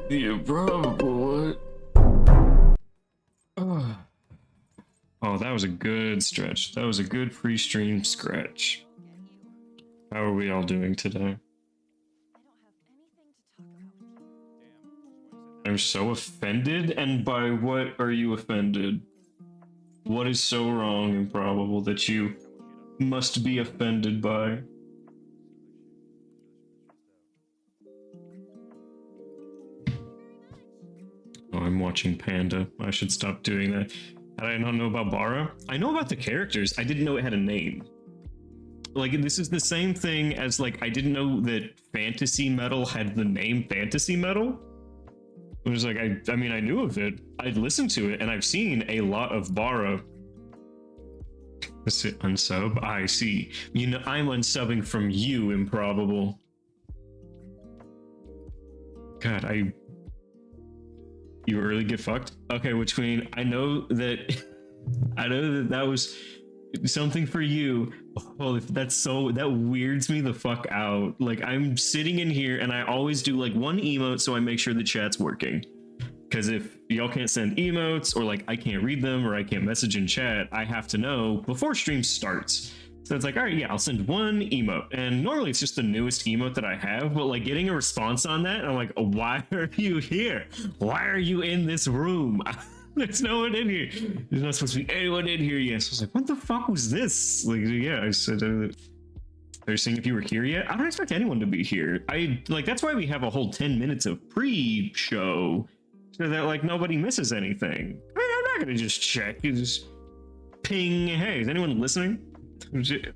Yeah, probably. Oh, that was a good stretch. That was a good free stream scratch. How are we all doing today? I'm so offended, and by what are you offended? What is so wrong and probable that you must be offended by? Oh, I'm watching Panda. I should stop doing that. How did I not know about Bara? I know about the characters. I didn't know it had a name. Like, this is the same thing as, like, I didn't know that fantasy metal had the name fantasy metal. It was like, I mean, I knew of it. I'd listened to it, and I've seen a lot of Bara. Unsub? I see. You know, I'm unsubbing from you, Improbable. God, you early get fucked? Okay, Witch Queen, I know that that was something for you. Holy, that weirds me the fuck out. Like, I'm sitting in here and I always do like one emote so I make sure the chat's working. Because if y'all can't send emotes, or like I can't read them, or I can't message in chat, I have to know before stream starts. So it's like, all right, yeah, I'll send one emote. And normally it's just the newest emote that I have, but like getting a response on that, I'm like, why are you here? Why are you in this room? There's no one in here. There's not supposed to be anyone in here yet. So I was like, what the fuck was this? Like, yeah, I said, they're saying if you were here yet. I don't expect anyone to be here. That's why we have a whole 10 minutes of pre-show, so that like nobody misses anything. I mean, I'm not gonna just check. You just ping, hey, is anyone listening?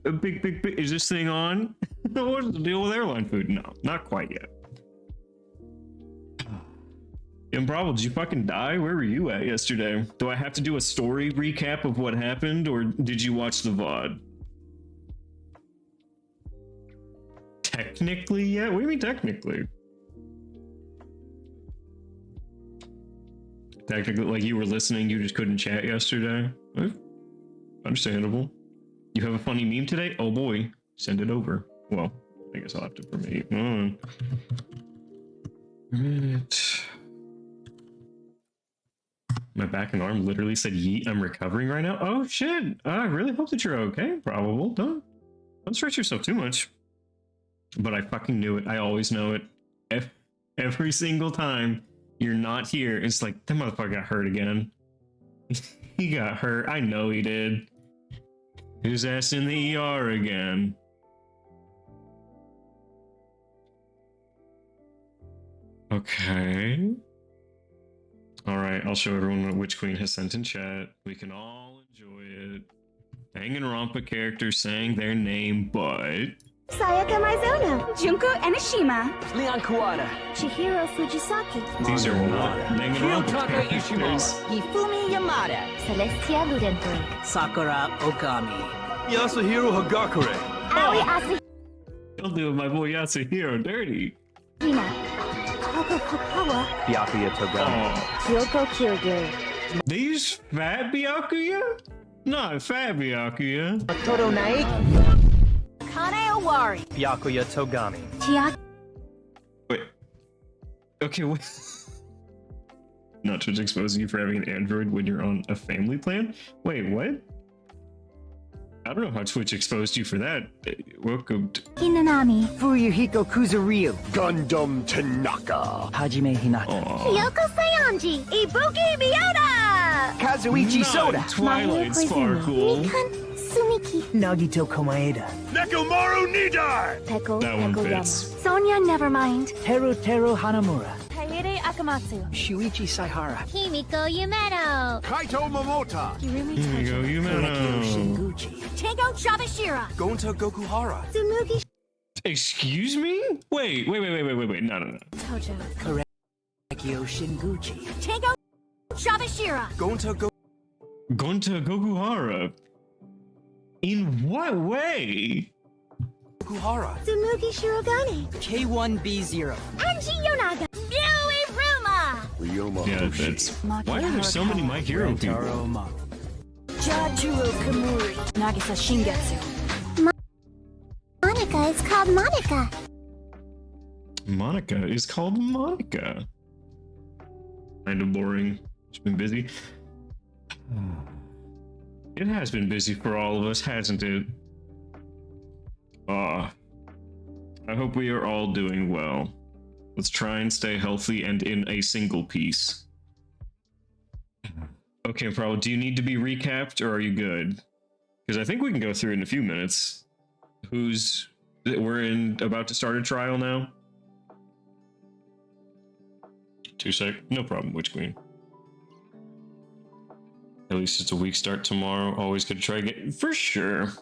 A big, is this thing on? What's the deal with airline food? No, not quite yet. Improbable, did you fucking die? Where were you at yesterday? Do I have to do a story recap of what happened, or did you watch the VOD? Technically, yeah? What do you mean technically? Technically, like you were listening, you just couldn't chat yesterday? Understandable. You have a funny meme today? Oh boy, send it over. Well, I guess I'll have to permit. My back and arm literally said yeet, I'm recovering right now. Oh shit, I really hope that you're okay. Probable. Don't stress yourself too much. But I fucking knew it. I always know it. Every single time you're not here, it's like, that motherfucker got hurt again. He got hurt. I know he did. His ass in the ER again. Okay. Alright, I'll show everyone what Witch Queen has sent in chat. We can all enjoy it. Danganronpa characters saying their name, but... Sayaka Mizuno, Junko Enoshima, Leon Kawada, Chihiro Fujisaki, These are not Danganronpa characters. Hifumi Yamada, Celestia Ludenbrink, Sakura Okami, Yasuhiro Hagakure. Aoi Asahina, Don't do my boy Yasuhiro dirty. Koko Kokawa, Byakuya Togami. Kyoko Kiryu, They use Fat Byakuya? Not Fat Byakuya. Todo Naik, Kane Owari, Byakuya Togami. Chiaki, Wait. Okay, wait. Not Twitch exposing you for having an Android when you're on a family plan? Wait, what? I don't know how Twitch exposed you for that. Welcome to... Hinanami, Fuyuhiko Kuzuryu, Gundam Tanaka. Hajime Hinata, Aw. Kyoko Saionji, Ibuki Miota, Kazuichi Soda, Not Twilight Mayu Sparkle. Mikan Sumiki, Nagito Komaeda, Nekomaru Nidai. Peko That one Pekoyama, fits. Sonia Nevermind, Teru Hanamura, Kaede Akamatsu, Shuichi Saihara, Himiko Yumeto, Kaito Momota. Hirumi Here you go, Tojo, you Korekyo man. Shinguchi, Tengo Shabashira, Gonta Gokuhara. Tsumugi Excuse me? Wait. No. Tojo, Korekyo Shinguchi, Tengo Shabashira, Gonta Gonta Gokuhara. In what way? Gokuhara. Tsumugi Shirogane, K1B0, Anji Yonaga, Yui Ruma, Ryoma Yeah, it fits. Why are there so many My Hero people? Taro Maki, Jajuro Kamuri, Nagisa Shingetsu, Mani Monica is called Monica. Monica is called Monica. Kind of boring. She's been busy. It has been busy for all of us, hasn't it? I hope we are all doing well. Let's try and stay healthy and in a single piece. Okay, Pro, do you need to be recapped or are you good? Because I think we can go through it in a few minutes. We're about to start a trial now? 2 sec. No problem, Witch Queen. At least it's a week start tomorrow. Always gonna try again. For sure.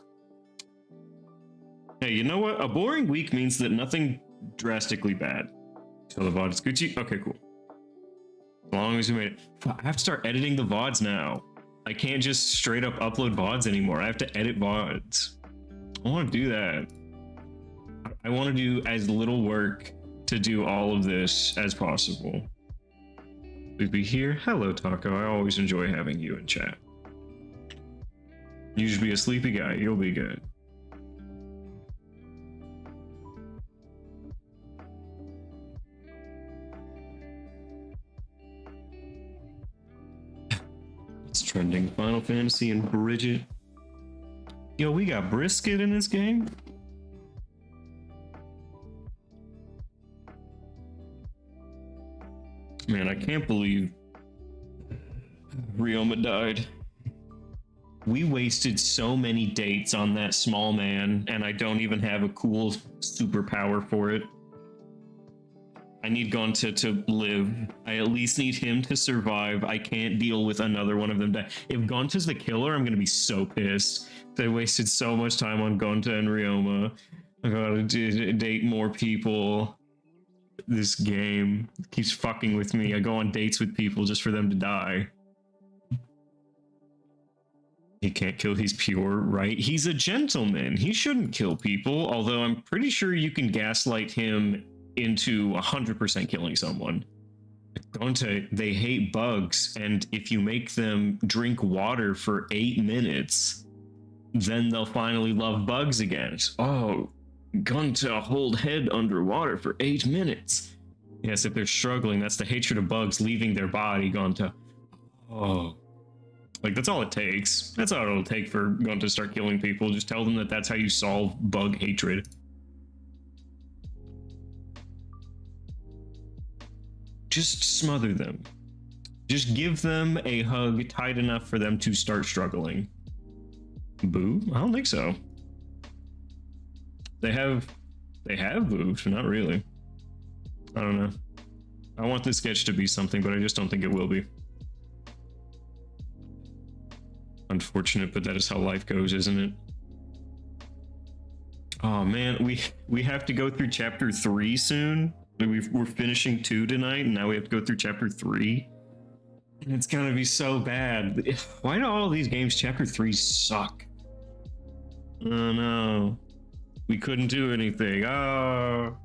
Hey, you know what? A boring week means that nothing drastically bad. So the VOD is Gucci? Okay, cool. As long as we made it. I have to start editing the VODs now. I can't just straight up upload VODs anymore. I have to edit VODs. I want to do that. I want to do as little work to do all of this as possible. We'd be here. Hello, Taco. I always enjoy having you in chat. You should be a sleepy guy. You'll be good. It's trending. Final Fantasy and Bridget. Yo, we got brisket in this game? Man, I can't believe Ryoma died. We wasted so many dates on that small man, and I don't even have a cool superpower for it. I need Gonta to live. I at least need him to survive. I can't deal with another one of them die. If Gonta's the killer, I'm gonna be so pissed. They wasted so much time on Gonta and Ryoma. I gotta date more people. This game keeps fucking with me. I go on dates with people just for them to die. He can't kill, he's pure, right? He's a gentleman. He shouldn't kill people, although I'm pretty sure you can gaslight him into 100% killing someone. Gonta, they hate bugs, and if you make them drink water for 8 minutes, then they'll finally love bugs again. Oh, Gonta, hold head underwater for 8 minutes. Yes, if they're struggling, that's the hatred of bugs leaving their body, Gonta. Oh. Like, that's all it takes. That's all it'll take for Gonta to start killing people. Just tell them that that's how you solve bug hatred. Just smother them. Just give them a hug tight enough for them to start struggling. Boo? I don't think so. They have boobs, not really. I don't know. I want this sketch to be something, but I just don't think it will be. Unfortunate, but that is how life goes, isn't it? Oh man, we have to go through chapter 3 soon. We're finishing 2 tonight, and now we have to go through chapter 3. And it's gonna be so bad. Why do all these games chapter 3 suck? Oh no. We couldn't do anything. Oh.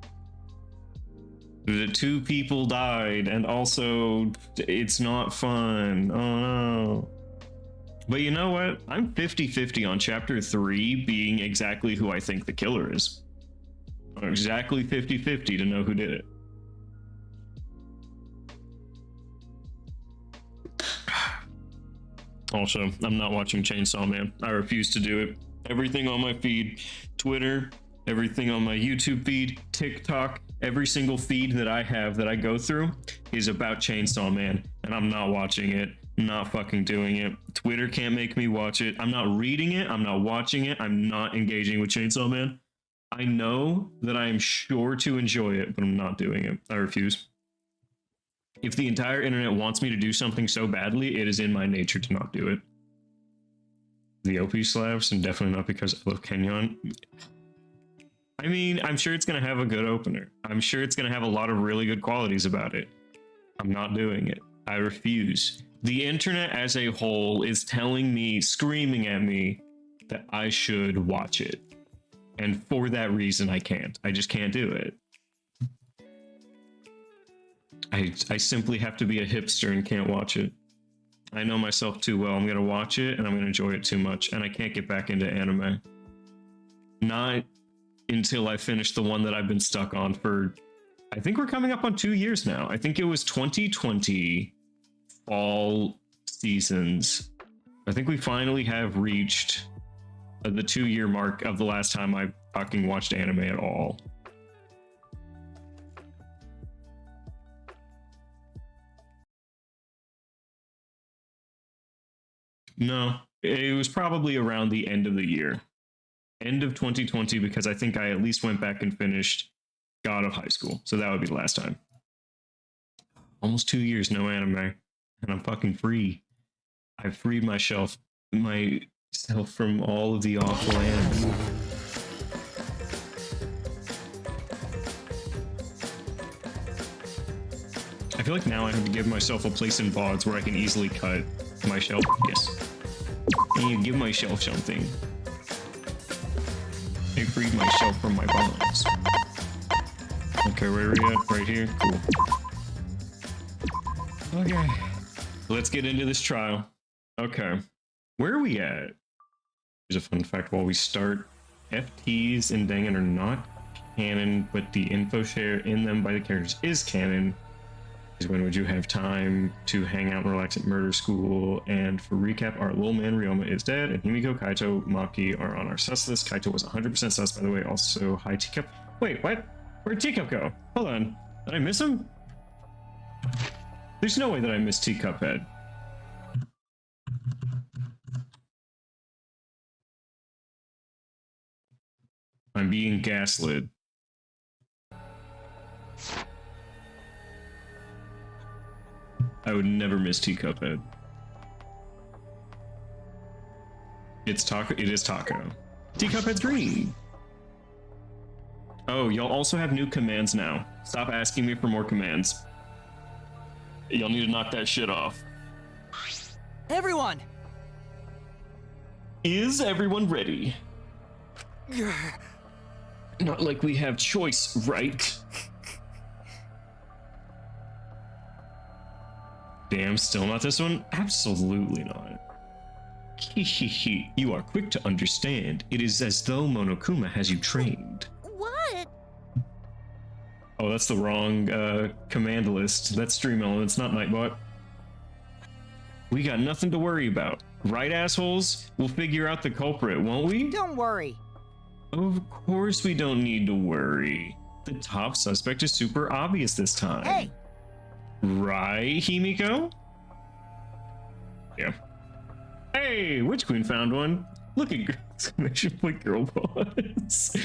The 2 people died, and also it's not fun. Oh no. But you know what? I'm 50-50 on chapter 3 being exactly who I think the killer is. I'm exactly 50-50 to know who did it. Also, I'm not watching Chainsaw Man. I refuse to do it. Everything on my feed, Twitter, everything on my YouTube feed, TikTok, every single feed that I have that I go through is about Chainsaw Man, and I'm not watching it. Not fucking doing it. Twitter can't make me watch it. I'm not reading it. I'm not watching it. I'm not engaging with Chainsaw Man. I know that I am sure to enjoy it, but I'm not doing it. I refuse. If the entire internet wants me to do something so badly, it is in my nature to not do it. The OP slaps, and definitely not because I love Kenyon. I mean, I'm sure it's going to have a good opener. I'm sure it's going to have a lot of really good qualities about it. I'm not doing it. I refuse. The internet as a whole is telling me, screaming at me, that I should watch it. And for that reason, I can't. I just can't do it. I simply have to be a hipster and can't watch it. I know myself too well. I'm going to watch it and I'm going to enjoy it too much. And I can't get back into anime. until I finish the one that I've been stuck on for, I think we're coming up on 2 years now. I think it was 2020 fall seasons. I think we finally have reached the 2-year mark of the last time I fucking watched anime at all. No, it was probably around the end of the year. End of 2020, because I think I at least went back and finished God of High School. So that would be the last time. Almost 2 years, no anime. And I'm fucking free. I've freed myself from all of the awful anime. I feel like now I have to give myself a place in VODs where I can easily cut myself. Yes. And you give myself something. I freed myself from my bonds. Okay, where are we at? Right here? Cool. Okay. Let's get into this trial. Okay. Where are we at? Here's a fun fact while we start. FTs in Dangan are not canon, but the info share in them by the characters is canon. When would you have time to hang out and relax at murder school? And for recap, our little man Ryoma is dead, and Himiko, Kaito, Maki are on our sus list. Kaito was 100% sus, by the way. Also, hi Teacup. Wait, what? Where'd Teacup go? Hold on. Did I miss him? There's no way that I missed Teacup Head. I'm being gaslit. I would never miss Teacup Head. It's Taco. It is Taco. Teacup Head's green. Oh, y'all also have new commands now. Stop asking me for more commands. Y'all need to knock that shit off. Everyone! Is everyone ready? Not like we have choice, right? Damn, still not this one? Absolutely not. You are quick to understand. It is as though Monokuma has you trained. What? Oh, that's the wrong command list. That's Stream Elements, not Nightbot. We got nothing to worry about. Right, assholes? We'll figure out the culprit, won't we? Don't worry. Of course we don't need to worry. The top suspect is super obvious this time. Hey! Right, Himiko? Yeah. Hey, Witch Queen found one. Look at exclamation point girl boss.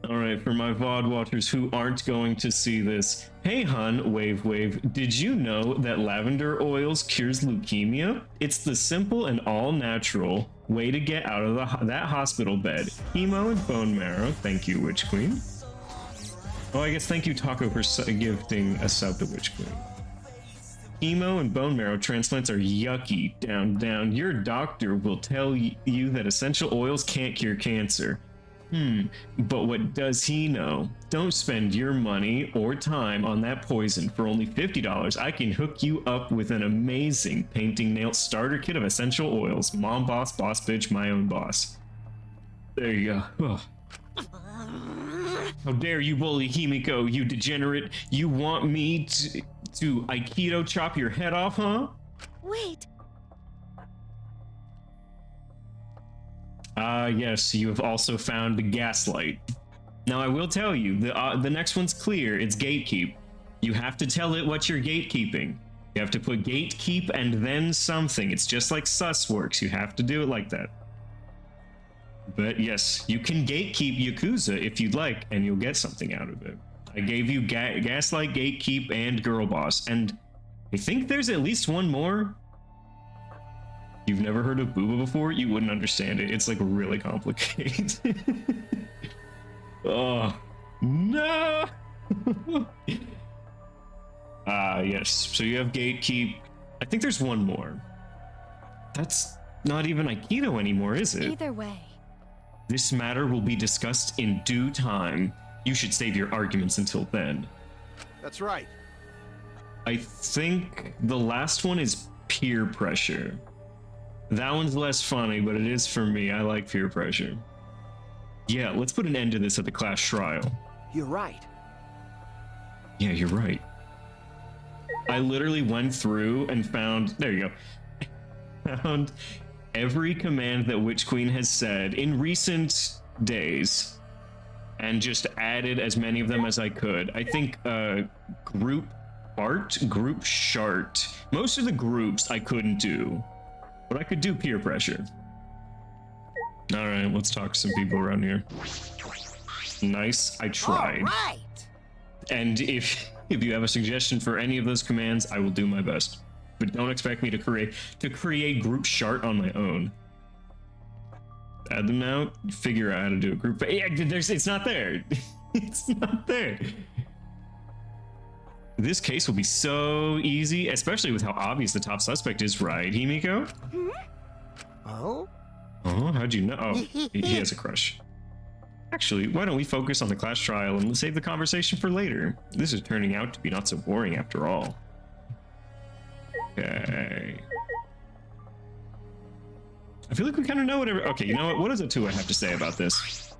Alright, for my VOD watchers who aren't going to see this. Hey hun, wave wave, did you know that lavender oils cures leukemia? It's the simple and all natural way to get out of that hospital bed. Hemo and bone marrow. Thank you, Witch Queen. Oh, I guess thank you, Taco, for gifting a sub to Witch Queen. Hemo and bone marrow transplants are yucky. Down, down. Your doctor will tell you that essential oils can't cure cancer. But what does he know? Don't spend your money or time on that poison. For only $50, I can hook you up with an amazing painting nail starter kit of essential oils. Mom boss, boss bitch, my own boss. There you go. Ugh. How dare you bully Himiko, you degenerate. You want me to Aikido chop your head off, huh? Wait. Yes, you have also found the gaslight. Now I will tell you, the next one's clear. It's gatekeep. You have to tell it what you're gatekeeping. You have to put gatekeep and then something. It's just like sus works. You have to do it like that. But yes, you can gatekeep Yakuza if you'd like, and you'll get something out of it. I gave you gaslight, gatekeep, and girl boss, and I think there's at least one more. You've never heard of Booba before? You wouldn't understand it. It's like really complicated. Oh, no! Yes. So you have gatekeep. I think there's one more. That's not even Aikido anymore, is it? Either way. This matter will be discussed in due time. You should save your arguments until then. That's right. I think the last one is peer pressure. That one's less funny, but it is for me. I like peer pressure. Yeah, let's put an end to this at the class trial. You're right. Yeah, you're right. I literally went through and found, there you go, found every command that Witch Queen has said in recent days and just added as many of them as I could. I think group art, group shart. Most of the groups I couldn't do, but I could do peer pressure. All right, let's talk to some people around here. Nice, I tried. All right. And if you have a suggestion for any of those commands, I will do my best. But don't expect me to create group shart on my own. Add them now. Figure out how to do a group. Yeah, it's not there. It's not there. This case will be so easy, especially with how obvious the top suspect is, right, Himiko? Oh? Oh, how'd you know? Oh, he has a crush. Actually, why don't we focus on the class trial and save the conversation for later? This is turning out to be not so boring after all. Okay. I feel like we kind of know whatever. Okay, you know what? What does Atua have to say about this?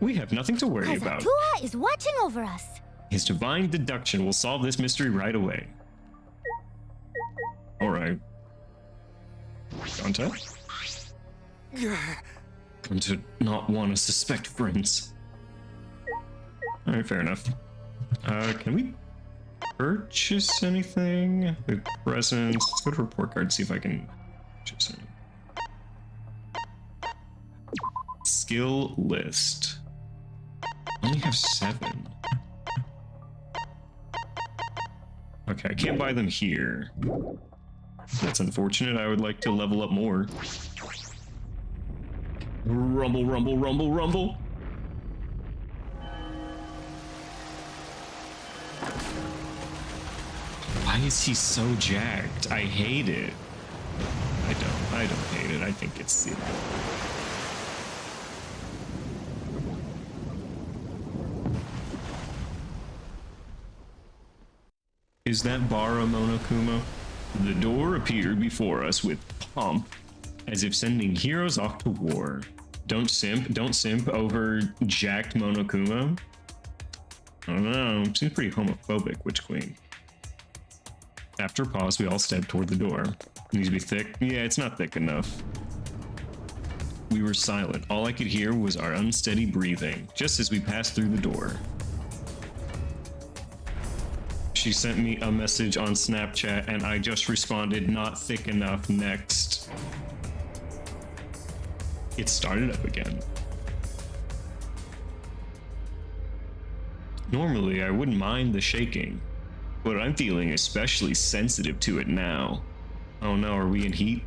We have nothing to worry about. Atua is watching over us. His divine deduction will solve this mystery right away. All right. Gonta? Gonta not want to suspect friends. All right, fair enough. Can we purchase anything? With presents? Let's go to report card, see if I can purchase anything. Skill list. I only have 7. Okay, I can't buy them here. That's unfortunate. I would like to level up more. Rumble, rumble, rumble, rumble. Why is he so jacked? I hate it. I don't hate it. I think it's the... Is that Bara Monokuma? The door appeared before us with pomp, as if sending heroes off to war. Don't simp over jacked Monokuma. I don't know, seems pretty homophobic, Witch Queen. After a pause, we all stepped toward the door. Needs to be thick? Yeah, it's not thick enough. We were silent. All I could hear was our unsteady breathing, just as we passed through the door. She sent me a message on Snapchat and I just responded, not thick enough, next. It started up again. Normally, I wouldn't mind the shaking, but I'm feeling especially sensitive to it now. Oh no, are we in heat?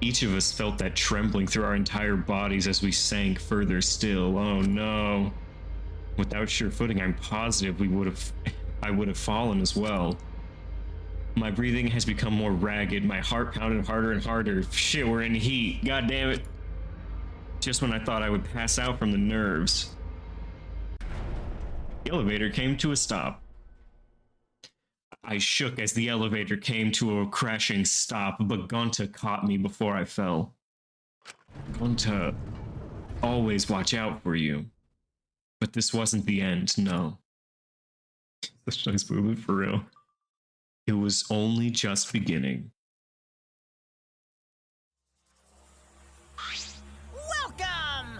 Each of us felt that trembling through our entire bodies as we sank further still. Oh no. Without sure footing, I'm positive I would have fallen as well. My breathing has become more ragged. My heart pounded harder and harder. Shit, we're in heat. God damn it. Just when I thought I would pass out from the nerves. The elevator came to a stop. I shook as the elevator came to a crashing stop, but Gonta caught me before I fell. Gonta, always watch out for you. But this wasn't the end, no. Such a nice movement, for real. It was only just beginning. Welcome!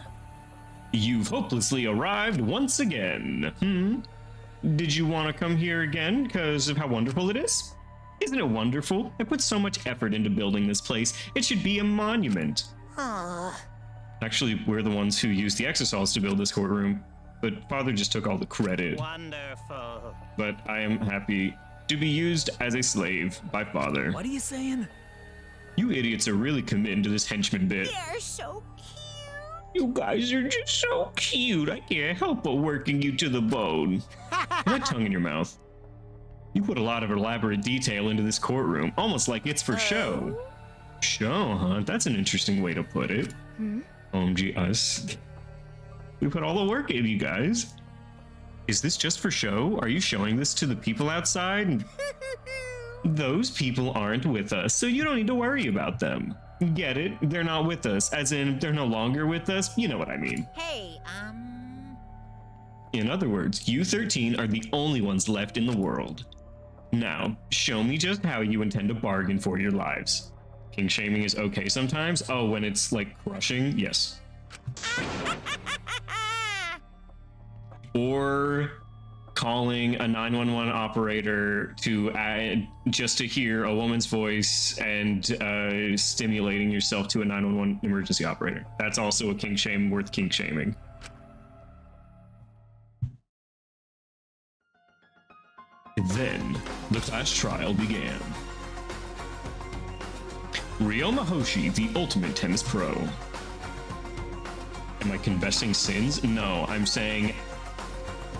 You've hopelessly arrived once again. Did you want to come here again because of how wonderful it is? Isn't it wonderful? I put so much effort into building this place. It should be a monument. Actually, we're the ones who used the exosols to build this courtroom, but Father just took all the credit. Wonderful. But I am happy to be used as a slave by Father. What are you saying? You idiots are really committing to this henchman bit. They're so cute. You guys are just so cute. I can't help but working you to the bone. That tongue in your mouth. You put a lot of elaborate detail into this courtroom, almost like it's for show. Show, huh? That's an interesting way to put it. OMG us. We put all the work in, you guys. Is this just for show? Are you showing this to the people outside? Those people aren't with us, so you don't need to worry about them. Get it? They're not with us, as in they're no longer with us. You know what I mean. Hey, In other words, you 13 are the only ones left in the world. Now, show me just how you intend to bargain for your lives. King shaming is okay sometimes. Oh, when it's like crushing, yes. Or calling a 911 operator to just to hear a woman's voice and stimulating yourself to a 911 emergency operator. That's also a king shame worth king shaming. Then the class trial began. Ryoma Hoshi, the ultimate tennis pro. Am I confessing sins? No, I'm saying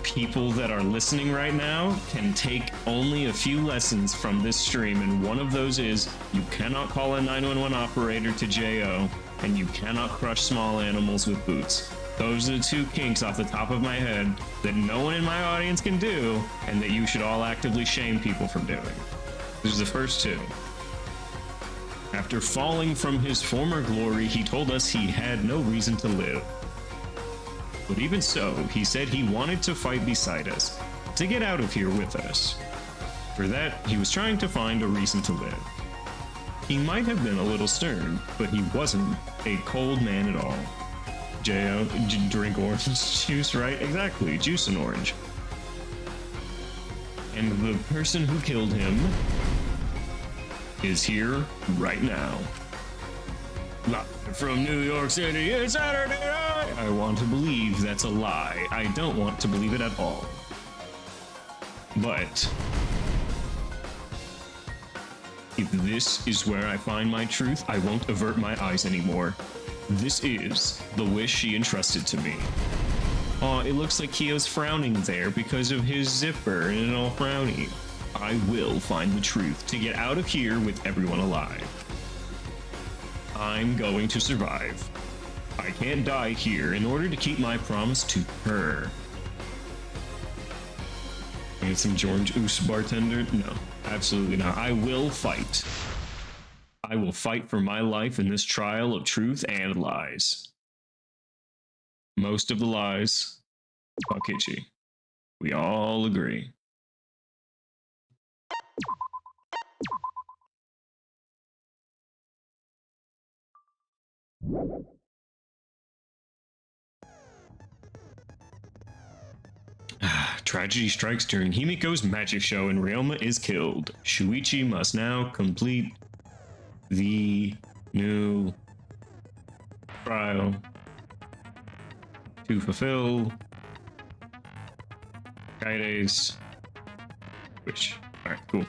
people that are listening right now can take only a few lessons from this stream, and one of those is you cannot call a 911 operator to JO, and you cannot crush small animals with boots. Those are the two kinks off the top of my head that no one in my audience can do, and that you should all actively shame people from doing. These are the first two. After falling from his former glory, he told us he had no reason to live. But even so, he said he wanted to fight beside us, to get out of here with us. For that, he was trying to find a reason to live. He might have been a little stern, but he wasn't a cold man at all. J.O., drink orange juice, right? Exactly, juice and orange. And the person who killed him is here right now. Live from New York City, it's Saturday night! I want to believe that's a lie. I don't want to believe it at all. But if this is where I find my truth, I won't avert my eyes anymore. This is the wish she entrusted to me. Aw, it looks like Kyo's frowning there because of his zipper and it all frowny. I will find the truth to get out of here with everyone alive. I'm going to survive. I can't die here in order to keep my promise to her. Need some George Oos bartender? No, absolutely not. I will fight. I will fight for my life in this trial of truth and lies. Most of the lies, fuck Itchy. We all agree. Tragedy strikes during Himiko's magic show and Ryoma is killed. Shuichi must now complete the new trial to fulfill Kaide's wish. Alright, cool.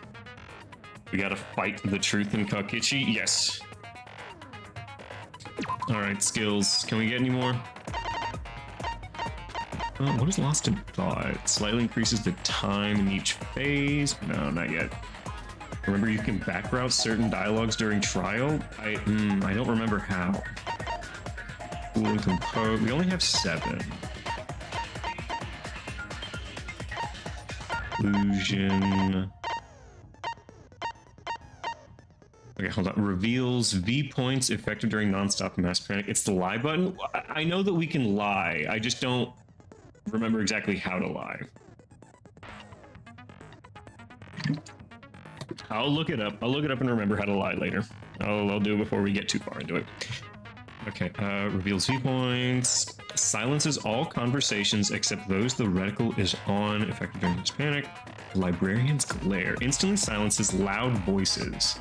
We gotta fight the truth in Kakichi? Yes. Alright, skills. Can we get any more? What is lost in thought? Slightly increases the time in each phase. No, not yet. Remember, you can backroute certain dialogues during trial. I don't remember how. Cool and compose. We only have 7. Illusion. Okay, hold on. Reveals V points effective during non-stop mass panic. It's the lie button. I know that we can lie. I just don't remember exactly how to lie. I'll look it up. I'll look it up and remember how to lie later. I'll do it before we get too far into it. Okay, reveals viewpoints. Silences all conversations except those the reticle is on, effective during this panic. Librarian's glare. Instantly silences loud voices.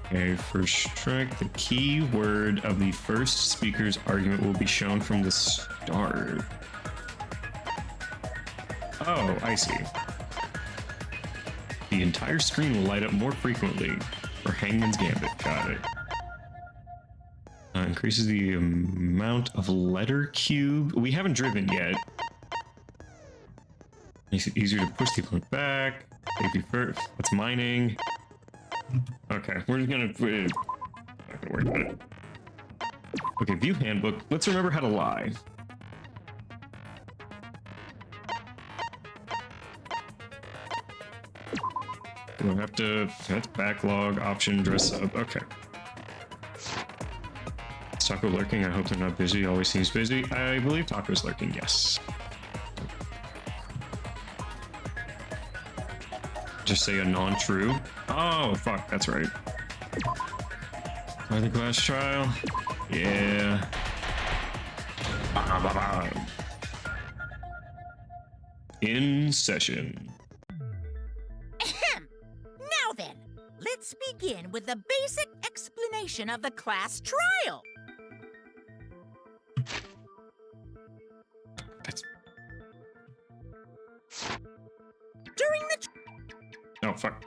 Okay, first strike. The key word of the first speaker's argument will be shown from the start. Oh, I see. The entire screen will light up more frequently for Hangman's Gambit. Got it. Increases the amount of letter cube. We haven't driven yet. Makes it easier to push the opponent back. Safety first. What's mining? Okay, we're just gonna. We're not gonna worry about it. Okay, view handbook. Let's remember how to lie. We'll have to, that's backlog, option, dress up. Okay. Is Taco lurking? I hope they're not busy. Always seems busy. I believe Taco's lurking, yes. Just say a non-true. Oh, fuck, that's right. By the class trial? Yeah. Bah, bah, bah. In session. Ahem. Now then, let's begin with the basic explanation of the class trial. During the Oh, fuck.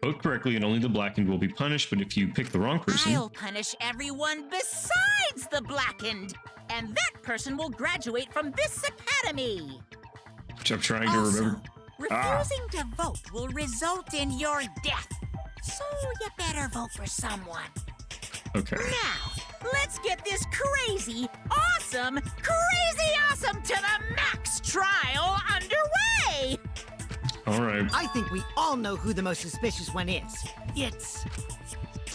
Vote correctly and only the blackened will be punished, but if you pick the wrong person... I'll punish everyone besides the blackened, and that person will graduate from this academy. Which I'm trying to Also, remember. refusing to vote will result in your death. So you better vote for someone. Okay. Now, let's get this crazy awesome to the max trial underway! Alright. I think we all know who the most suspicious one is. It's...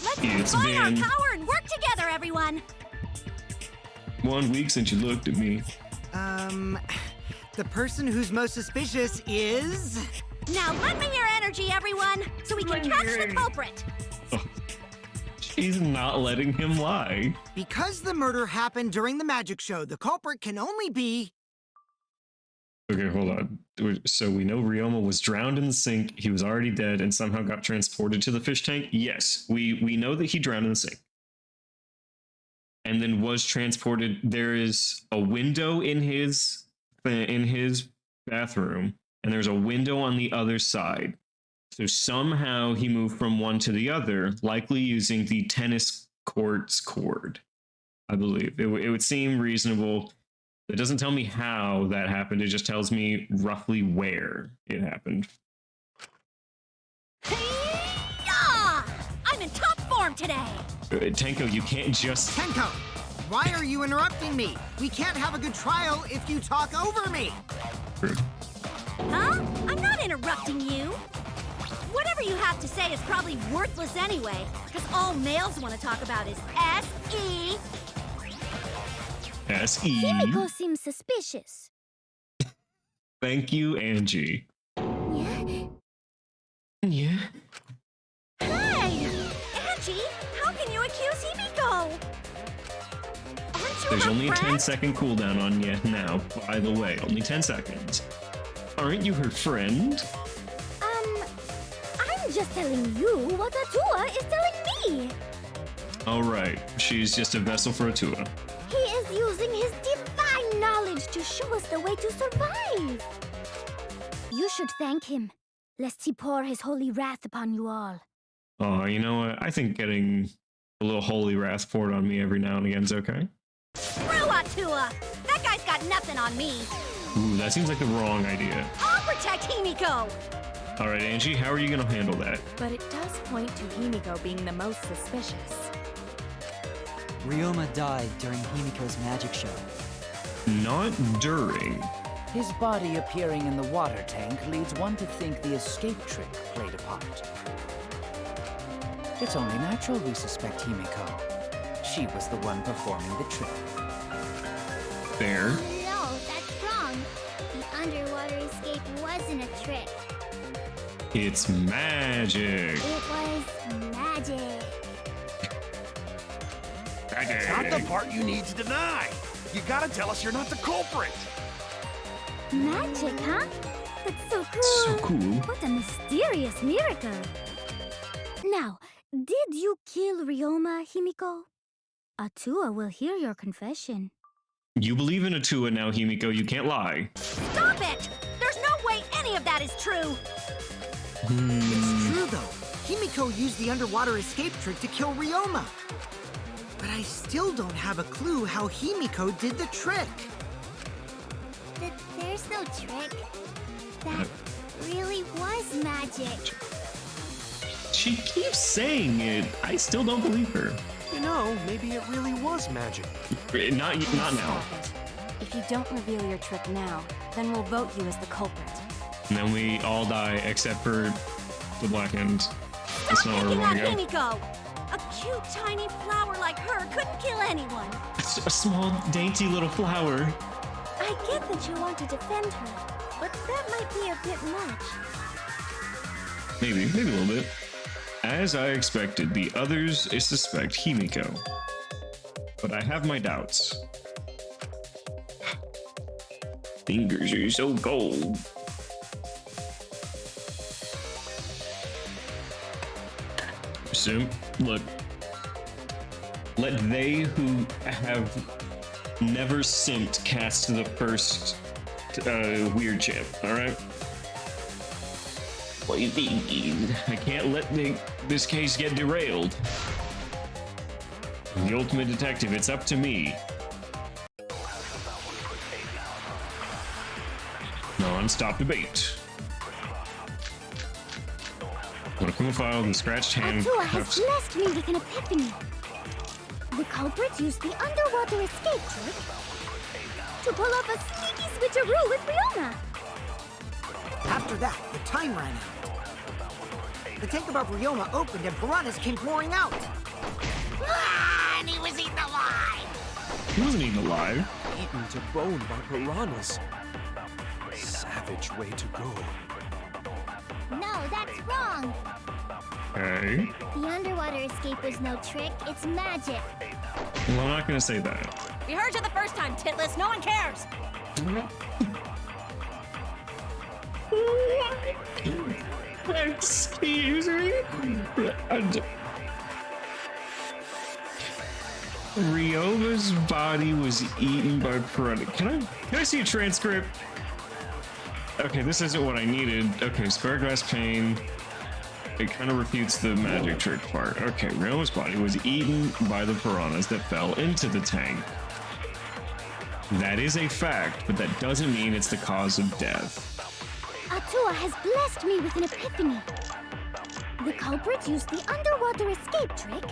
Let's It's combine our been- power and work together, everyone. 1 week since you looked at me. The person who's most suspicious is... Now lend me your energy, everyone, so we can catch the culprit. She's not letting him lie. Because the murder happened during the magic show, the culprit can only be... Okay, hold on. So we know Ryoma was drowned in the sink, he was already dead, and somehow got transported to the fish tank? Yes, we know that he drowned in the sink. And then was transported. There is a window in his bathroom, and there's a window on the other side. So somehow he moved from one to the other, likely using the tennis court's cord, I believe. It would seem reasonable. It doesn't tell me how that happened. It just tells me roughly where it happened. Hey-ya! I'm in top form today. Tenko, you can't just... Tenko, why are you interrupting me? We can't have a good trial if you talk over me. Huh? I'm not interrupting you. Whatever you have to say is probably worthless anyway, because all males want to talk about is S.E. S.E. Himiko seems suspicious. Thank you, Angie. Yeah? Yeah? Hey! Angie, how can you accuse Himiko? Aren't you There's her only a friend? 10-second cooldown on you now, by the way. Only 10 seconds. Aren't you her friend? I'm just telling you what Atua is telling me. Alright, she's just a vessel for Atua. He is using his divine knowledge to show us the way to survive. You should thank him, lest he pour his holy wrath upon you all. Oh, you know what? I think getting a little holy wrath poured on me every now and again is okay. Screw Atua! That guy's got nothing on me. Ooh, that seems like the wrong idea. I'll protect Himiko. Alright, Angie, how are you gonna handle that? But it does point to Himiko being the most suspicious. Ryoma died during Himiko's magic show. Not during. His body appearing in the water tank leads one to think the escape trick played a part. It's only natural we suspect Himiko. She was the one performing the trick. Fair. No, that's wrong. The underwater escape wasn't a trick. It's magic. It was magic. It's not the part you need to deny. You gotta tell us you're not the culprit. Magic, huh? That's so cool. So cool. What a mysterious miracle. Now, did you kill Ryoma, Himiko? Atua will hear your confession. You believe in Atua now, Himiko. You can't lie. Stop it! There's no way any of that is true. It's true, though. Himiko used the underwater escape trick to kill Ryoma. But I still don't have a clue how Himiko did the trick. There's no trick. That really was magic. She keeps saying it. I still don't believe her. You know, maybe it really was magic. Not now. Stop it. If you don't reveal your trick now, then we'll vote you as the culprit. And then we all die except for the black end. That's not where we want to go. Himiko! A cute, tiny flower like her couldn't kill anyone. It's a small, dainty little flower. I get that you want to defend her, but that might be a bit much. Maybe a little bit. As I expected, the others suspect Himiko. But I have my doubts. Fingers are so cold. So, look. Let they who have never simped cast the first weird chip, alright? What do you think? I can't let this case get derailed. The ultimate detective, it's up to me. Non-stop debate. Monokuma file, the scratched hand. Atua has blessed me with an epiphany. The culprit used the underwater escape trick to pull off a sneaky switcheroo with Ryoma. After that, the time ran out. The tank above Ryoma opened and piranhas came pouring out. Ah, and he was eaten alive! He wasn't even alive. Eaten to bone by piranhas. Savage way to go. No, that's wrong. Okay. The underwater escape was no trick, it's magic. Well, I'm not gonna say that. We heard you the first time, Titless. No one cares. Excuse me? Ryoma's body was eaten by piranha. Can I see a transcript? Okay, this isn't what I needed. Okay, Scargrass Pain. It kind of refutes the magic trick part. Okay, Ryoma's body was eaten by the piranhas that fell into the tank. That is a fact, but that doesn't mean it's the cause of death. Atua has blessed me with an epiphany. The culprit used the underwater escape trick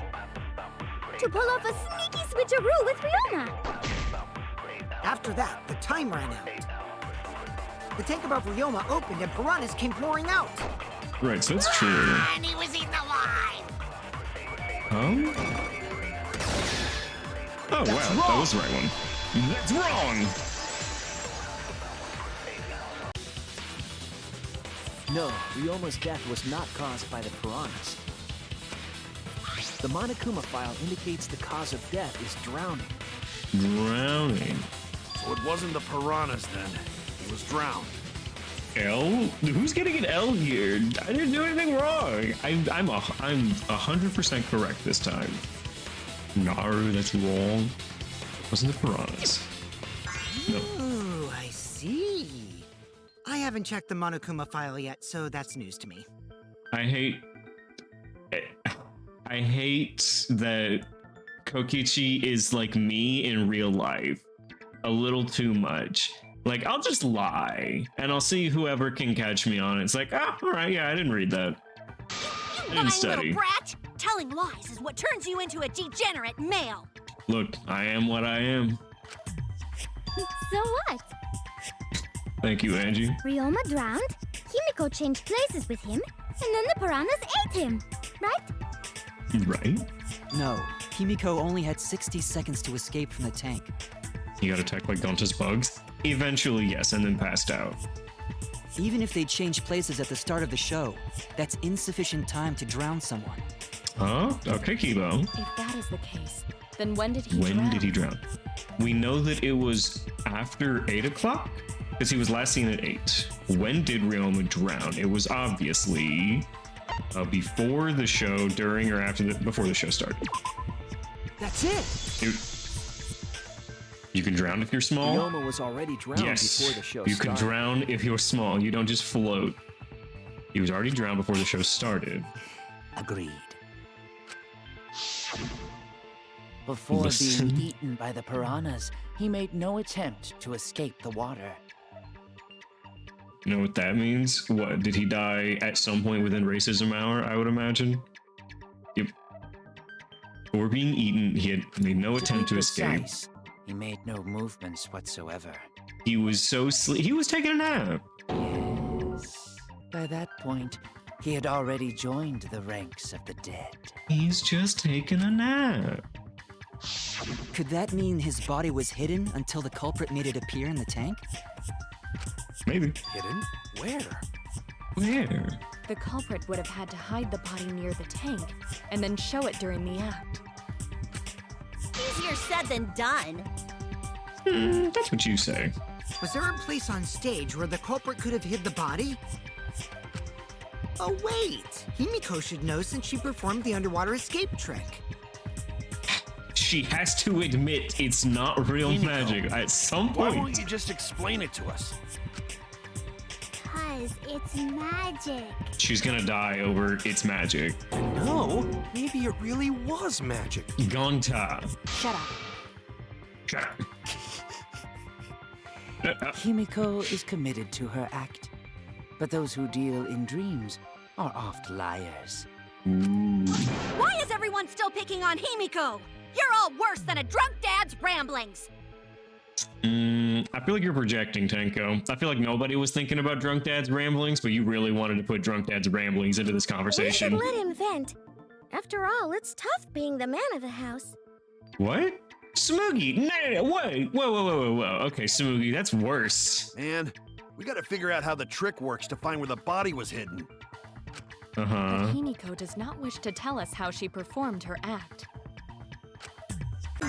to pull off a sneaky switcheroo with Ryoma. After that, the time ran out. The tank above Ryoma opened and piranhas came pouring out. Right, so it's true. And he was eaten alive! Oh? Oh, That's wow, wrong. that was the right one. That's wrong! No, Ryoma's death was not caused by the piranhas. The Monokuma file indicates the cause of death is drowning. Drowning. So it wasn't the piranhas then. He was drowned. L? Who's getting an L here? I didn't do anything wrong. I'm 100% correct this time. Naru, that's wrong. It wasn't the piranhas. No. Ooh, I see. I haven't checked the Monokuma file yet, so that's news to me. I hate that Kokichi is like me in real life. A little too much. Like, I'll just lie, and I'll see whoever can catch me on it. It's like, oh, all right, yeah, I didn't read that. You lying little brat! Telling lies is what turns you into a degenerate male. Look, I am what I am. So what? Thank you, Angie. Ryoma drowned, Himiko changed places with him, and then the piranhas ate him, right? Right? No, Himiko only had 60 seconds to escape from the tank. He got attacked by Gonta's bugs? Eventually, yes, and then passed out. Even if they changed places at the start of the show, that's insufficient time to drown someone. Huh? Okay, Kibo. If that is the case, then when did he drown? When did he drown? We know that it was after 8 o'clock, because he was last seen at 8. When did Ryoma drown? It was obviously before the show, during, or after before the show started. That's it! You can drown if you're small? Ryoma was already drowned before the show you started. can drown if you're small. You don't just float. He was already drowned before the show started. Agreed. Before Listen. being eaten by the piranhas, he made no attempt to escape the water. You know what that means? What, did he die at some point within racism hour, I would imagine? Yep. Before being eaten, he had made no attempt to escape. Precise, he made no movements whatsoever. He was so he was taking a nap. Yes. By that point, He had already joined the ranks of the dead. He's just taking a nap. Could that mean his body was hidden until the culprit made it appear in the tank? Maybe. Hidden? Where? Where? The culprit would have had to hide the body near the tank and then show it during the act. Easier said than done. That's what you say. Was there a place on stage where the culprit could have hid the body? Oh wait! Himiko should know since she performed the underwater escape trick. She has to admit it's not real Himiko, magic at some Why point. won't you just explain it to us? Cause it's magic. She's gonna die over it's magic. No, maybe it really was magic. Gonta. Shut up. Shut up. Himiko is committed to her act, but those who deal in dreams are oft liars. Why is everyone still picking on Himiko? You're all worse than a drunk dad's ramblings. I feel like you're projecting, Tenko. I feel like nobody was thinking about Drunk Dad's ramblings, but you really wanted to put Drunk Dad's ramblings into this conversation. We should let him vent. After all, it's tough being the man of the house. What? Smoogie! No, wait! Whoa. Okay, Smoogie, that's worse. Man, we gotta figure out how the trick works to find where the body was hidden. But Himiko does not wish to tell us how she performed her act.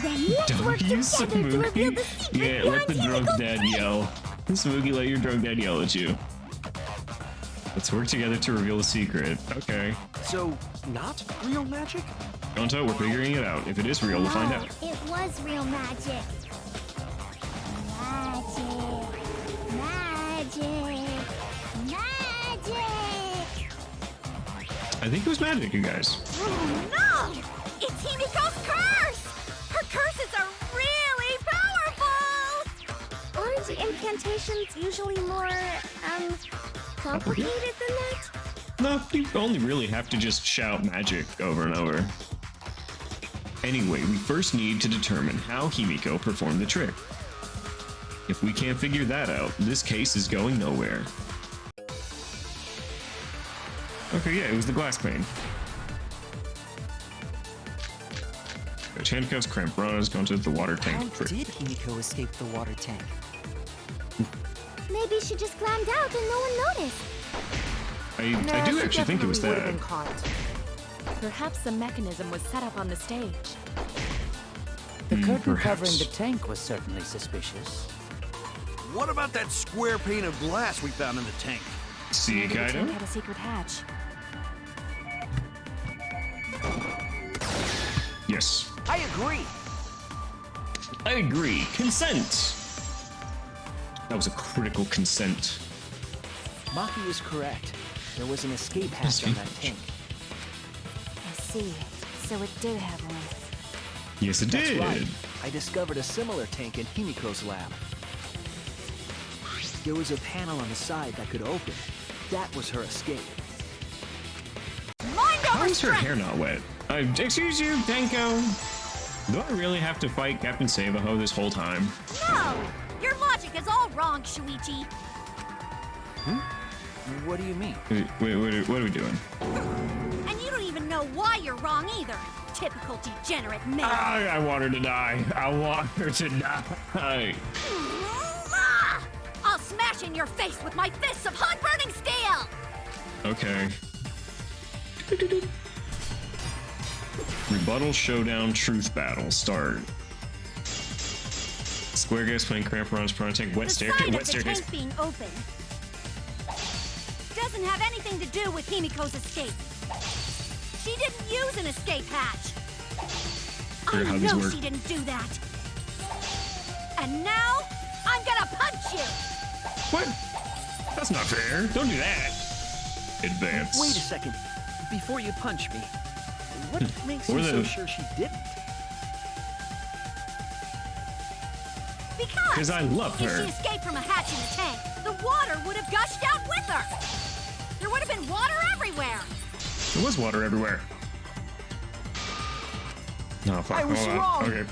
Then let's work together to reveal the secret. Yeah, let the drunk dad yell. Smoogie, let your drunk dad yell at you. Let's work together to reveal the secret. Okay. So, not real magic? Gonta, we're figuring it out. If it is real, we'll find out. It was real magic. Magic. I think it was magic, you guys. Oh no! It's Himiko's curse! Her curses are really powerful! Aren't incantations usually more, complicated than that? No, you only really have to just shout magic over and over. Anyway, we first need to determine how Himiko performed the trick. If we can't figure that out, this case is going nowhere. Okay, yeah, it was the glass pane. Coach handcuffs, cramp runs, gone to the water tank. How did Himiko escape the water tank? Maybe she just climbed out and no one noticed. I do actually think it was that. Perhaps the mechanism was set up on the stage. The curtain covering the tank was certainly suspicious. What about that square pane of glass we found in the tank? See, The Kaido? tank had a secret hatch. Yes. I agree. I agree. Consent. That was a critical consent. Maki is correct. There was an escape hatch on that tank. I see. So it did have one. Yes, it That's did. right. I discovered a similar tank in Himiko's lab. There was a panel on the side that could open. That was her escape. How is her hair not wet? Excuse you, Tenko? Do I really have to fight Captain Savaho this whole time? No! Your logic is all wrong, Shuichi. What do you mean? Wait, what are we doing? And you don't even know why you're wrong either. Typical degenerate man. I want her to die. I want her to die. I'll smash in your face with my fists of hot burning steel! Okay. Rebuttal showdown truth battle start. Square gas plane cramp runs front tank wet staircase. Wet The staircase. tank being open doesn't have anything to do with Himiko's escape. She didn't use an escape hatch. Weird how I these know work. she didn't do that. And now I'm gonna punch you. What? That's not fair. Don't do that. Advance. Wait a second. Before you punch me, what makes Or you so the- sure she didn't? Because I love If her. she escaped from a hatch in the tank, the water would have gushed out with her. There would have been water everywhere. There was water everywhere. No, fuck. I was Hold on. wrong. Okay.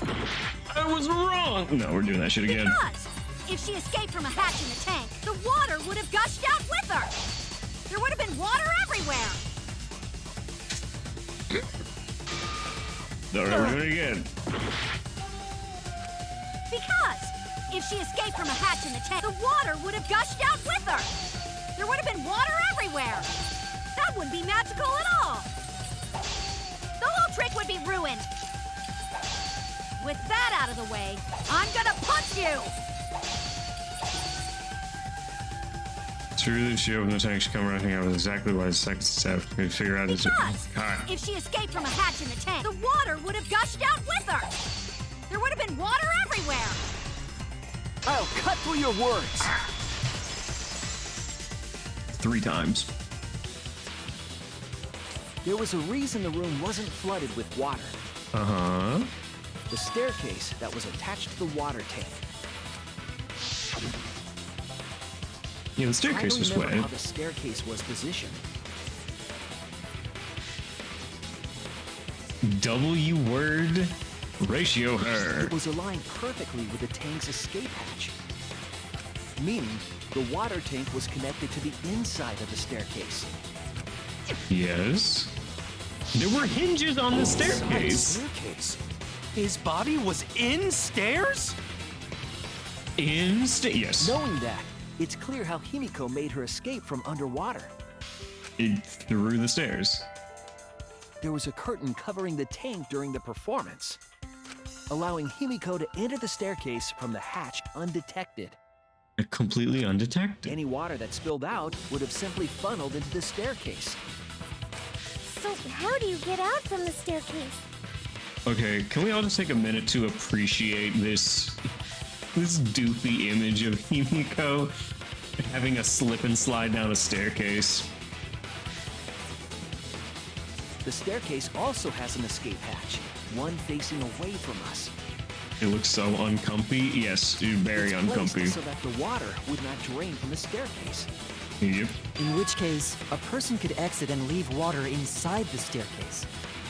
I was wrong. No, we're doing that shit again. Because if she escaped from a hatch in the tank, the water would have gushed out with her. There would have been water everywhere! Don't ever do it again. Because if she escaped from a hatch in the tank, the water would have gushed out with her! There would have been water everywhere! That wouldn't be magical at all! The whole trick would be ruined! With that out of the way, I'm gonna punch you! True, she opened the tank, she come running out with exactly what the second step. We figure out Because if she escaped from a hatch in the tank, the water would have gushed out with her! There would have been water everywhere! I'll cut through your words! 3 times. There was a reason the room wasn't flooded with water. Uh-huh. The staircase that was attached to the water tank. Yeah, the staircase was wet. How the staircase was positioned. W word ratio her. It was aligned perfectly with the tank's escape hatch. Meaning, the water tank was connected to the inside of the staircase. Yes. There were hinges on the staircase. His body was in stairs? Yes. Knowing that, it's clear how Himiko made her escape from underwater. Through the stairs. There was a curtain covering the tank during the performance, allowing Himiko to enter the staircase from the hatch undetected. Completely undetected. Any water that spilled out would have simply funneled into the staircase. So how do you get out from the staircase? Okay, can we all just take a minute to appreciate this doofy image of Himiko having a slip and slide down a staircase? The staircase also has an escape hatch, one facing away from us. It looks so uncomfy. Yes, very It's placed uncomfy. so that the water would not drain from the staircase. Yep. In which case, a person could exit and leave water inside the staircase.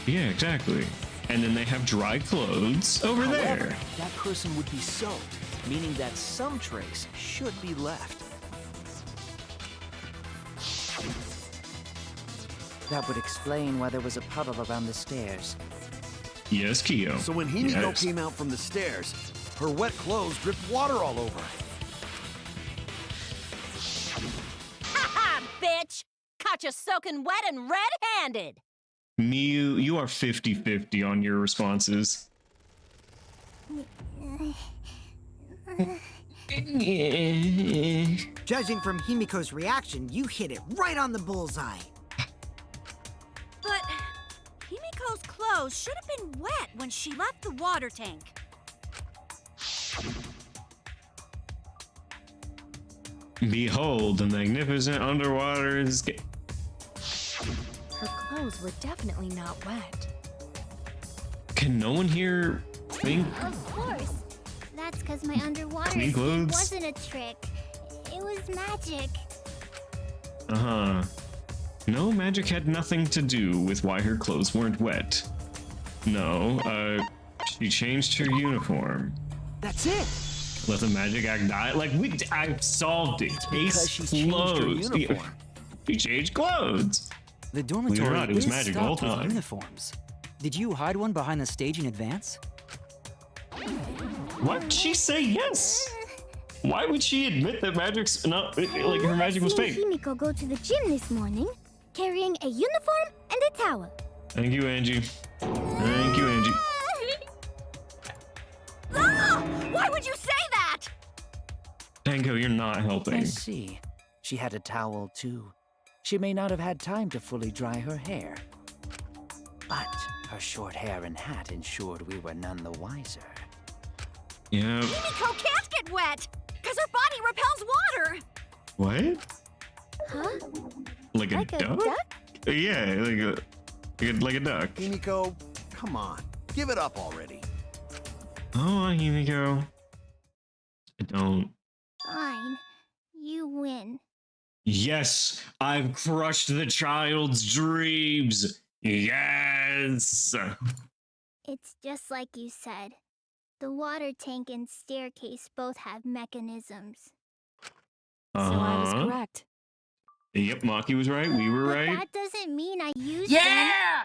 Yeah, exactly. And then they have dry clothes over However, there. that person would be soaked, meaning that some trace should be left. That would explain why there was a puddle around the stairs. Yes, Kyo. So when Himiko Yes. came out from the stairs, her wet clothes dripped water all over. Ha ha, bitch! Caught you soaking wet and red-handed! Miyu, you are 50-50 on your responses. Judging from Himiko's reaction, you hit it right on the bullseye. But Himiko's clothes should have been wet when she left the water tank. Behold, the magnificent underwater escape. Her clothes were definitely not wet. Can no one here think? Of course. That's because my underwater Clean escape clothes? wasn't a trick. It was magic. Uh-huh. No, magic had nothing to do with why her clothes weren't wet. No, she changed her uniform. That's it. Let the magic act die. Like, I solved it. Because Case she changed her closed. uniform. She changed clothes. The Believe it or dormitory not, it was is magic the whole stocked with time. uniforms. Did you hide one behind the stage in advance? Why would she say yes? Why would she admit that magic's not, like, her magic was I've fake? seen Himiko go to the gym this morning, carrying a uniform and a towel. Thank you, Angie. Thank you, Angie. Ah! Why would you say that? Tango, you're not I helping. see. She had a towel, too. She may not have had time to fully dry her hair. But her short hair and hat ensured we were none the wiser. Yeah. Himiko can't get wet, because her body repels water. What? Huh? Like a Like a duck? duck? Yeah, like a duck. Himiko, come on. Give it up already. Oh, here we go. I don't. Fine. You win. Yes, I've crushed the child's dreams. Yes. It's just like you said. The water tank and staircase both have mechanisms. So I was Uh-huh. correct. Yep, Maki was right. We were But right. that doesn't mean I used Yeah!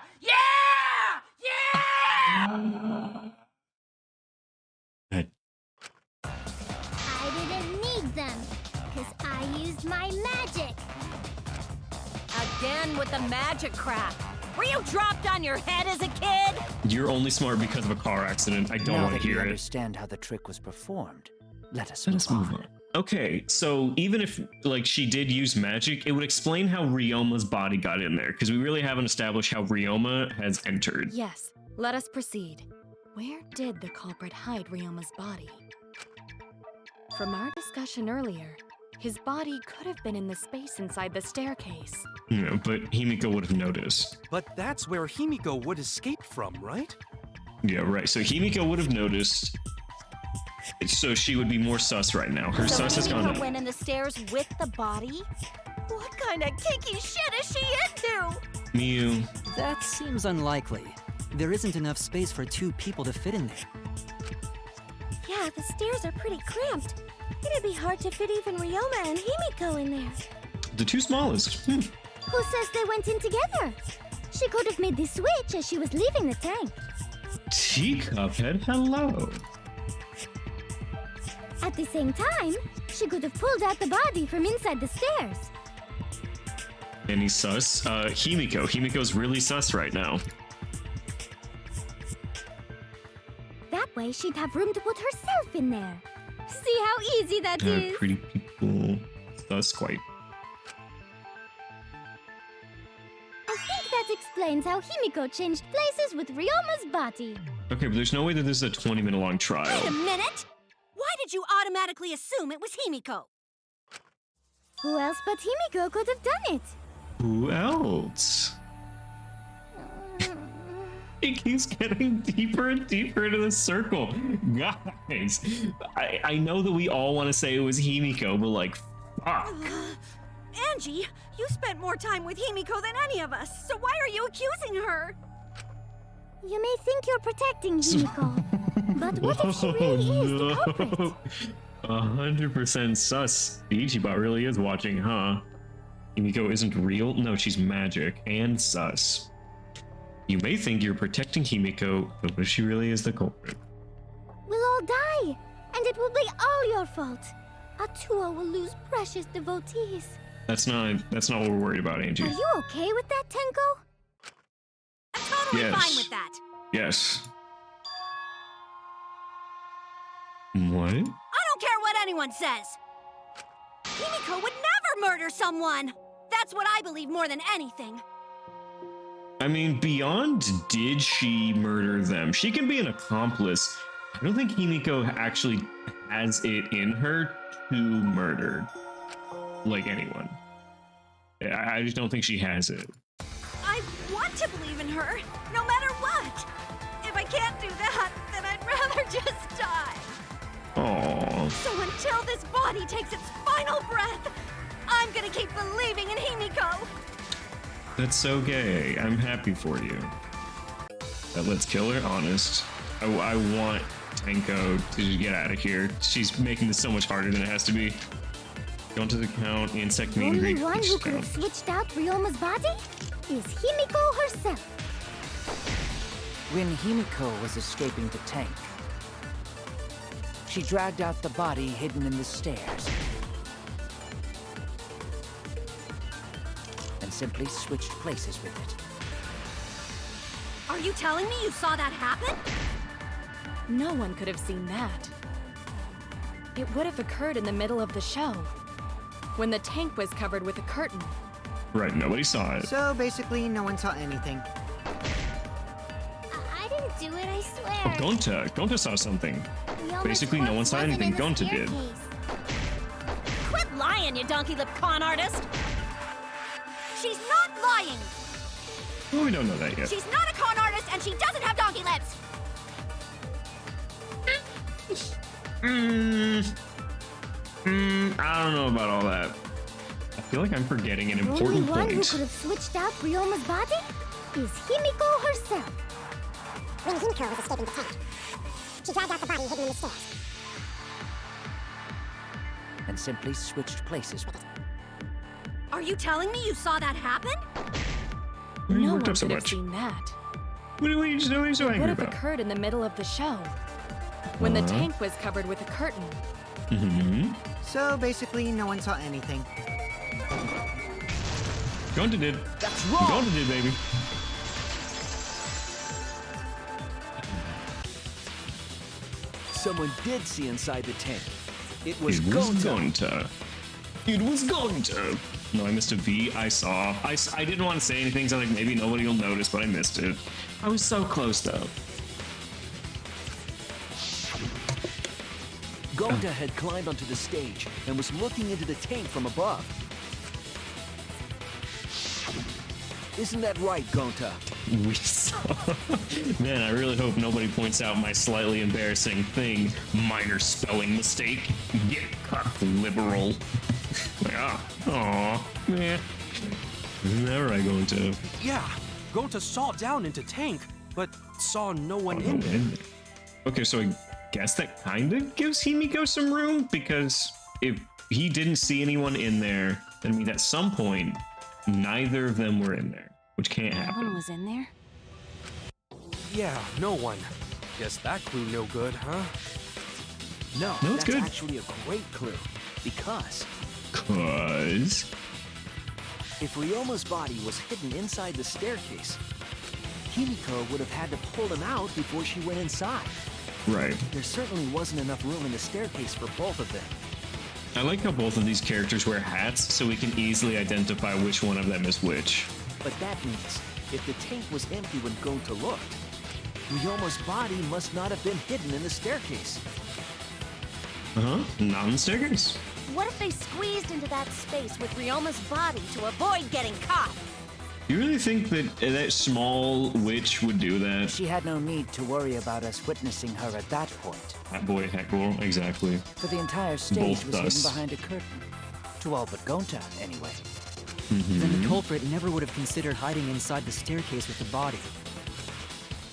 Good. I didn't need them, because I used my magic. Again with the magic crap. Were you dropped on your head as a kid? You're only smart because of a car accident. I don't Now want that to we hear it. understand how the trick was performed, let us Let's move on. Okay, so even if like she did use magic, it would explain how Ryoma's body got in there, because we really haven't established how Ryoma has entered. Yes, let us proceed. Where did the culprit hide Ryoma's body? From our discussion earlier, his body could have been in the space inside the staircase. Yeah, but Himiko would have noticed. But that's where Himiko would escape from, right? Yeah, right. So Himiko would have noticed. So she would be more sus right now. Her sus has gone Himiko up. went in the stairs with the body? What kind of kinky shit is she into? Miu. That seems unlikely. There isn't enough space for 2 people to fit in there. Yeah, the stairs are pretty cramped. It'd be hard to fit even Ryoma and Himiko in there. The 2 smallest. Who says they went in together? She could have made the switch as she was leaving the tank. Teacuphead, hello. At the same time, she could have pulled out the body from inside the stairs. Any sus? Himiko. Himiko's really sus right now. That way she'd have room to put herself in there. See how easy that is? Pretty people. Sus quite. I think that explains how Himiko changed places with Ryoma's body. Okay, but there's no way that this is a 20-minute long trial. Wait a minute! Why did you automatically assume it was Himiko? Who else but Himiko could have done it? Who else? It keeps getting deeper and deeper into the circle. Guys, I know that we all want to say it was Himiko, but like, fuck. Angie, you spent more time with Himiko than any of us, so why are you accusing her? You may think you're protecting Himiko, but what if she really is the culprit? 100% sus. The Ichibot really is watching, huh? Himiko isn't real? No, she's magic and sus. You may think you're protecting Himiko, but what if she really is the culprit? We'll all die, and it will be all your fault. Atua will lose precious devotees. That's not what we're worried about, Angie. Are you okay with that, Tenko? I'm totally Yes. fine with that. Yes. What? I don't care what anyone says. Himiko would never murder someone. That's what I believe more than anything. I mean, beyond did she murder them, she can be an accomplice. I don't think Himiko actually has it in her to murder, like, anyone. I just don't think she has it. I want to believe in her, no matter what. If I can't do that, then I'd rather just die. Aww. So until this body takes its final breath, I'm gonna keep believing in Himiko. That's so gay. I'm happy for you. Let's kill her, honest. I want Tenko to get out of here. She's making this so much harder than it has to be. Go into the count, insect meat Only and one who count. could have switched out Ryoma's body is Himiko herself. When Himiko was escaping the tank, she dragged out the body hidden in the stairs and simply switched places with it. Are you telling me you saw that happen? No one could have seen that. It would have occurred in the middle of the show, when the tank was covered with a curtain. Right, nobody saw it. So basically, no one saw anything. I didn't do it, I Oh, swear. Gonta saw something. Ryoma's Basically, no one corpse saw wasn't anything in the Gonta did. staircase. Quit lying, you donkey-lipped con artist! She's not lying! Well, we don't know that yet. She's not a con artist, and she doesn't have donkey lips! I don't know about all that. I feel like I'm forgetting an Only important one who point. could have switched out Ryoma's body is Himiko herself. When Himiko was escaping the tank, she dragged out the body hidden in the stairs And simply switched places with it. Are Are you telling me you saw that happen? Why are you No worked one up so could have much? seen that. What are you so It would angry have about? occurred in the middle of the show, when the tank was covered with a curtain. Mm-hmm. So basically, no one saw anything. Gonta did. That's wrong! Gonta did, baby. Someone did see inside the tank. It was It was Gonta. Gonta. It was Gonta. No, I missed a V. I saw. I didn't want to say anything, so like maybe nobody will notice, but I missed it. I was so close though. Gonta had climbed onto the stage and was looking into the tank from above. Isn't that right, Gonta? We saw. Man, I really hope nobody points out my slightly embarrassing thing. Minor spelling mistake. Get cucked, liberal. Like, aw, man. Never I go into. Yeah, Gonta saw down into tank, but saw no one in there. Okay, so I guess that kind of gives Himiko some room, because if he didn't see anyone in there, that means at some point neither of them were in there, which can't No one happen. was in there? Yeah, no one. Guess that clue no good, huh? No, No, it's that's good. actually a great clue. Because Cause if Ryoma's body was hidden inside the staircase, Himiko would have had to pull him out before she went inside. right. There certainly wasn't enough room in the staircase for both of them. I like how both of these characters wear hats, so we can easily identify which one of them is which. But that means if the tank was empty when Gonta looked, Ryoma's body must not have been hidden in the staircase. Not in the staircase. What if they squeezed into that space with Ryoma's body to avoid getting caught? You really think that that small witch would do that? She had no need to worry about us witnessing her at that point. Hat boy, hat girl, exactly. For the entire stage Both was hidden us. behind a curtain. To all but Gonta, anyway. Then the culprit never would have considered hiding inside the staircase with the body.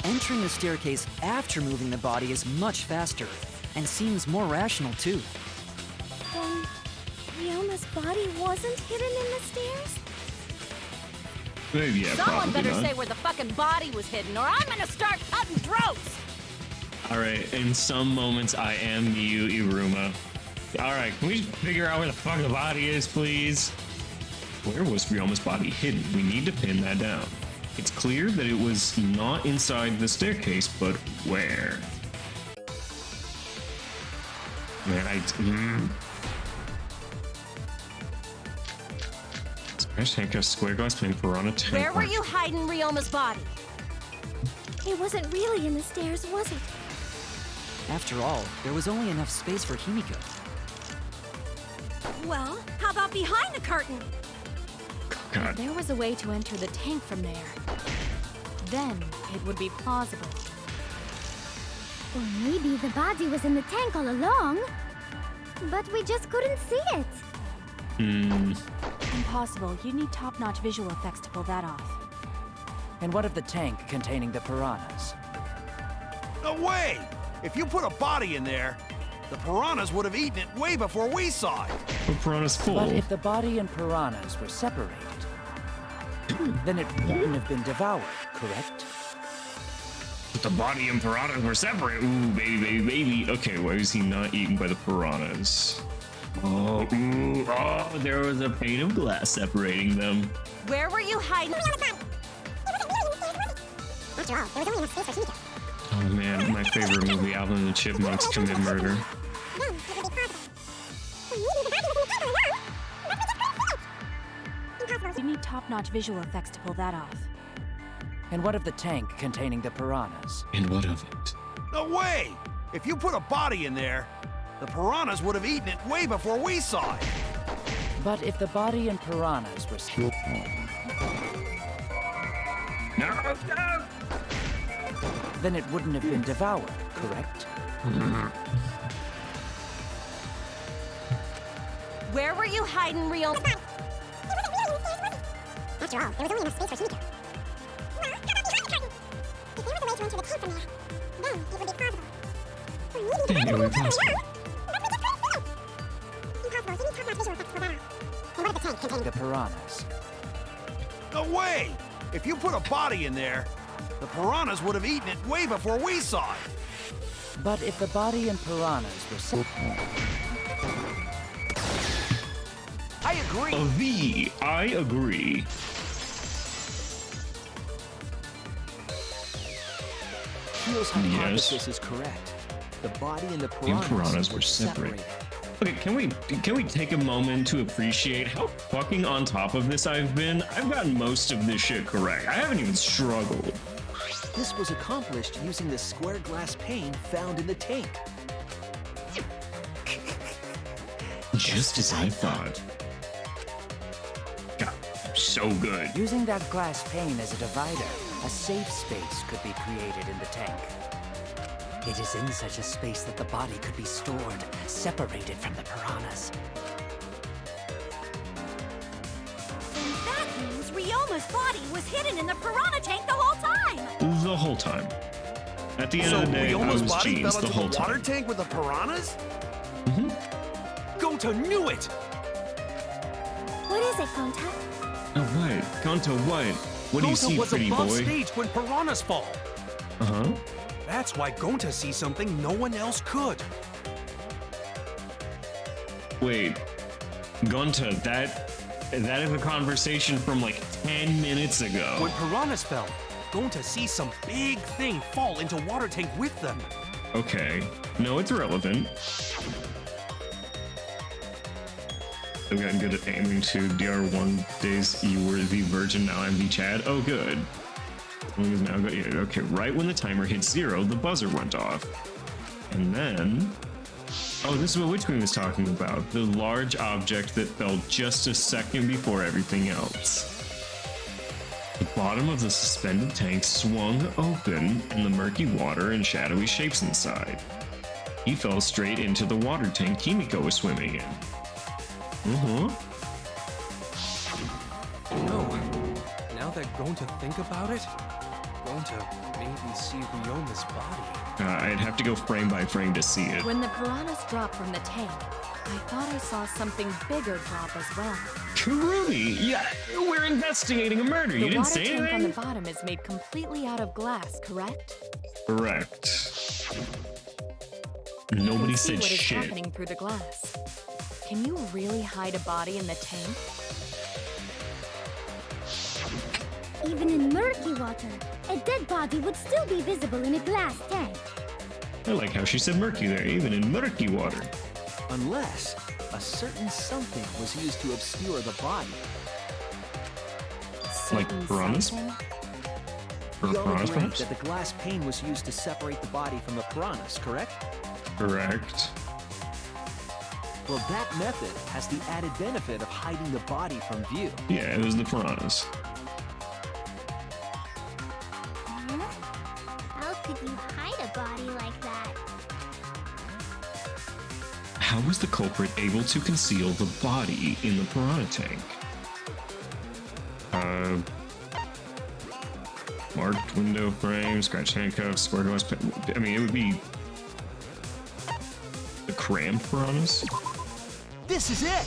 Entering the staircase after moving the body is much faster, and seems more rational too. Then Ryoma's body wasn't hidden in the stairs? Maybe, yeah, Someone probably better not. say where the fucking body was hidden, or I'm gonna start cutting throats! Alright, in some moments I am you, Iruma. Alright, can we just figure out where the fuck the body is, please? Where was Ryoma's body hidden? We need to pin that down. It's clear that it was not inside the staircase, but where? Man, Smash handcuff square glass pane piranha tank. Where were you hiding Ryoma's body? It wasn't really in the stairs, was it? After all, there was only enough space for Himiko. Well, how about behind the curtain? God. If there was a way to enter the tank from there, then it would be plausible. Or maybe the body was in the tank all along, but we just couldn't see it. Impossible. You'd need top-notch visual effects to pull that off. And what of the tank containing the piranhas? No way! If you put a body in there, the piranhas would have eaten it way before we saw it. The piranha's full. But if the body and piranhas were separated, then it wouldn't have been devoured, correct? But the body and piranhas were separate. Ooh, baby, baby, baby. Okay, why was he not eaten by the piranhas? Oh, ooh, oh, there was a pane of glass separating them. Where were you hiding? After all, there was only enough space for Himiko. Oh man, my favorite movie, Alvin and the Chipmunks Commit Murder. Then it would be possible. Or maybe the body was in the tank all along. Let me just go see it. Impossible. You'd need top-notch visual effects to pull that off. And what of the tank containing the piranhas? And what of it? No way! If you put a body in there, the piranhas would have eaten it way before we saw it. But if the body and piranhas were still... No, no! then it wouldn't have been devoured, correct? Where were you hiding Ryoma? After all, there was only enough space for Himiko. Well, how about behind the curtain? If there was a way to enter the tank from there, then it would be possible. Or maybe the Then body it was would be in the tank all possible. along. Let me just go see it. Impossible. You need top-notch visual effects for that. And what of the tank containing The piranhas. No way! If you put a body in there, the piranhas would have eaten it way before we saw it. But if the body and piranhas were I agree. I agree. Keel's hypothesis is correct. The body and the piranhas were separated. Okay, can we take a moment to appreciate how fucking on top of this I've been? I've gotten most of this shit correct. I haven't even struggled. This was accomplished using the square glass pane found in the tank. Just as I thought. God, so good. Using that glass pane as a divider, a safe space could be created in the tank. It is in such a space that the body could be stored, separated from the piranhas. Then that means Ryoma's body was hidden in the piranha tank the whole time! The whole time. At the end of the day, I was body Jeans fell the into whole the water time. tank with the piranhas? Gonta knew it! What is it, Gonta? Oh, what? Gonta, what? What do you see, was pretty above boy? stage when piranhas fall. Uh-huh. That's why Gonta sees something no one else could. Wait, Gonta, that is a conversation from like 10 minutes ago. When piranhas fell, Gonta sees some big thing fall into water tank with them. Okay. No, it's irrelevant. I've gotten good at aiming to DR1 days. You were the virgin, now I'm the Chad. Oh, good. Now got, yeah, okay, right when the timer hit 0, the buzzer went off. And then... Oh, this is what Witch Queen was talking about. The large object that fell just a second before everything else. The bottom of the suspended tank swung open, and the murky water and shadowy shapes inside. He fell straight into the water tank Kimiko was swimming in. No. Now that Gonta think about it, Gonta maybe see Ryoma's body. I'd have to go frame by frame to see it. When the piranhas dropped from the tank, I thought I saw something bigger drop as well. Kirumi! Yeah, we're investigating a murder. You didn't say The water tank on the anything? bottom is made completely out of glass, correct? Correct. You Nobody can see said what is shit. happening through the glass. Can you really hide a body in the tank? Even in murky water, a dead body would still be visible in a glass tank. I like how she said murky there, even in murky water. Unless a certain something was used to obscure the body. Like Certain piranhas? something? Or We all piranhas, agree perhaps? that the glass pane was used to separate the body from the piranhas, correct? Correct. Well, that method has the added benefit of hiding the body from view. Yeah, it was the piranhas. Huh? How could you hide a body like that? How was the culprit able to conceal the body in the piranha tank? Marked window frame, scratch handcuffs, square glass. I mean, it would be the crammed piranhas. This is it!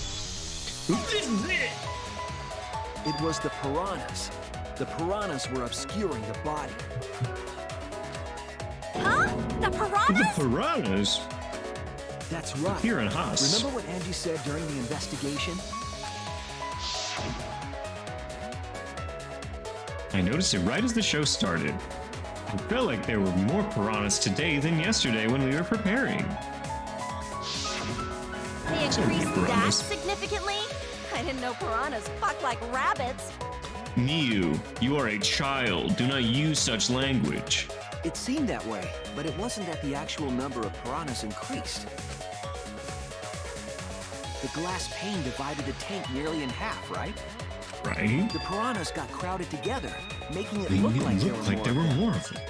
This is it! It was the piranhas. The piranhas were obscuring the body. Huh? The piranhas? The piranhas? That's right. Here in Haas. Remember what Angie said during the investigation? I noticed it right as the show started. I felt like there were more piranhas today than yesterday when we were preparing. They So many increased that piranhas. significantly? I didn't know piranhas fuck like rabbits. Miyu, you are a child. Do not use such language. It seemed that way, but it wasn't that the actual number of piranhas increased. The glass pane divided the tank nearly in half, right? Right? The piranhas got crowded together, making it They look looked like there were more. more of them.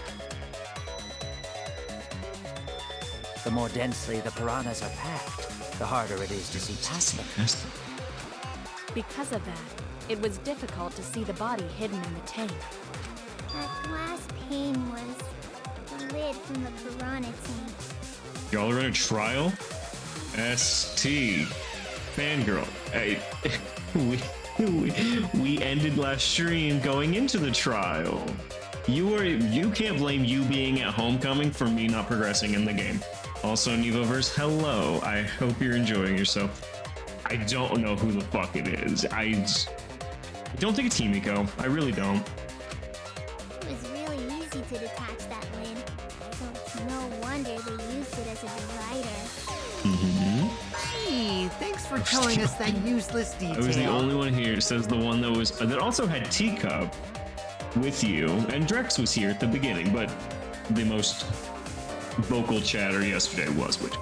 The more densely the piranhas are packed, the harder it is to see past them. Because of that, it was difficult to see the body hidden in the tank. That glass pane was the lid from the piranha tank. Y'all are in a trial? ST. Fangirl. Hey, we ended last stream going into the trial. You can't blame you being at homecoming for me not progressing in the game. Also, Nevoverse, hello. I hope you're enjoying yourself. I don't know who the fuck it is. I don't think it's Himiko. I really don't. It was really easy to detach that lid, so it's no wonder they used it as a divider. Hey, thanks for telling us that useless detail. I was the only one here. It says the one that also had Teacup with you, and Drex was here at the beginning, but the most vocal chatter yesterday was Witch.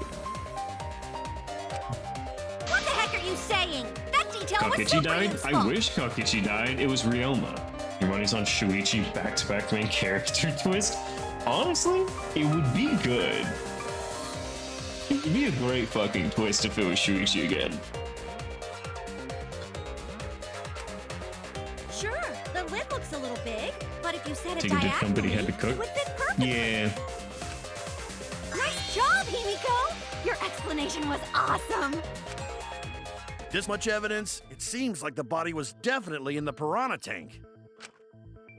What the heck are you saying? That detail was Kakichi super died? useful. I wish Kakichi died. It was Ryoma. Your money's on Shuichi back-to-back main character twist? Honestly, it would be good. It would be a great fucking twist if it was Shuichi again. Sure, the lid looks a little big, but if you set it Take a big company diagonally, had to cook. it would fit perfectly. Yeah. Nice job, Himiko! Your explanation was awesome! This much evidence? It seems like the body was definitely in the piranha tank.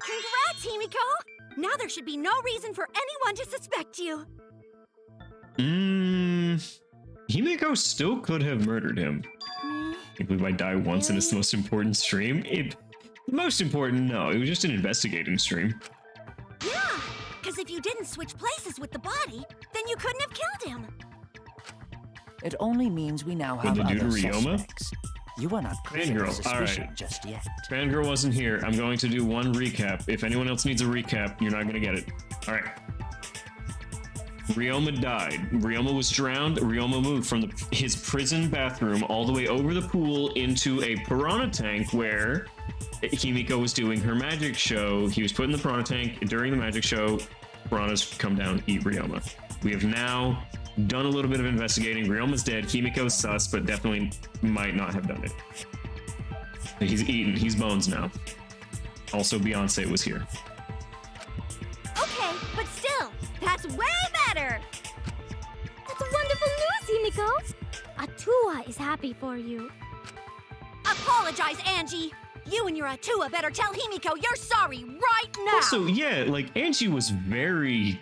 Congrats, Himiko! Now there should be no reason for anyone to suspect you. Himiko still could have murdered him. If we might die once in its most important stream. Most important, no. It was just an investigating stream. Yeah, because if you didn't switch places with the body, then you couldn't have killed him. It only means we now have Did you do other to Ryoma? suspects. You are not privy to Fangirl, suspicion alright. just yet. Fangirl wasn't here. I'm going to do one recap. If anyone else needs a recap, you're not going to get it. Alright. Ryoma died. Ryoma was drowned. Ryoma moved from his prison bathroom all the way over the pool into a piranha tank where Himiko was doing her magic show. He was put in the piranha tank. During the magic show, piranhas come down, eat Ryoma. We have now done a little bit of investigating. Ryoma's dead. Himiko's sus, but definitely might not have done it. He's eaten. He's bones now. Also, Beyonce was here. Okay, but still, that's way better! That's wonderful news, Himiko! Atua is happy for you. Apologize, Angie! You and your Atua better tell Himiko you're sorry right now! Also, yeah, like, Angie was very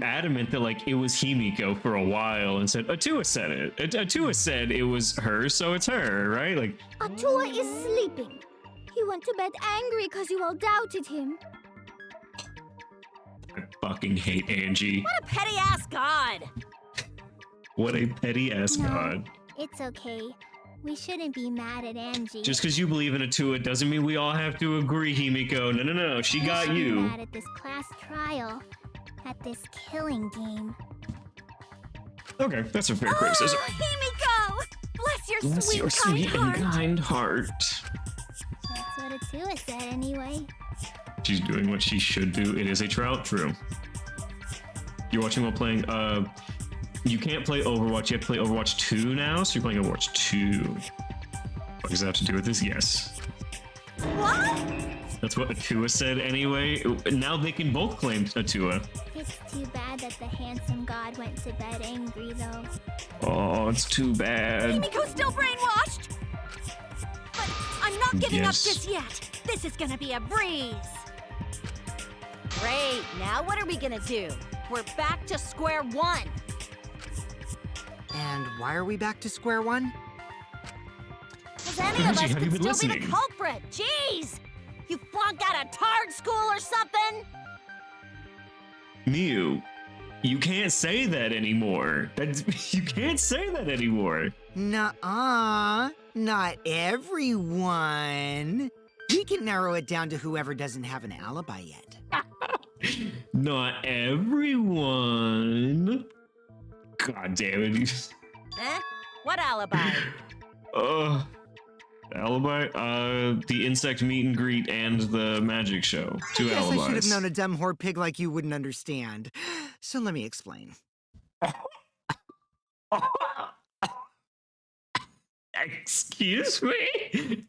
adamant that, like, it was Himiko for a while and said, Atua said it. Atua said it was her, so it's her, right? Like, Atua is sleeping. He went to bed angry because you all doubted him. I fucking hate Angie. What a petty-ass god! What a petty-ass god. It's okay. We shouldn't be mad at Angie. Just because you believe in Atua doesn't mean we all have to agree, Himiko. No. She got We should be you. mad at this class trial. At this killing game. Okay, that's a fair criticism. Himiko! Bless your Bless sweet, your kind sweet heart! and kind heart. That's what Atua said anyway. She's doing what she should do. It is a trial, true. You're watching while playing, you can't play Overwatch. You have to play Overwatch 2 now, so you're playing Overwatch 2. What does that have to do with this? Yes. What? That's what Atua said anyway. Now they can both claim Atua. It's too bad that the handsome god went to bed angry, though. Oh, it's too bad. Himiko's still brainwashed! But I'm not giving up Yes. just yet. This is gonna be a breeze. Great, now what are we gonna do? We're back to square one. And why are we back to square one? Because any of Angie, us have you could been still be listening? the culprit. Jeez! You flunked out of tard school or something? Miu, you can't say that anymore. You can't say that anymore. Nuh-uh. Not everyone. We can narrow it down to whoever doesn't have an alibi yet. Not everyone. God damn it. Eh? What alibi? Alibi? The insect meet and greet and the magic show. Two I guess alibis. I should have known a dumb whore pig like you wouldn't understand. So let me explain. Excuse me?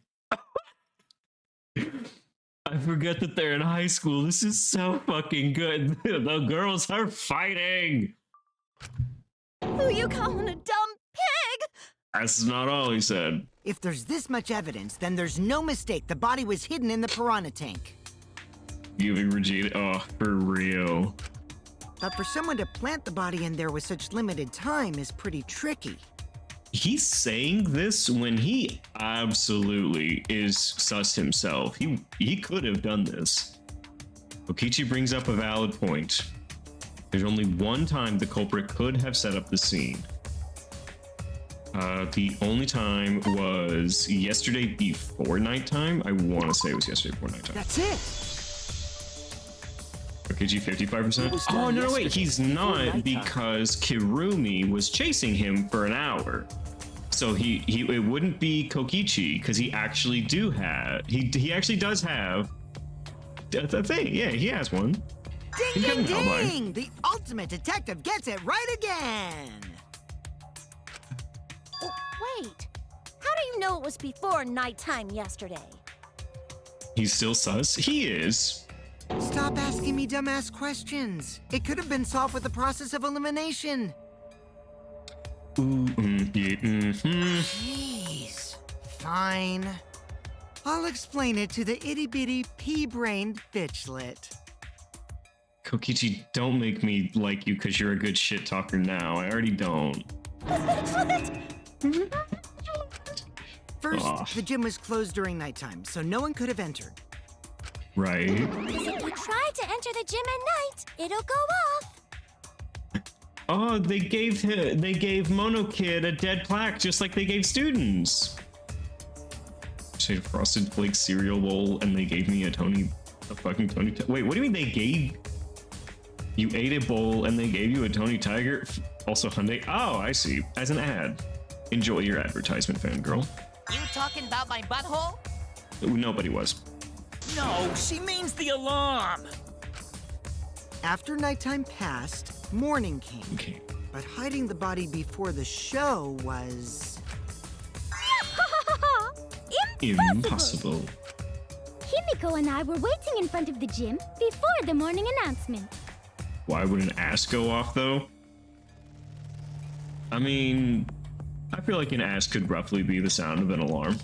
I forget that they're in high school. This is so fucking good. The girls are fighting. Who you calling a dumb pig? That's not all he said. If there's this much evidence, then there's no mistake the body was hidden in the piranha tank. Giving Regina, oh, for real. But for someone to plant the body in there with such limited time is pretty tricky. He's saying this when he absolutely is sus himself. He could have done this. Kokichi brings up a valid point. There's only one time the culprit could have set up the scene. The only time was yesterday before nighttime. I want to say it was yesterday before nighttime. That's it. Kokichi 55%? Oh, no, wait, he's not, because Kirumi was chasing him for an hour. So it wouldn't be Kokichi, because he actually he actually does have a thing. Yeah, he has one. Ding, ding, ding! The ultimate detective gets it right again! Wait, how do you know it was before nighttime yesterday? He's still sus? He is. Stop asking me dumbass questions. It could have been solved with the process of elimination. Jeez. Fine. I'll explain it to the itty-bitty pea-brained bitchlet. Kokichi, don't make me like you because you're a good shit talker now. I already don't. First, the gym was closed during nighttime, so no one could have entered. Right. Because if you try to enter the gym at night, it'll go off. Oh, they gave Mono Kid a dead plaque just like they gave students. Say Frosted Flake cereal bowl, and they gave me a fucking Tony. Wait, what do you mean they gave? You ate a bowl and they gave you a Tony Tiger? Also Hyundai? Oh, I see. As an ad. Enjoy your advertisement, fangirl. You talking about my butthole? Nobody was. No, she means the alarm! After nighttime passed, morning came. Okay. But hiding the body before the show was... Impossible. Himiko and I were waiting in front of the gym before the morning announcement. Why would an ass go off, though? I mean, I feel like an ass could roughly be the sound of an alarm.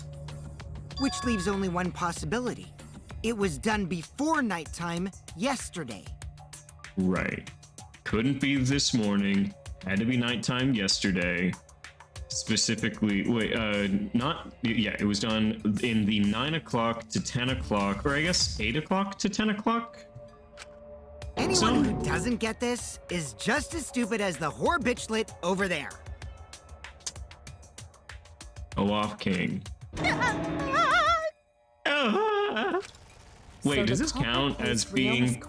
Which leaves only one possibility. It was done before nighttime yesterday. Right. Couldn't be this morning. Had to be nighttime yesterday. Specifically, it was done in the 9 o'clock to 10 o'clock, or I guess 8 o'clock to 10 o'clock. Anyone who doesn't get this is just as stupid as the whore bitchlet over there. Olaf King. Wait, does this count as being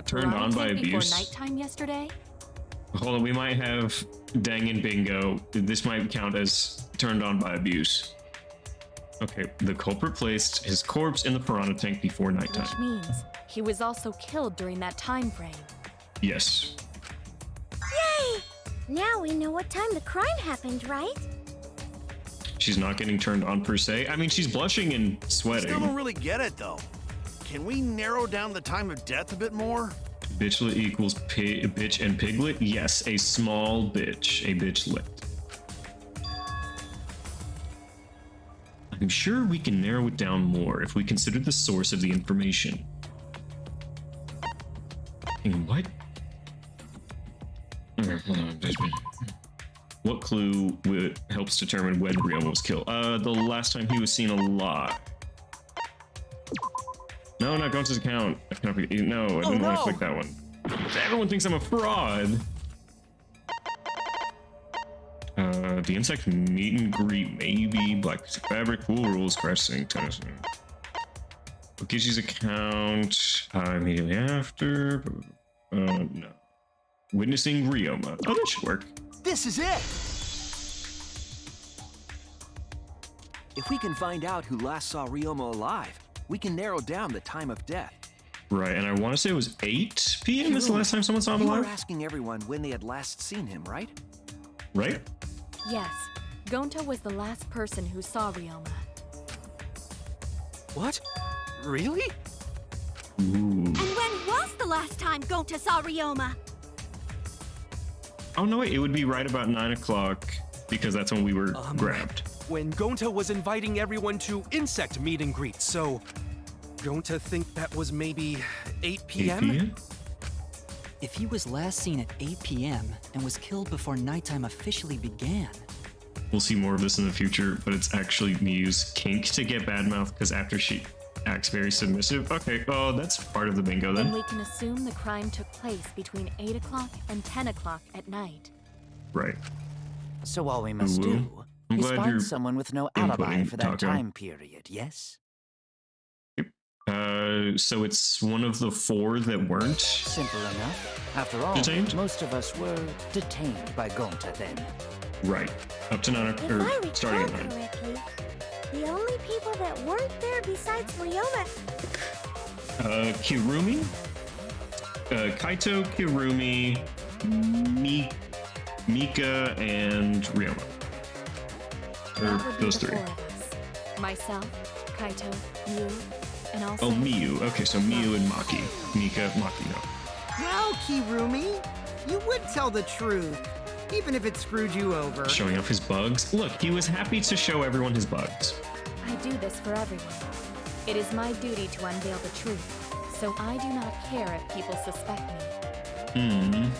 turned on by abuse? Before nighttime yesterday? Hold on, we might have Dangan Bingo. This might count as turned on by abuse. Okay, the culprit placed his corpse in the piranha tank before nighttime. Which means he was also killed during that time frame. Yes. Yay! Now we know what time the crime happened, right? She's not getting turned on per se. I mean, she's blushing and sweating. Still don't really get it though. Can we narrow down the time of death a bit more? Bitchlet equals bitch and piglet? Yes, a small bitch. A bitchlet. I'm sure we can narrow it down more if we consider the source of the information. What? What clue helps determine when Ryoma was killed? The last time he was seen alive. No, not going to the account. No, I didn't want to click that one. Everyone thinks I'm a fraud. The insect meet and greet, maybe. Black piece of fabric, cool rules, crash sync, tennis. Kokishi's account, immediately after. No. Witnessing Ryoma. Oh, that should work. This is it! If we can find out who last saw Ryoma alive, we can narrow down the time of death. Right, and I want to say it was 8 p.m. is the last time someone saw him alive? You were asking everyone when they had last seen him, right? Right? Yes. Gonta was the last person who saw Ryoma. What? Really? Ooh. And when was the last time Gonta saw Ryoma? Oh, no, wait, it would be right about 9 o'clock because that's when we were grabbed. when Gonta was inviting everyone to insect meet and greet, so Gonta think that was maybe 8 p.m.? 8 p.m.? If he was last seen at 8 p.m. and was killed before nighttime officially began. We'll see more of this in the future, but it's actually Mew's kink to get badmouth because after she acts very submissive. Okay, oh, that's part of the bingo Then then. we can assume the crime took place between 8 o'clock and 10 o'clock at night. Right. So all we must Ooh. do I'm is glad find you're someone with no alibi inputting, for that Taco. time period, yes? So it's one of the 4 that weren't? Simple enough. After all, Detained? most of us were detained by Gonta then. Right. Up to 9, If or I recall starting at 9. correctly, the only people that weren't there besides Ryoma. Kirumi? Kaito, Kirumi, Mika, and Ryoma. That Or would be those the 3. 4 of us. Myself, Kaito, Mew, and also... Oh, Miyu. Okay, so Miyu and Maki. Mika, Maki, no. Well, Kirumi, you would tell the truth, even if it screwed you over. Showing off his bugs. Look, he was happy to show everyone his bugs. I do this for everyone. It is my duty to unveil the truth, so I do not care if people suspect me.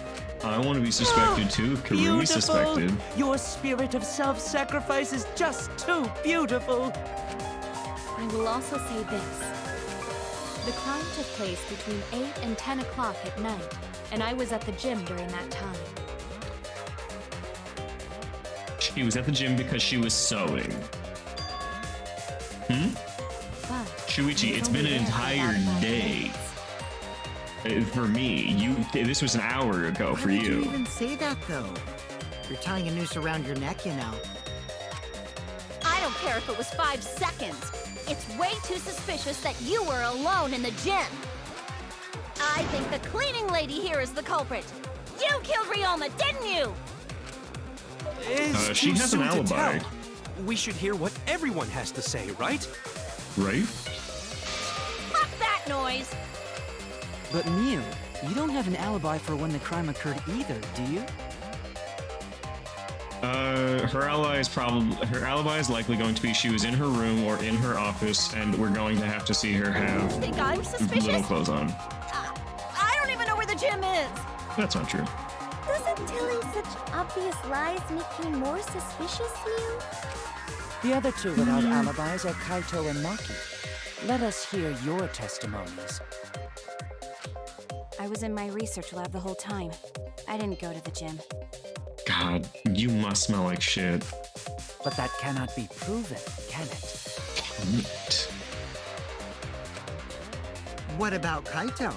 I want to be suspected too. Kirumi suspected. Your spirit of self-sacrifice is just too beautiful! I will also say this. The crime took place between 8 and 10 o'clock at night, and I was at the gym during that time. She was at the gym because she was sewing. But Shuichi, it's been an entire day. For me, this was an hour ago for Why did you you. even say that, though? You're tying a noose around your neck, you know. I don't care if it was 5 seconds. It's way too suspicious that you were alone in the gym. I think the cleaning lady here is the culprit. You killed Ryoma, didn't you? It's She too has an soon to alibi. tell. We should hear what everyone has to say, right? Right? Fuck that noise. But Mew, you don't have an alibi for when the crime occurred either, do you? Her alibi is likely going to be she was in her room or in her office, and we're going to have to see her have Think I'm little suspicious? clothes on. I don't even know where the gym is. That's not true. Doesn't telling such obvious lies make you more suspicious, Mew? The other two without alibis are Kaito and Maki. Let us hear your testimonies. I was in my research lab the whole time. I didn't go to the gym. God, you must smell like shit. But that cannot be proven, can it? What about Kaito?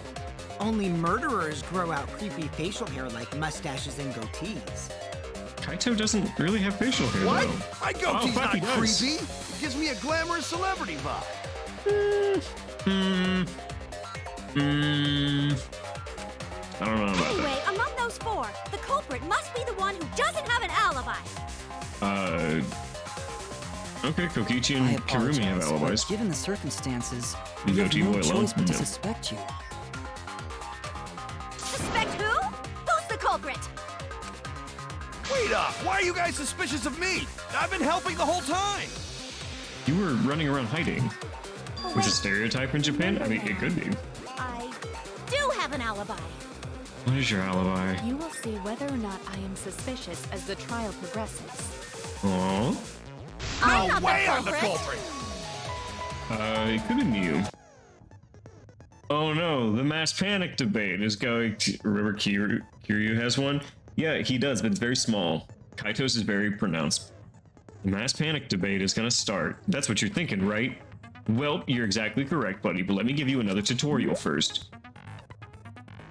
Only murderers grow out creepy facial hair like mustaches and goatees. Kaito doesn't really have facial hair, What? though. My goatee's fuck, he not does. creepy. It gives me a glamorous celebrity vibe. I don't know about Anyway, among those 4, the culprit must be the one who doesn't have an alibi. that. Okay, Kokichi I and apologize, Kirumi have but alibis. given the circumstances, You we go have to no Boy choice but to No. suspect you. Suspect who? Who's the culprit? Wait up! Why are you guys suspicious of me? I've been helping the whole time! You were running around hiding. Which is a stereotype in Japan? I mean, it could be. I do have an alibi. What is your alibi? You will see whether or not I am suspicious as the trial progresses. Aww. I'm No not way the I'm the culprit. culprit! It could be Mew. Oh no, the mass panic debate is going to... Remember Kiryu has one? Yeah, he does, but it's very small. Kaito's is very pronounced. The mass panic debate is gonna start. That's what you're thinking, right? Well, you're exactly correct, buddy, but let me give you another tutorial first.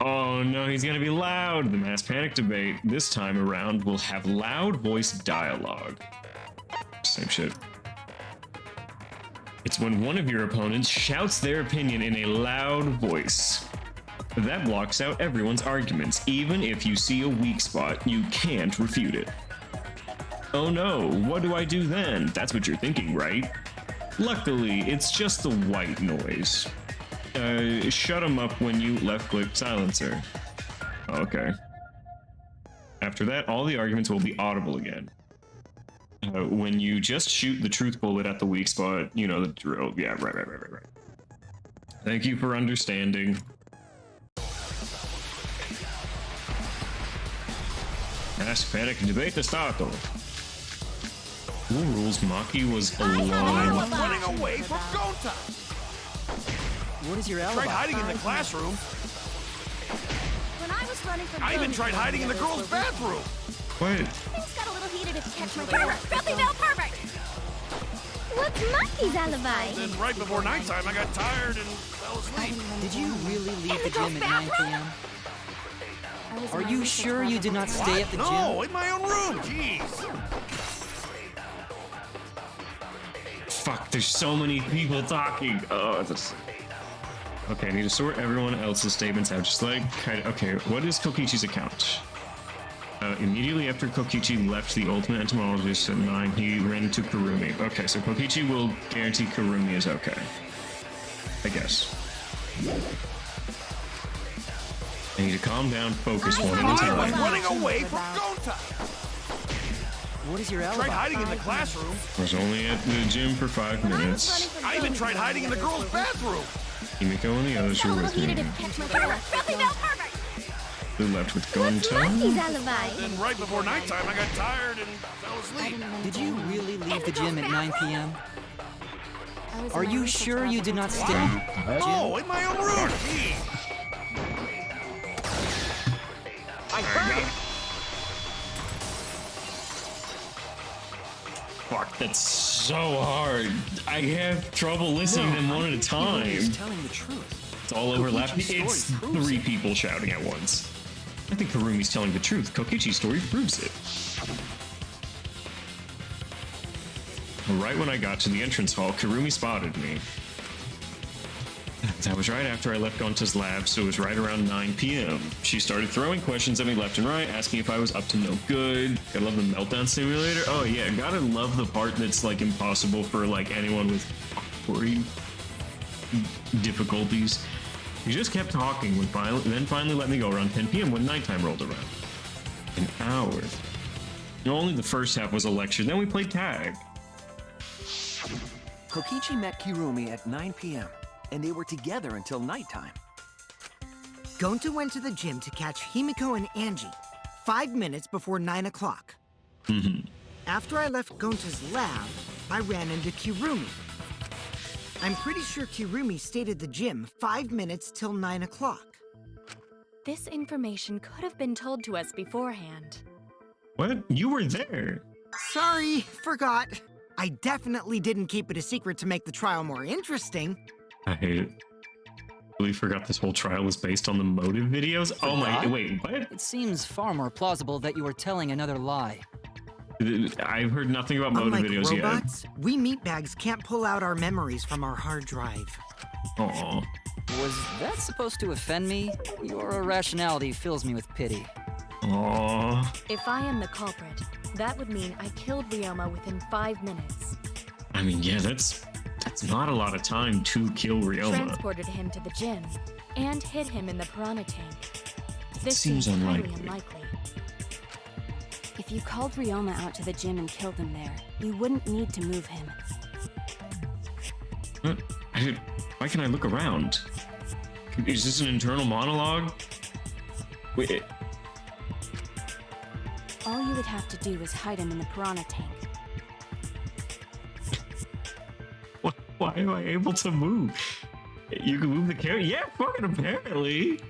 Oh no, he's gonna be loud! The mass panic debate, this time around, will have loud voice dialogue. Same shit. It's when one of your opponents shouts their opinion in a loud voice. That blocks out everyone's arguments. Even if you see a weak spot, you can't refute it. Oh no, what do I do then? That's what you're thinking, right? Luckily, it's just the white noise. Shut him up when you left-click silencer. Okay. After that, all the arguments will be audible again. When you just shoot the truth bullet at the weak spot, you know the drill. Yeah, right. Thank you for understanding. Ask Panic debate the startle. Who rules Maki was alive? I was running away from Gonta. What is your alibi? Tried hiding in the classroom. When I was running from I even tried hiding in the girls' bathroom. What? Things got a little heated to catch my perfect. Filthy Bill, perfect! What's Maki's alibi? Then right before nighttime, I got tired and fell asleep. Did you really leave the gym at 9 p.m.? Are you sure you did not stay at the gym? No, in my own room. Jeez. Fuck, there's so many people talking. Oh, this... Okay, I need to sort everyone else's statements out. Just like, okay, what is Kokichi's account? Immediately after Kokichi left the ultimate entomologist at 9, he ran into Kurumi. Okay, so Kokichi will guarantee Kurumi is okay. I guess. I need to calm down, focus one at a time. I was running away from Gonta. What is your alibi? Tried hiding in the classroom. I was only at the gym for 5 minutes. I even tried hiding in the girls' bathroom. Himiko and the others were with me. Filthy Bill, perfect! Who left with What's Gonta? Maki's alibi? Then right before nighttime, I got tired and fell asleep. Did you really leave the gym at 9 p.m.? Are you sure you did not stay at the gym? No, in my own room. Jeez. I heard it. Fuck, that's so hard. I have trouble listening to them one at a time. He's telling the truth. It's all overlapping. It's 3 people shouting at once. I think Karumi's telling the truth. Kokichi's story proves it. Right when I got to the entrance hall, Kurumi spotted me. That was right after I left Gonta's lab, so it was right around 9 p.m. She started throwing questions at me left and right, asking if I was up to no good. I love the meltdown simulator. Oh yeah, gotta love the part that's like impossible for like anyone with awkward difficulties. He just kept talking when finally let me go around 10 p.m. when nighttime rolled around. An hour. Only the first half was a lecture, then we played tag. Kokichi met Kirumi at 9 p.m. and they were together until nighttime. Gonta went to the gym to catch Himiko and Angie 5 minutes before 9 o'clock. After I left Gonta's lab, I ran into Kirumi. I'm pretty sure Kirumi stayed at the gym 5 minutes till 9 o'clock. This information could have been told to us beforehand. What? You were there. Sorry, forgot. I definitely didn't keep it a secret to make the trial more interesting. I hate it. Really forgot this whole trial was based on the motive videos? Oh my, wait, what? It seems far more plausible that you were telling another lie. I've heard nothing about motive Unlike videos robots, we meatbags can't pull out our memories from our hard drive. Aww. Was that supposed to offend me? Your irrationality fills me with pity. Aww. If I am the culprit, that would mean I killed Ryoma within 5 minutes. I mean, yeah, that's not a lot of time to kill Ryoma. Transported him to the gym and hid him in the piranha tank. This seems highly unlikely. unlikely. If you called Ryoma out to the gym and killed him there, you wouldn't need to move him. Why can I look around? Is this an internal monologue? Wait. All you would have to do is hide him in the piranha tank. Why am I able to move? You can move the character? Yeah, fucking apparently.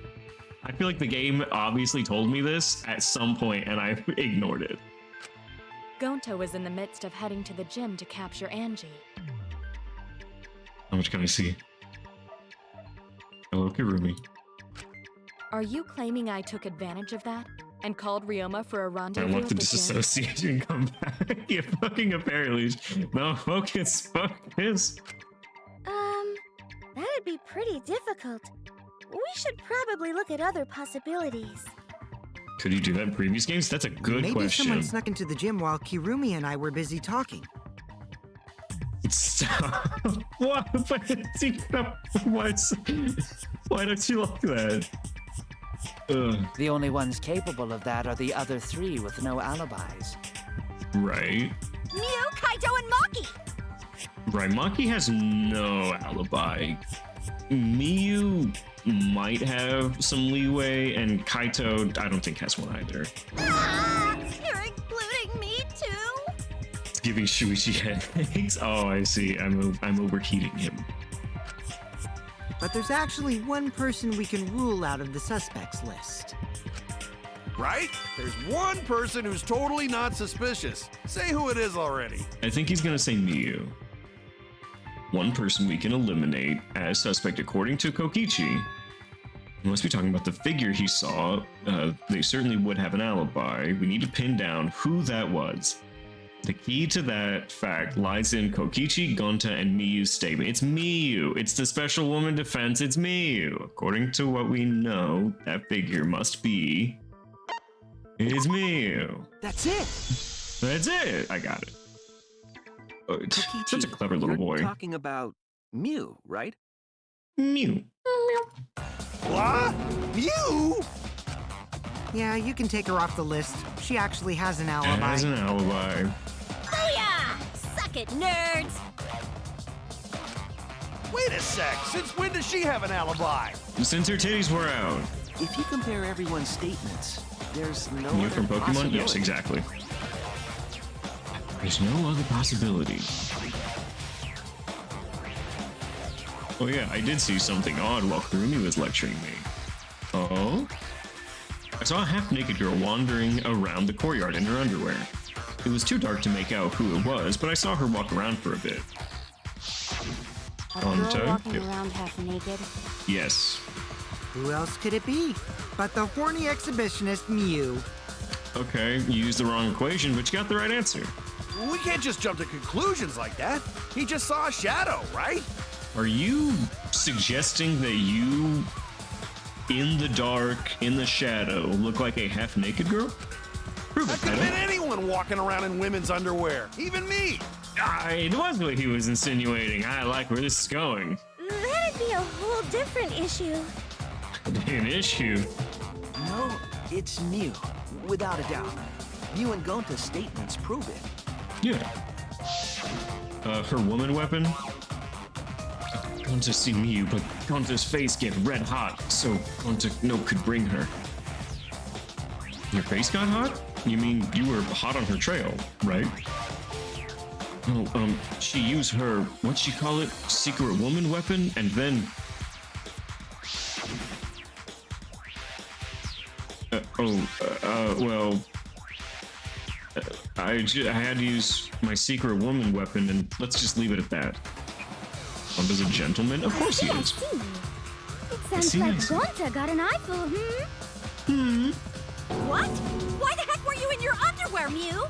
I feel like the game obviously told me this at some point and I ignored it. Gonta was in the midst of heading to the gym to capture Angie. How much can I see? Hello, Kirumi. Are you claiming I took advantage of that and called Ryoma for a I rendezvous want at the the gym? disassociation come back. You fucking apparently. No, focus. That'd be pretty difficult. We should probably look at other possibilities. Could you do that in previous games? That's a good Maybe question. someone snuck into the gym while Kirumi and I were busy talking. Stop. What? Why don't you like that? The only ones capable of that are the other 3 with no alibis. Right. Mew, Kaito, and Maki! Right, Maki has no alibi. Miyu might have some leeway, and Kaito, I don't think has one either. Ah, you're including me too? It's giving Shuichi headaches. Oh, I see. I'm overheating him. But there's actually one person we can rule out of the suspects list. Right? There's one person who's totally not suspicious. Say who it is already. I think he's gonna say Miyu. One person we can eliminate as suspect according to Kokichi. He must be talking about the figure he saw. They certainly would have an alibi. We need to pin down who that was. The key to that fact lies in Kokichi, Gonta, and Miyu's statement. It's Miyu. It's the special woman defense. It's Miyu. According to what we know, that figure must be... It's Miyu. That's it. That's it. I got it. Oh, Kokichi, such a clever little boy. You're talking about Mew, right? Mew. What? You? Yeah, you can take her off the list. She actually has an alibi. Has an alibi. Booyah! Suck it, nerds! Wait a sec. Since when does she have an alibi? Since her titties were out. If you compare everyone's statements, there's no Mew other from Pokemon? possibility. Yes, exactly. There's no other possibility. Oh yeah, I did see something odd while Kurumi was lecturing me. Oh? I saw a half-naked girl wandering around the courtyard in her underwear. It was too dark to make out who it was, but I saw her walk around for a bit. A girl walking around half naked. Yes. Who else could it be but the horny exhibitionist Mew? Okay, you used the wrong equation, but you got the right answer. We can't just jump to conclusions like that. He just saw a shadow, right? Are you suggesting that you, in the dark, in the shadow, look like a half-naked girl? Prove That it, could have Kaito. been anyone walking around in women's underwear. Even me. It was what he was insinuating. I like where this is going. That'd be a whole different issue. An issue. No, it's Mew, without a doubt. Mew and Gonta's statements prove it. Yeah. Her woman weapon? Gonta see Miyu, but Gonta's face get red hot, so Gonta could bring her. Your face got hot? You mean you were hot on her trail, right? No, she used her, what'd she call it? Secret woman weapon, and then... I had to use my secret woman weapon, and let's just leave it at that. Gonta's a gentleman? Of course he is. It sounds like Gonta got an eyeful, What? Why the heck were you in your underwear, Mew?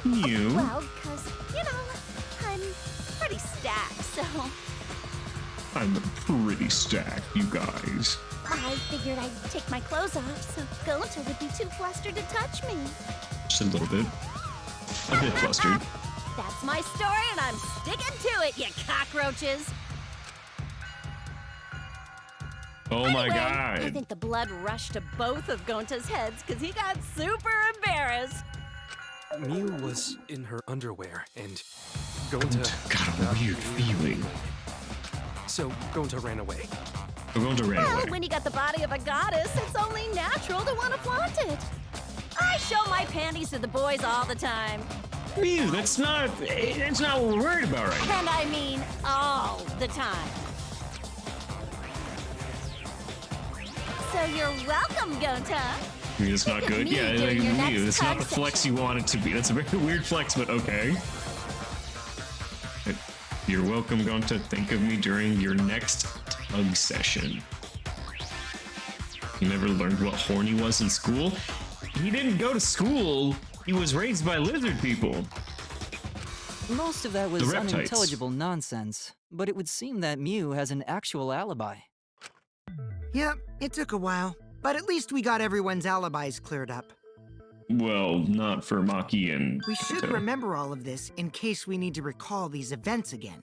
Mew? Well, because, you know, I'm pretty stacked, so... I'm pretty stacked, you guys. I figured I'd take my clothes off so Gonta would be too flustered to touch me. Just a little bit. A bit flustered. That's my story, and I'm sticking to it, you cockroaches! Oh my Anyway, god. I think the blood rushed to both of Gonta's heads because he got super embarrassed. Mew was in her underwear, and Gonta got a weird feeling. So Gonta ran away. Gonta ran Well, away. when you got the body of a goddess, it's only natural to want to flaunt it. I show my panties to the boys all the time. Mew, that's not what we're worried about right now. And I mean all the time. So you're welcome, Gonta. Mew, that's not good. Me Yeah, during your Mew, next that's not the tug flex you want it to be. That's a very weird flex, but okay. You're welcome, Gonta. Think of me during your next tug session. You never learned what horny was in school? He didn't go to school. He was raised by lizard people. Most of that The was reptites. unintelligible nonsense, but it would seem that Mew has an actual alibi. Yep, it took a while, but at least we got everyone's alibis cleared up. Well, not for Maki and... We should Kaito. remember all of this in case we need to recall these events again.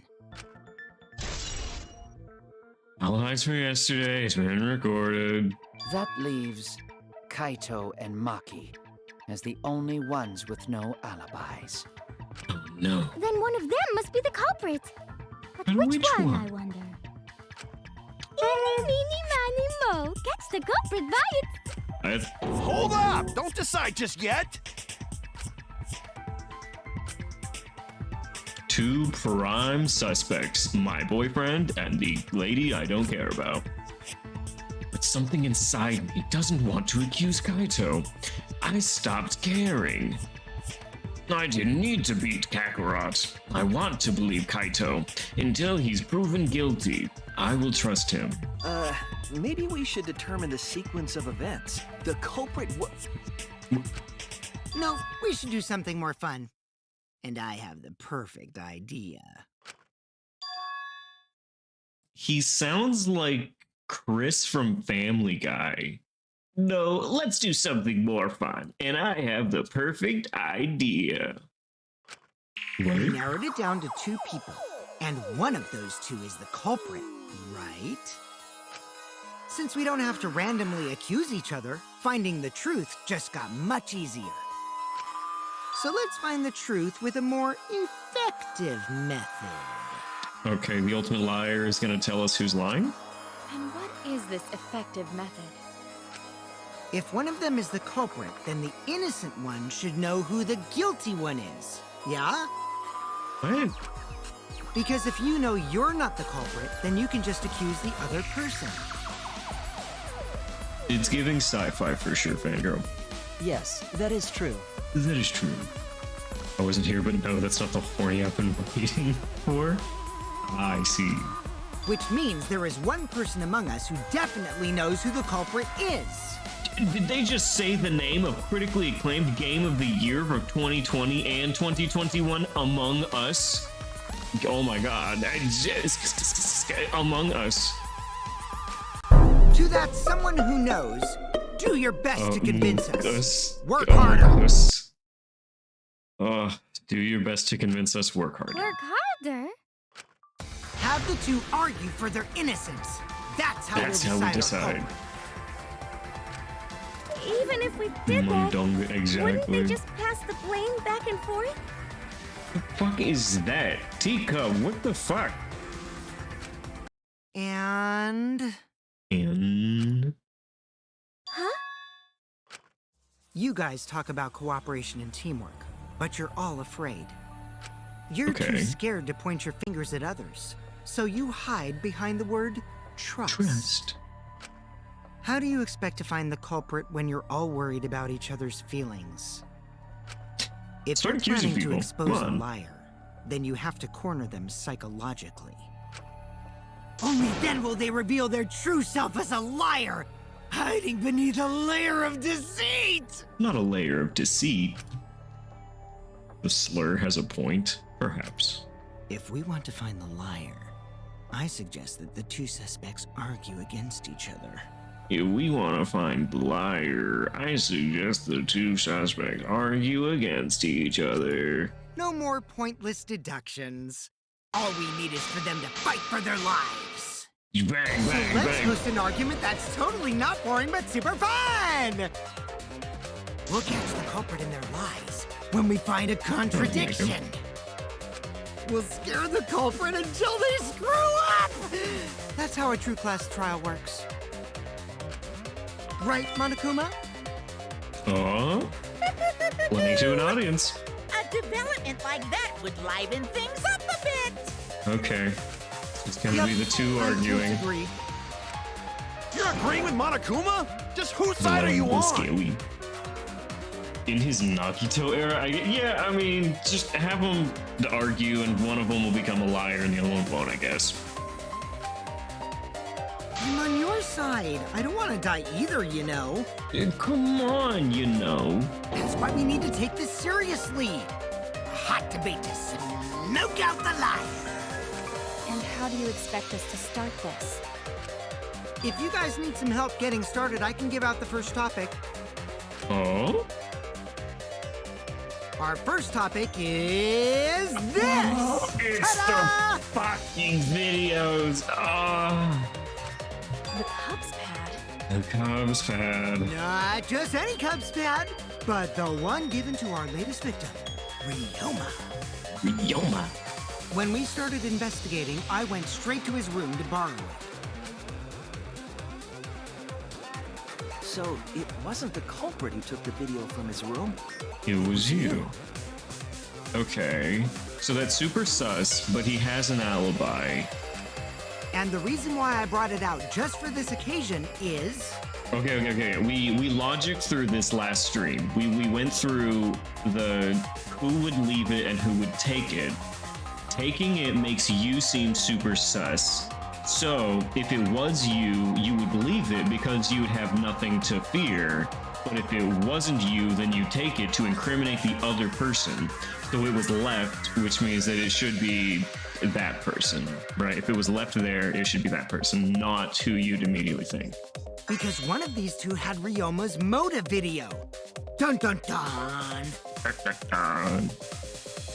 Alibis for yesterday has been recorded. That leaves Kaito and Maki. as the only ones with no alibis. Oh no. Then one of them must be the culprit. But And which which one, one? I wonder? Eeny, meeny, miny, mo. Catch the culprit by its... Hold up! Don't decide just yet! 2 prime suspects, my boyfriend and the lady I don't care about. But something inside me doesn't want to accuse Kaito. I stopped caring. I didn't need to beat Kakarot. I want to believe Kaito. Until he's proven guilty, I will trust him. Maybe we should determine the sequence of events. The culprit No, we should do something more fun. And I have the perfect idea. He sounds like Chris from Family Guy. No, let's do something more fun. And I have the perfect idea. We What? narrowed it down to 2 people, and one of those 2 is the culprit, right? Since we don't have to randomly accuse each other, finding the truth just got much easier. So let's find the truth with a more effective method. Okay, the ultimate liar is going to tell us who's lying? And what is this effective method? If one of them is the culprit, then the innocent one should know who the guilty one is. Yeah? What? Because if you know you're not the culprit, then you can just accuse the other person. It's giving sci-fi for sure, Fangirl. Yes, that is true. That is true. I wasn't here, but no, that's not the horny I've been waiting for. I see. Which means there is one person among us who definitely knows who the culprit is. Did they just say the name of critically acclaimed game of the year for 2020 and 2021, Among Us? Oh my god. Among Us. To that someone who knows, do your best to convince us. Work Oh my harder. goodness. Do your best to convince us. Work harder. Work harder? Have the 2 argue for their innocence. That's how That's we'll how we decide our decide. culprit. Even if we did that, Mundunga, exactly. wouldn't they just pass the blame back and forth? The fuck is that? Tika, what the fuck? And... Huh? You guys talk about cooperation and teamwork, but you're all afraid. You're Okay. too scared to point your fingers at others, so you hide behind the word trust. Trust. How do you expect to find the culprit when you're all worried about each other's feelings? If Start you're accusing planning to people. expose Come a on. liar, then you have to corner them psychologically. Only then will they reveal their true self as a liar, hiding beneath a layer of deceit! Not a layer of deceit. The slur has a point, perhaps. If we want to find the liar, I suggest that the 2 suspects argue against each other. If we want to find the liar, I suggest the 2 suspects argue against each other. No more pointless deductions. All we need is for them to fight for their lives. Bang, So bang, let's bang. host an argument that's totally not boring but super fun! We'll catch the culprit in their lies when we find a contradiction. We'll scare the culprit until they screw up! That's how a true class trial works. Right, Monokuma? Oh? Playing to an audience. A development like that would liven things up a bit. Okay. It's gonna be the 2 arguing. I agree. You're agreeing with Monokuma? Just whose side are you Little on? Scary. In his Nagito era, I mean, just have them argue and one of them will become a liar and the other one won't, I guess. I'm on your side. I don't want to die either, you know. Come on, you know. That's why we need to take this seriously. A hot debate to smoke out the liar. And how do you expect us to start this? If you guys need some help getting started, I can give out the first topic. Oh? Our first topic is this! It's Ta-da! the fucking videos. Oh. The Cubs pad. The Cubs pad. Not just any Cubs pad, but the one given to our latest victim, Ryoma. Ryoma. When we started investigating, I went straight to his room to borrow it. So, it wasn't the culprit who took the video from his room? It was you. Okay. So that's super sus, but he has an alibi. And the reason why I brought it out just for this occasion is... Okay. We logicked through this last stream. We went through the who would leave it and who would take it. Taking it makes you seem super sus. So, if it was you, you would believe it because you would have nothing to fear. But if it wasn't you, then you take it to incriminate the other person. So it was left, which means that it should be that person, right? If it was left there, it should be that person, not who you'd immediately think. Because one of these two had Ryoma's motive video. Dun dun dun!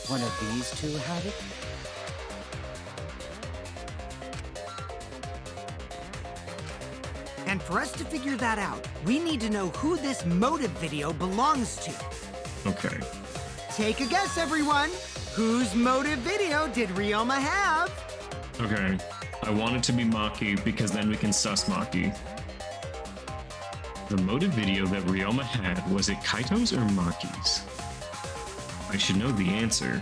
One of these two had it? And for us to figure that out, we need to know who this motive video belongs to. Okay. Take a guess, everyone. Whose motive video did Ryoma have? Okay. I want it to be Maki because then we can sus Maki. The motive video that Ryoma had, was it Kaito's or Maki's? I should know the answer.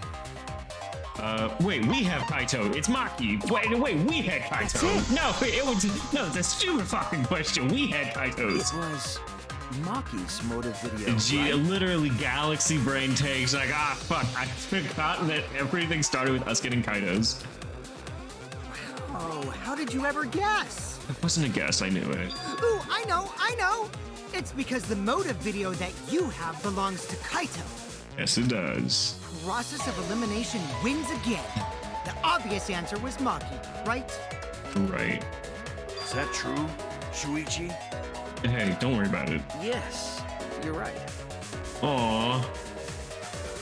Wait, we have Kaito. It's Maki. Wait, we had Kaito. No, it's a stupid fucking question. We had Kaito's. It was Maki's motive video. Gee, right? literally galaxy brain takes like, fuck, I forgot that everything started with us getting Kaito's. Oh, how did you ever guess? It wasn't a guess, I knew it. Ooh, I know! It's because the motive video that you have belongs to Kaito. Yes, it does. Process of elimination wins again. The obvious answer was Maki, right? Right. Is that true, Shuichi? Hey, don't worry about it. Yes, you're right. Aww.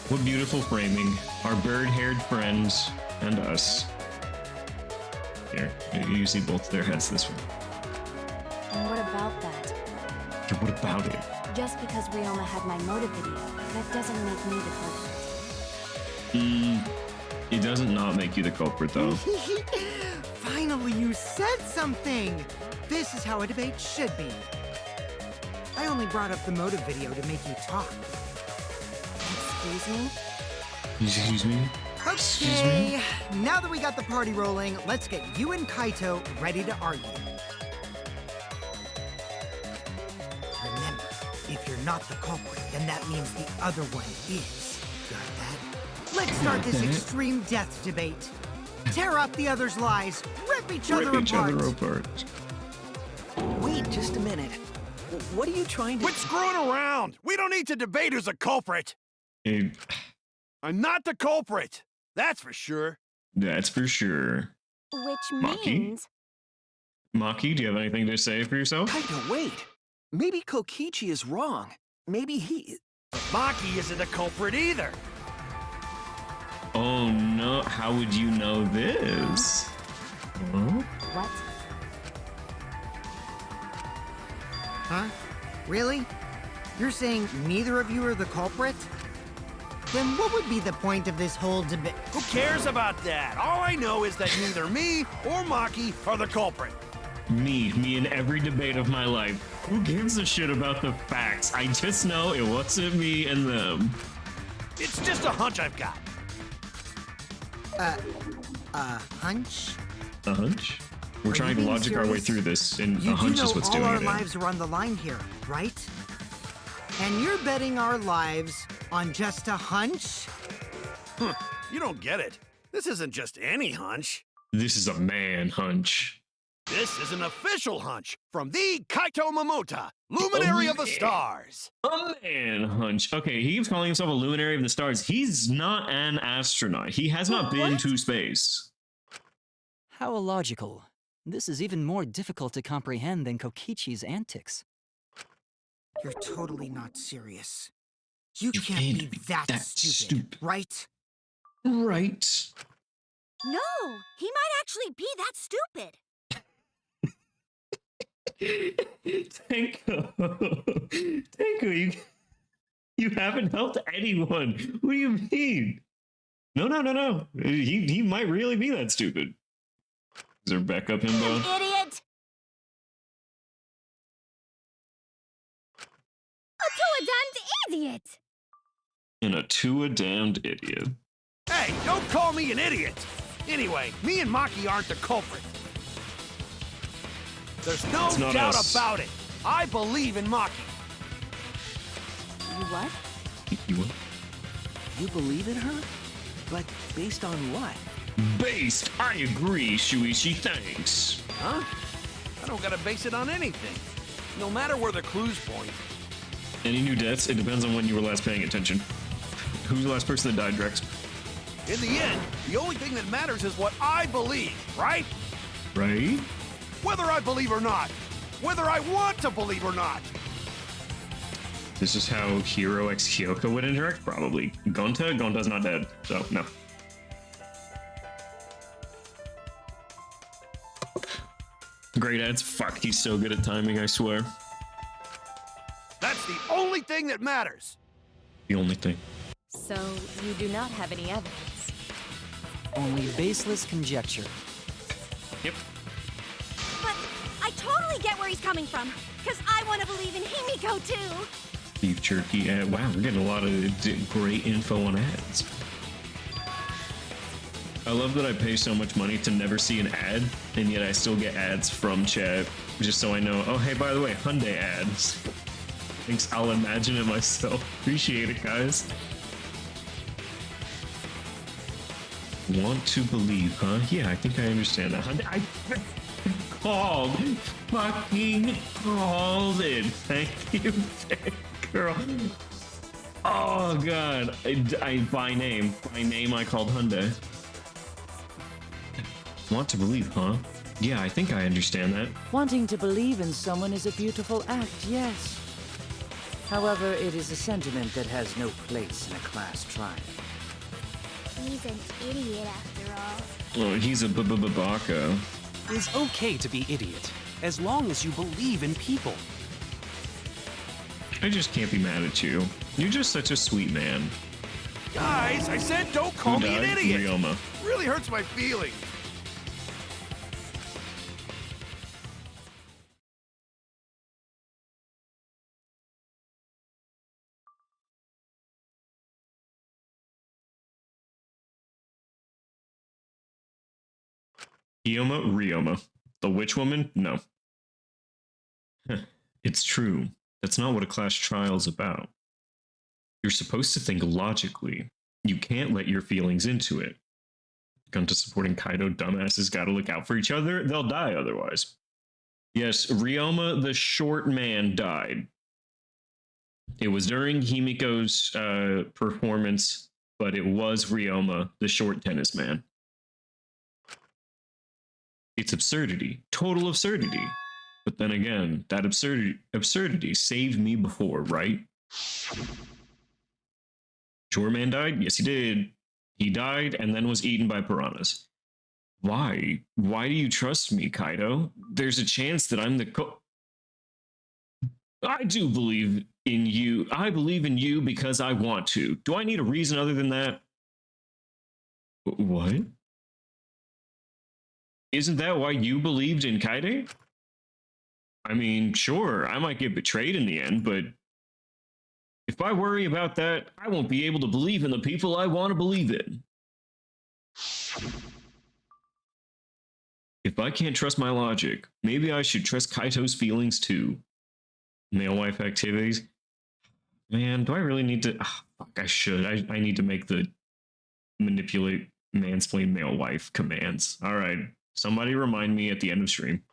What beautiful framing. Our bird-haired friends and us. Here, you see both their heads this way. And what about that? What about it? Just because Ryoma had my motive video, that doesn't make me the culprit. It doesn't not make you the culprit, though. Finally, you said something! This is how a debate should be. I only brought up the motive video to make you talk. Excuse me? Excuse me? Okay, now that we got the party rolling, let's get you and Kaito ready to argue. Remember, if you're not the culprit, then that means the other one is. Got that? Let's start this extreme death debate. Tear up the other's lies, rip each other apart. Wait just a minute. What are you trying to... Quit screwing around! We don't need to debate who's a culprit! I'm not the culprit! That's for sure. That's for sure. Which Maki? means... Maki, do you have anything to say for yourself? Kaito, wait. Maybe Kokichi is wrong. Maybe he... Maki isn't a culprit either. Oh no, how would you know this? Huh? What? Huh? Really? You're saying neither of you are the culprit? Then what would be the point of this whole debate? Who cares about that? All I know is that neither me or Maki are the culprit. Me in every debate of my life. Who gives a shit about the facts? I just know it wasn't me and them. It's just a hunch I've got. Hunch? A hunch? We're Are trying you to being logic our way serious? through this, and You a do hunch know is what's all doing our it. lives are on the line here, right? And you're betting our lives on just a hunch? You don't get it. This isn't just any hunch. This is a man hunch. This is an official hunch from the Kaito Momota, Luminary of the Stars. A man hunch. Okay, he keeps calling himself a luminary of the stars. He's not an astronaut. He has not been to space. How illogical. This is even more difficult to comprehend than Kokichi's antics. You're totally not serious. You can't be that stupid, right? Right. No, he might actually be that stupid. Tanko, you haven't helped anyone. What do you mean? No. He might really be that stupid. Is there backup himbo? Idiot! A damned idiot! And a damned idiot. Hey, don't call me an idiot! Anyway, me and Maki aren't the culprit. There's no doubt about it. I believe in Maki. You what? You what? You believe in her? But based on what? Based, I agree, Shuichi, thanks. Huh? I don't gotta base it on anything. No matter where the clues point. Any new deaths? It depends on when you were last paying attention. Who's the last person that died, Drex? In the end, the only thing that matters is what I believe, right? Right? Whether I believe or not. Whether I want to believe or not. This is how Hero x Kyoko would interact, probably. Gonta's not dead, so no. Great ads. Fuck, he's so good at timing, I swear. That's the only thing that matters. The only thing. So, you do not have any evidence? Only baseless conjecture. Yep. But I totally get where he's coming from, because I want to believe in Himiko too. Beef jerky ad. Wow, we're getting a lot of great info on ads. I love that I pay so much money to never see an ad, and yet I still get ads from chat, just so I know, oh, hey, by the way, Hyundai ads. Thanks, I'll imagine it myself. Appreciate it, guys. Want to believe, huh? Yeah, I think I understand that. I fucking called it. Thank you, girl. Oh, God. I by name, I called Hyundai. Want to believe, huh? Yeah, I think I understand that. Wanting to believe in someone is a beautiful act, yes. However, it is a sentiment that has no place in a class trial. He's an idiot after all. Oh, he's a baka. It's okay to be idiot, as long as you believe in people. I just can't be mad at you. You're just such a sweet man. Guys, I said don't call me an idiot. Ryoma. Really hurts my feelings. Ryoma. The witch woman? No. It's true. That's not what a class trial's about. You're supposed to think logically. You can't let your feelings into it. Come to supporting Kaido dumbasses gotta look out for each other. They'll die otherwise. Yes, Ryoma, the short man, died. It was during Himiko's performance, but it was Ryoma, the short tennis man. It's absurdity. Total absurdity. But then again, that absurdity saved me before, right? Short man died? Yes, he did. He died and then was eaten by piranhas. Why? Why do you trust me, Kaido? There's a chance that I'm the I do believe in you. I believe in you because I want to. Do I need a reason other than that? What? Isn't that why you believed in Kaide? I mean, sure, I might get betrayed in the end, but if I worry about that, I won't be able to believe in the people I want to believe in. If I can't trust my logic, maybe I should trust Kaito's feelings too. Male wife activities? Man, do I really need to? Oh, fuck, I should. I need to make the manipulate, mansplain male wife commands. All right. Somebody remind me at the end of stream.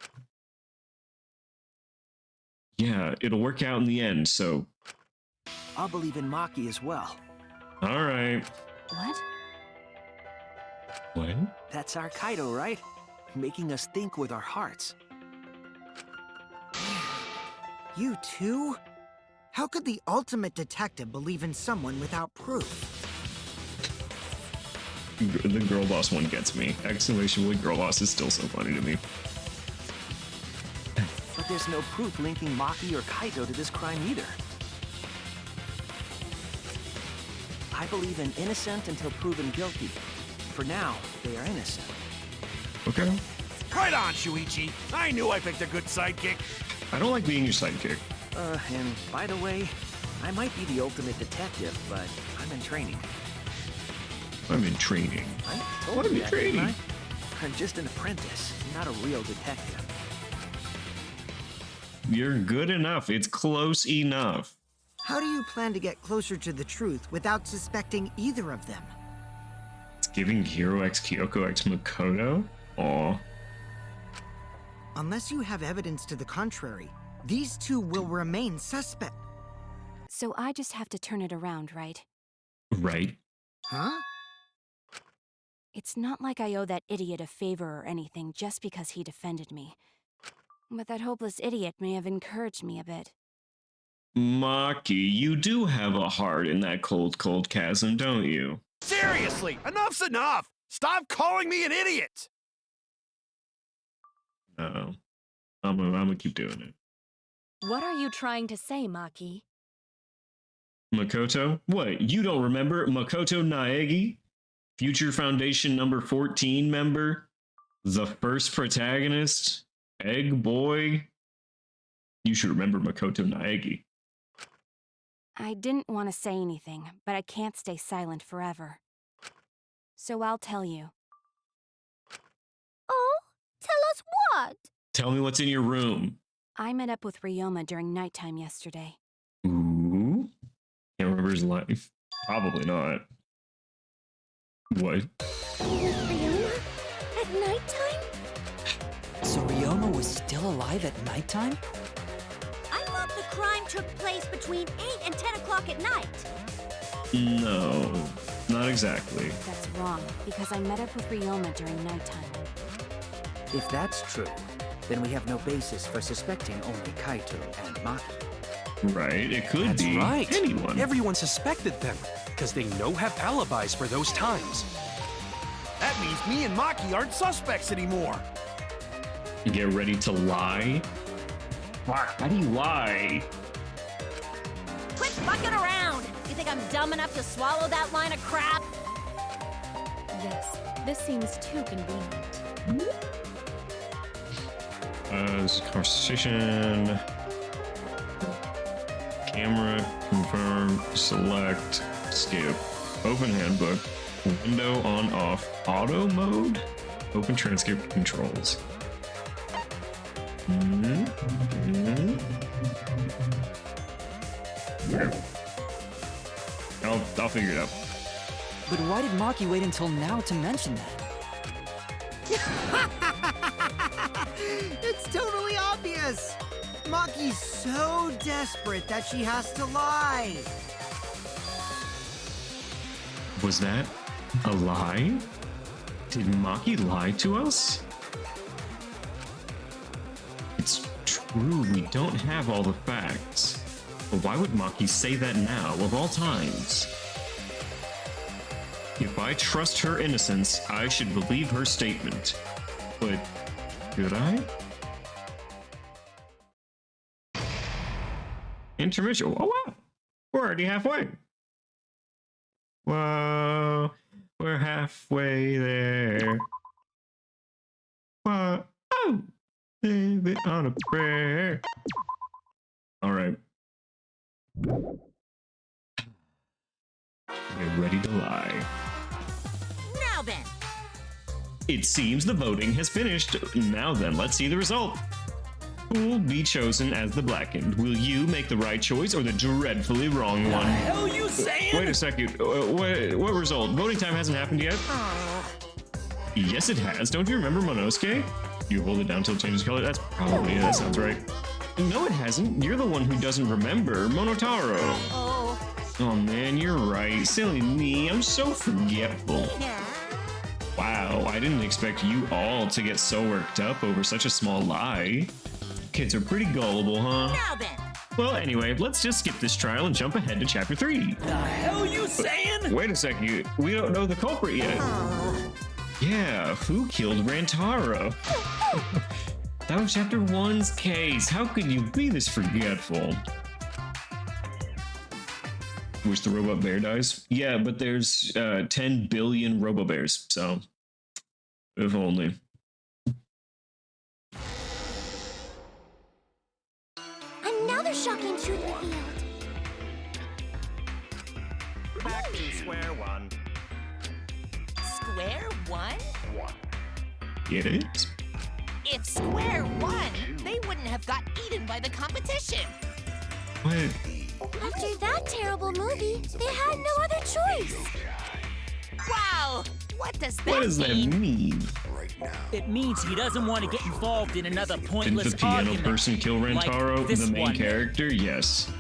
Yeah, it'll work out in the end, so... I'll believe in Maki as well. All right. What? What? That's our Kaido, right? Making us think with our hearts. You too? How could the ultimate detective believe in someone without proof? The girl boss one gets me. Exclamation point girl boss is still so funny to me. But there's no proof linking Maki or Kaito to this crime either. I believe in innocent until proven guilty. For now, they are innocent. Okay. Right on, Shuichi. I knew I picked a good sidekick. I don't like being your sidekick. And by the way, I might be the ultimate detective, but I'm in training. I'm in training. I told What you am I that, training? didn't I? I'm just an apprentice, not a real detective. You're good enough. It's close enough. How do you plan to get closer to the truth without suspecting either of them? It's giving Hero X Kyoko X Makoto? Aw. Unless you have evidence to the contrary, these two will remain suspect. So I just have to turn it around, right? Right. Huh? It's not like I owe that idiot a favor or anything just because he defended me. But that hopeless idiot may have encouraged me a bit. Maki, you do have a heart in that cold, cold chasm, don't you? Seriously, enough's enough. Stop calling me an idiot. No. I'm gonna keep doing it. What are you trying to say, Maki? Makoto? What, you don't remember Makoto Naegi? Future Foundation number 14 member? The first protagonist? Egg Boy? You should remember Makoto Naegi. I didn't want to say anything, but I can't stay silent forever. So I'll tell you. Oh, tell us what? Tell me what's in your room. I met up with Ryoma during nighttime yesterday. Ooh. Can't remember his life. Probably not. What? Ryoma? At nighttime? So Ryoma was still alive at nighttime? I thought the crime took place between 8 and 10 o'clock at night. No, not exactly. That's wrong, because I met up with Ryoma during nighttime. If that's true, then we have no basis for suspecting only Kaito and Maki. Right, it could That's be right. anyone. Everyone suspected them, because they have alibis for those times. That means me and Maki aren't suspects anymore. Get ready to lie? How do you lie? Quit fucking around! You think I'm dumb enough to swallow that line of crap? Yes, this seems too convenient. This is conversation. Camera, confirm, select, skip. Open handbook. Window on off. Auto mode. Open transcript controls. I'll figure it out. But why did Maki wait until now to mention that? It's totally obvious! Maki's so desperate that she has to lie. Was that a lie? Did Maki lie to us? It's true, we don't have all the facts. But why would Maki say that now, of all times? If I trust her innocence, I should believe her statement. But should I? Intermission. Oh wow, we're already halfway. Whoa, we're halfway there. Whoa, oh, baby on a prayer. All right. Get ready to lie. Now then. It seems the voting has finished. Now then, let's see the result. Who will be chosen as the blackened? Will you make the right choice or the dreadfully wrong one? The hell you saying? Wait a second. What result? Voting time hasn't happened yet? Yes, it has. Don't you remember Monosuke? You hold it down till it changes color? That's probably, that sounds right. No, it hasn't. You're the one who doesn't remember. Monotaro. Oh man, you're right. Silly me. I'm so forgetful. Wow, I didn't expect you all to get so worked up over such a small lie. Kids are pretty gullible, huh? Now then. Well, anyway, let's just skip this trial and jump ahead to chapter 3. The hell you saying? Wait a second, we don't know the culprit yet. Yeah, who killed Rantaro? That was chapter 1's case. How could you be this forgetful? Wish the robot bear dies? Yeah, but there's 10 billion robo bears, so if only. Another shocking truth revealed. Back to square one. Square one? It is. If square won, they wouldn't have got eaten by the competition. What? After that terrible movie, they had no other choice. Wow! What does that mean? What does that mean? It means he doesn't want to get involved in another Didn't pointless the piano argument. person kill Rentaro, like this the main one. character? Yes.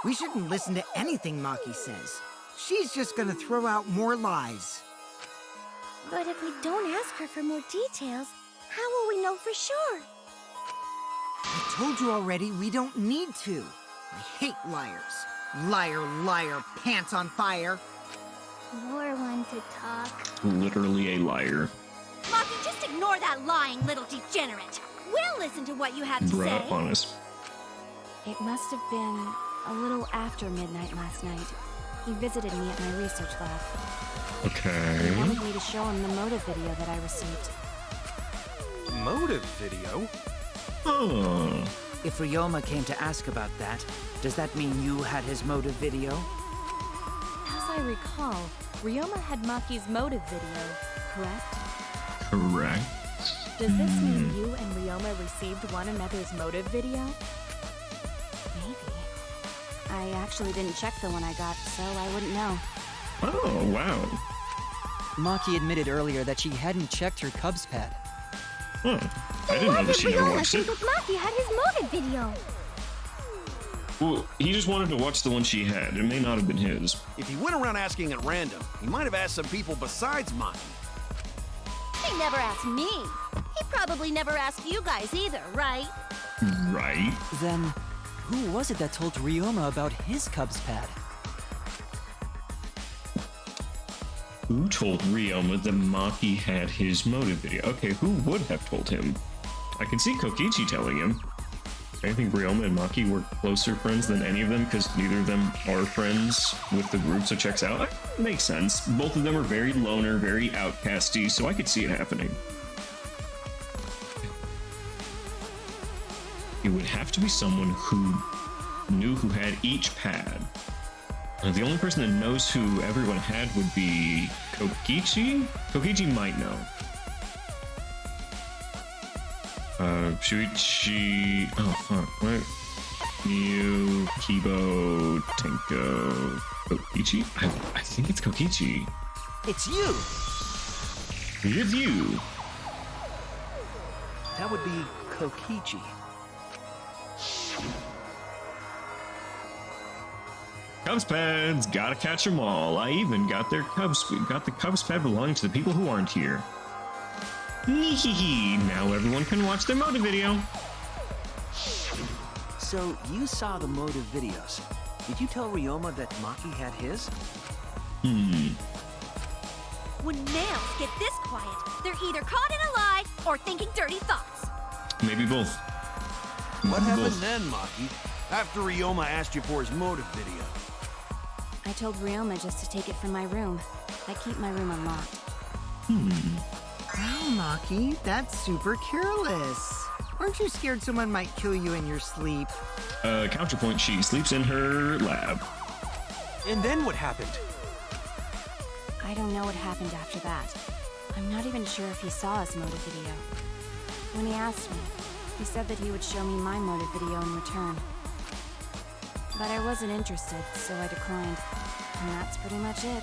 We shouldn't listen to anything Maki says. She's just gonna throw out more lies. But if we don't ask her for more details, how will we know for sure? I told you already, we don't need to. I hate liars. Liar, liar, pants on fire. More one to talk. Literally a liar. Maki, just ignore that lying little degenerate. We'll listen to what you have to say. Honest. It must have been a little after midnight last night. He visited me at my research lab. Okay. He wanted me to show him the motive video that I received. Motive video? Oh. If Ryoma came to ask about that, does that mean you had his motive video? As I recall, Ryoma had Maki's motive video, correct? Correct. Does this mean you and Ryoma received one another's motive video? Maybe. I actually didn't check the one I got, so I wouldn't know. Oh, wow. Maki admitted earlier that she hadn't checked her Cubs pad. Huh. I didn't know that she never watched it. But Maki had his motive video. Well, he just wanted to watch the one she had. It may not have been his. If he went around asking at random, he might have asked some people besides Maki. He never asked me. He probably never asked you guys either, right? Right. Then, who was it that told Ryoma about his Cubs pad? Who told Ryoma that Maki had his motive video? Okay, who would have told him? I can see Kokichi telling him. I think Ryoma and Maki were closer friends than any of them because neither of them are friends with the group, so checks out. Makes sense. Both of them are very loner, very outcasty, so I could see it happening. It would have to be someone who knew who had each pad. The only person that knows who everyone had would be Kokichi? Kokichi might know. Shuichi... Oh, fuck. What? Miu, Kibo, Tenko... Kokichi? I think it's Kokichi. It's you! It's you! That would be Kokichi. Cubs pads, gotta catch them all. I even got their Cubs. Got the Cubs pad belonging to the people who aren't here. Neehee! Now everyone can watch their motive video. So, you saw the motive videos. Did you tell Ryoma that Maki had his? When males get this quiet, they're either caught in a lie or thinking dirty thoughts. Maybe both. What happened then, Maki? After Ryoma asked you for his motive video? I told Ryoma just to take it from my room. I keep my room unlocked. Wow, Maki, that's super careless. Aren't you scared someone might kill you in your sleep? Counterpoint, she sleeps in her lab. And then what happened? I don't know what happened after that. I'm not even sure if he saw his motive video. When he asked me, he said that he would show me my motive video in return. But I wasn't interested, so I declined. And that's pretty much it.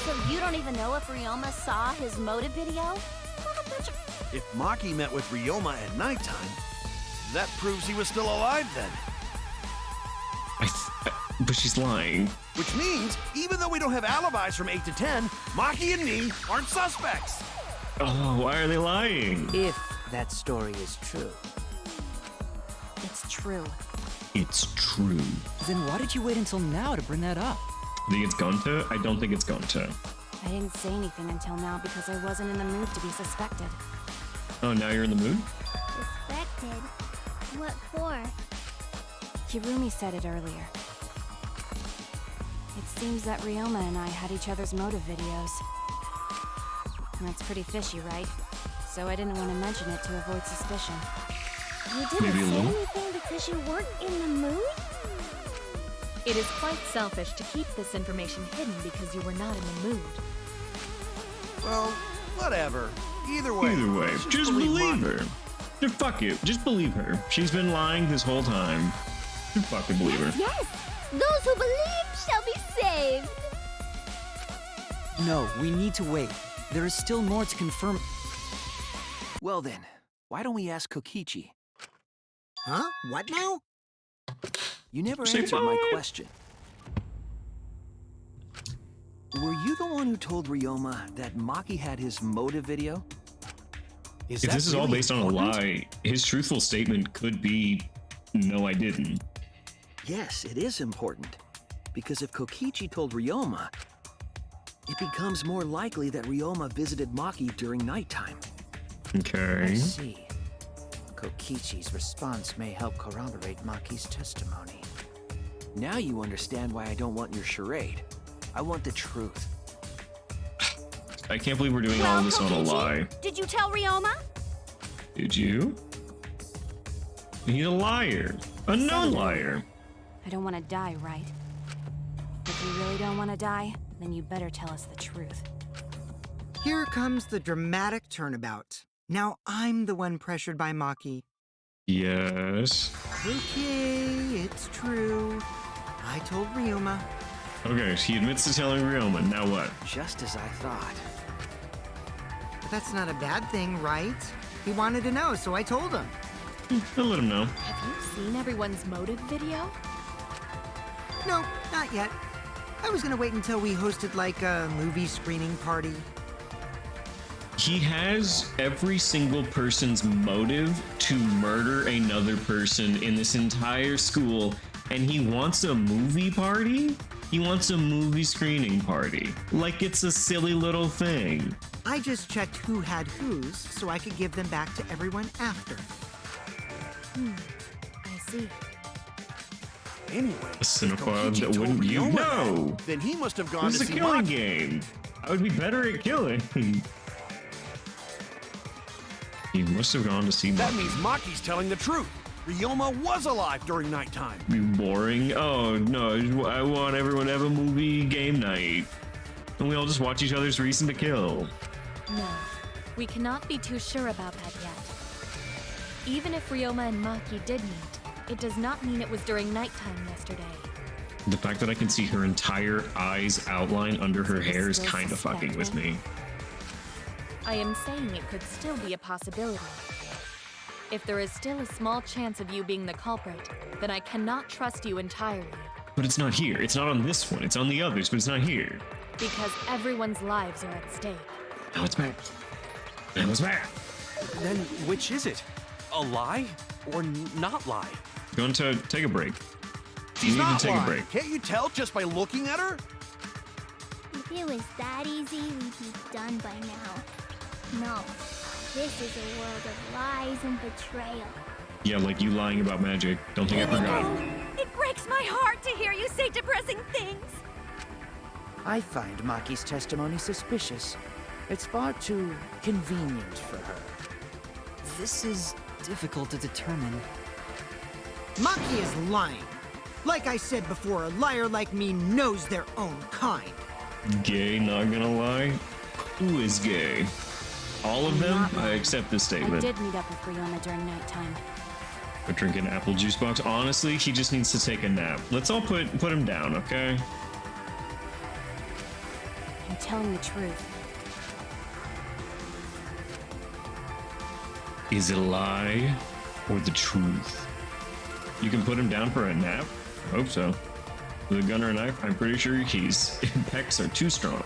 So you don't even know if Ryoma saw his motive video? If Maki met with Ryoma at nighttime, that proves he was still alive then. But she's lying. Which means, even though we don't have alibis from 8 to 10, Maki and me aren't suspects. Oh, why are they lying? If that story is true. It's true. It's true. Then why did you wait until now to bring that up? Think it's Gonta? I don't think it's Gonta. I didn't say anything until now because I wasn't in the mood to be suspected. Oh, now you're in the mood? Suspected? What for? Kirumi said it earlier. It seems that Ryoma and I had each other's motive videos. That's pretty fishy, right? So I didn't want to mention it to avoid suspicion. You didn't say anything because you weren't in the mood? It is quite selfish to keep this information hidden because you were not in the mood. Well, whatever. Either way, just believe her. Just fuck it. Just believe her. She's been lying this whole time. Just fucking believe her. Yes! Those who believe shall be saved! No, we need to wait. There is still more to confirm. Well then, why don't we ask Kokichi? Huh? What now? You never Say answered my what? question. Were you the one who told Ryoma that Maki had his motive video? If this is all based on a lie, his truthful statement could be, no, I didn't. Yes, it is important. Because if Kokichi told Ryoma, it becomes more likely that Ryoma visited Maki during nighttime. Okay. I see. Kokichi's response may help corroborate Maki's testimony. Now you understand why I don't want your charade. I want the truth. I can't believe we're doing all this on a lie. Did you tell Ryoma? Did you? He's a liar. A known liar. I don't want to die, right? If you really don't want to die, then you better tell us the truth. Here comes the dramatic turnabout. Now I'm the one pressured by Maki. Yes. Okay, it's true. I told Ryoma. Okay, he admits to telling Ryoma. Now what? Just as I thought. But that's not a bad thing, right? He wanted to know, so I told him. I'll let him know. Have you seen everyone's motive video? No, not yet. I was gonna wait until we hosted like a movie screening party. He has every single person's motive to murder another person in this entire school, and he wants a movie party? He wants a movie screening party. Like it's a silly little thing. I just checked who had whose so I could give them back to everyone after. I see. Anyway, A cinephile Kokichi that told wouldn't you Ryoma know. that, then he must have gone This to is a see killing Maki. game. I would be better at killing. He must have gone to see That Maki. means Maki's telling the truth. Ryoma was alive during nighttime. Be boring. Oh no, I want everyone to have a movie game night. And we all just watch each other's Reason to Kill. No, we cannot be too sure about that yet. Even if Ryoma and Maki did meet, it does not mean it was during nighttime yesterday. The fact that I can see her entire eyes outline under her hair is still kind of fucking with me. I am saying it could still be a possibility. If there is still a small chance of you being the culprit, then I cannot trust you entirely. But it's not here. It's not on this one. It's on the others, but it's not here. Because everyone's lives are at stake. Now it's back. Now it's back. Then which is it? A lie or not lie? Going to take a break. She's You need not to take a lying. break. Can't you tell just by looking at her? If it was that easy, we'd be done by now. No, this is a world of lies and betrayal. Yeah, like you lying about magic. Don't think I forgot. It breaks my heart to hear you say depressing things. I find Maki's testimony suspicious. It's far too convenient for her. This is difficult to determine. Maki is lying. Like I said before, a liar like me knows their own kind. Gay, not gonna lie. Who is gay? All of them? I accept this I statement. did meet up with Ryoma during nighttime. But drinking an apple juice box. Honestly, he just needs to take a nap. Let's all put him down, okay? I'm telling the truth. Is it a lie or the truth? You can put him down for a nap? I hope so. With a gun or a knife, I'm pretty sure his pecs are too strong.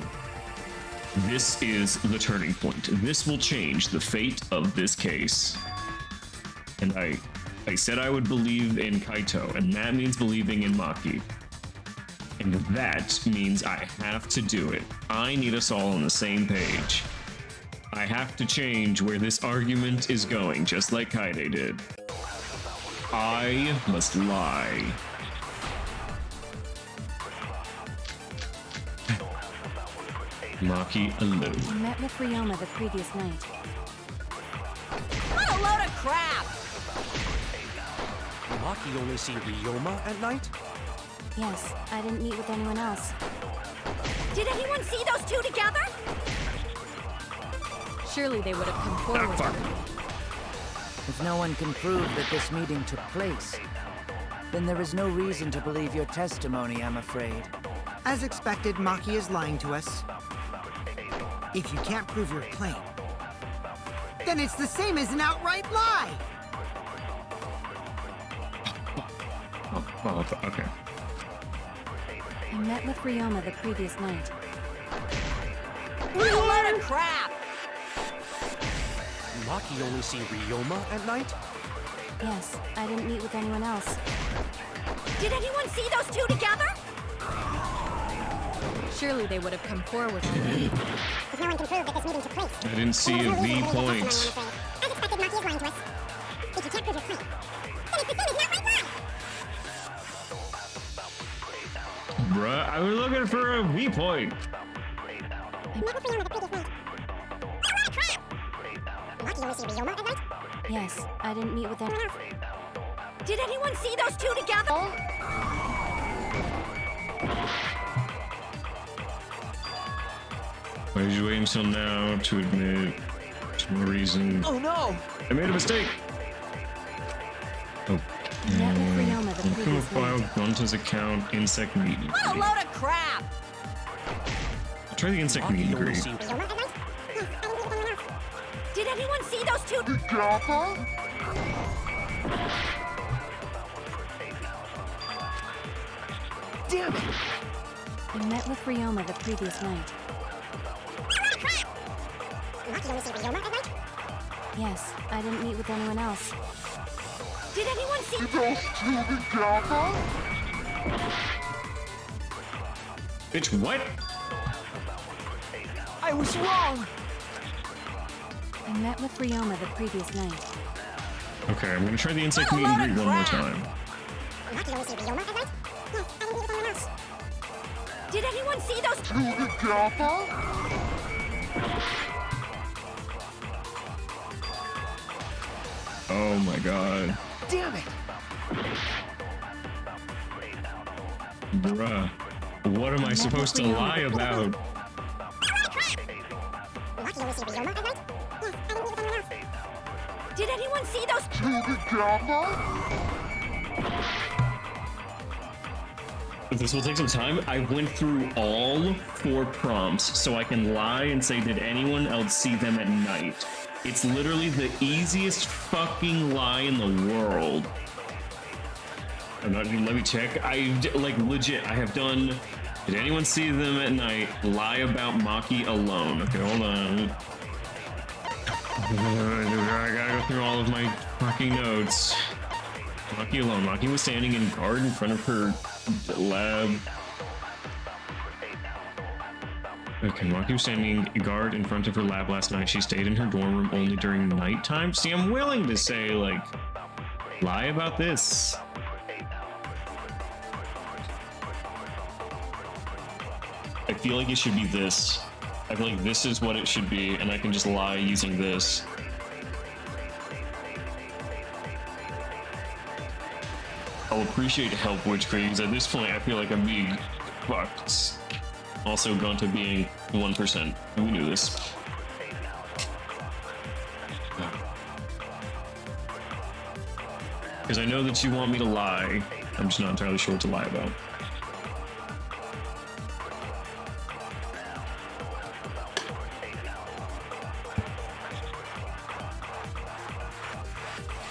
This is the turning point. This will change the fate of this case. And I said I would believe in Kaito, and that means believing in Maki. And that means I have to do it. I need us all on the same page. I have to change where this argument is going, just like Kaide did. I must lie. Maki alone. I met with Ryoma the previous night. What a load of crap! Maki only see Ryoma at night? Yes, I didn't meet with anyone else. Did anyone see those two together? Surely they would have come forward. If no one can prove that this meeting took place, then there is no reason to believe your testimony, I'm afraid. As expected, Maki is lying to us. If you can't prove your claim, then it's the same as an outright lie! Oh, okay. I met with Ryoma the previous night. What a load of crap! Maki only see Ryoma at night? Yes, I didn't meet with anyone else. Did anyone see those two together? Surely they would have come forward. If no one can prove that this meeting took place, I didn't see a V point. as expected, Maki is lying to us. If you can't prove your claim, then it's the same as an outright lie! Bruh, I was looking for a V point. I met with Ryoma the previous night. What crap! Maki only see Ryoma at night? Yes, I didn't meet with anyone else. Did anyone see those two together? Why did you wait until now to admit to no reason? Oh no! I made a mistake! Oh. Met with Ryoma the previous File night. Gonta's account, insect meet and What a greet. load of crap! I'll try the insect meet and greet. Ryoma at night? Yes, I didn't meet with anyone else. Did anyone see those two? Damn it! I met with Ryoma the previous night. What crap! Maki only see Ryoma at night? Yes, I didn't meet with anyone else. Did anyone see Bitch, what? I was wrong! I met with Ryoma the previous night. Okay, I'm gonna try the insect meet and greet one more time. Maki only see Ryoma at night? Yes, I didn't meet with anyone else. Did anyone see those two? Oh my god. Damn it! Bruh. What am I supposed to lie about? Maki only see Ryoma at night? Yes, I didn't meet with anyone else. Did anyone see those two? This will take some time. I went through all 4 prompts so I can lie and say, did anyone else see them at night? It's literally the easiest fucking lie in the world. I'm not even, let me check. Like, legit, I have done, did anyone see them at night? Lie about Maki alone. Okay, hold on. I gotta go through all of my fucking notes. Maki alone. Maki was standing in guard in front of her lab. Okay, Maki was standing guard in front of her lab last night. She stayed in her dorm room only during nighttime. See, I'm willing to say, like, lie about this. I feel like it should be this. I feel like this is what it should be, and I can just lie using this. I'll appreciate help, Witch Creek, because at this point I feel like I'm being fucked. Also, Gonta being 1%. We knew this. Because I know that you want me to lie. I'm just not entirely sure what to lie about.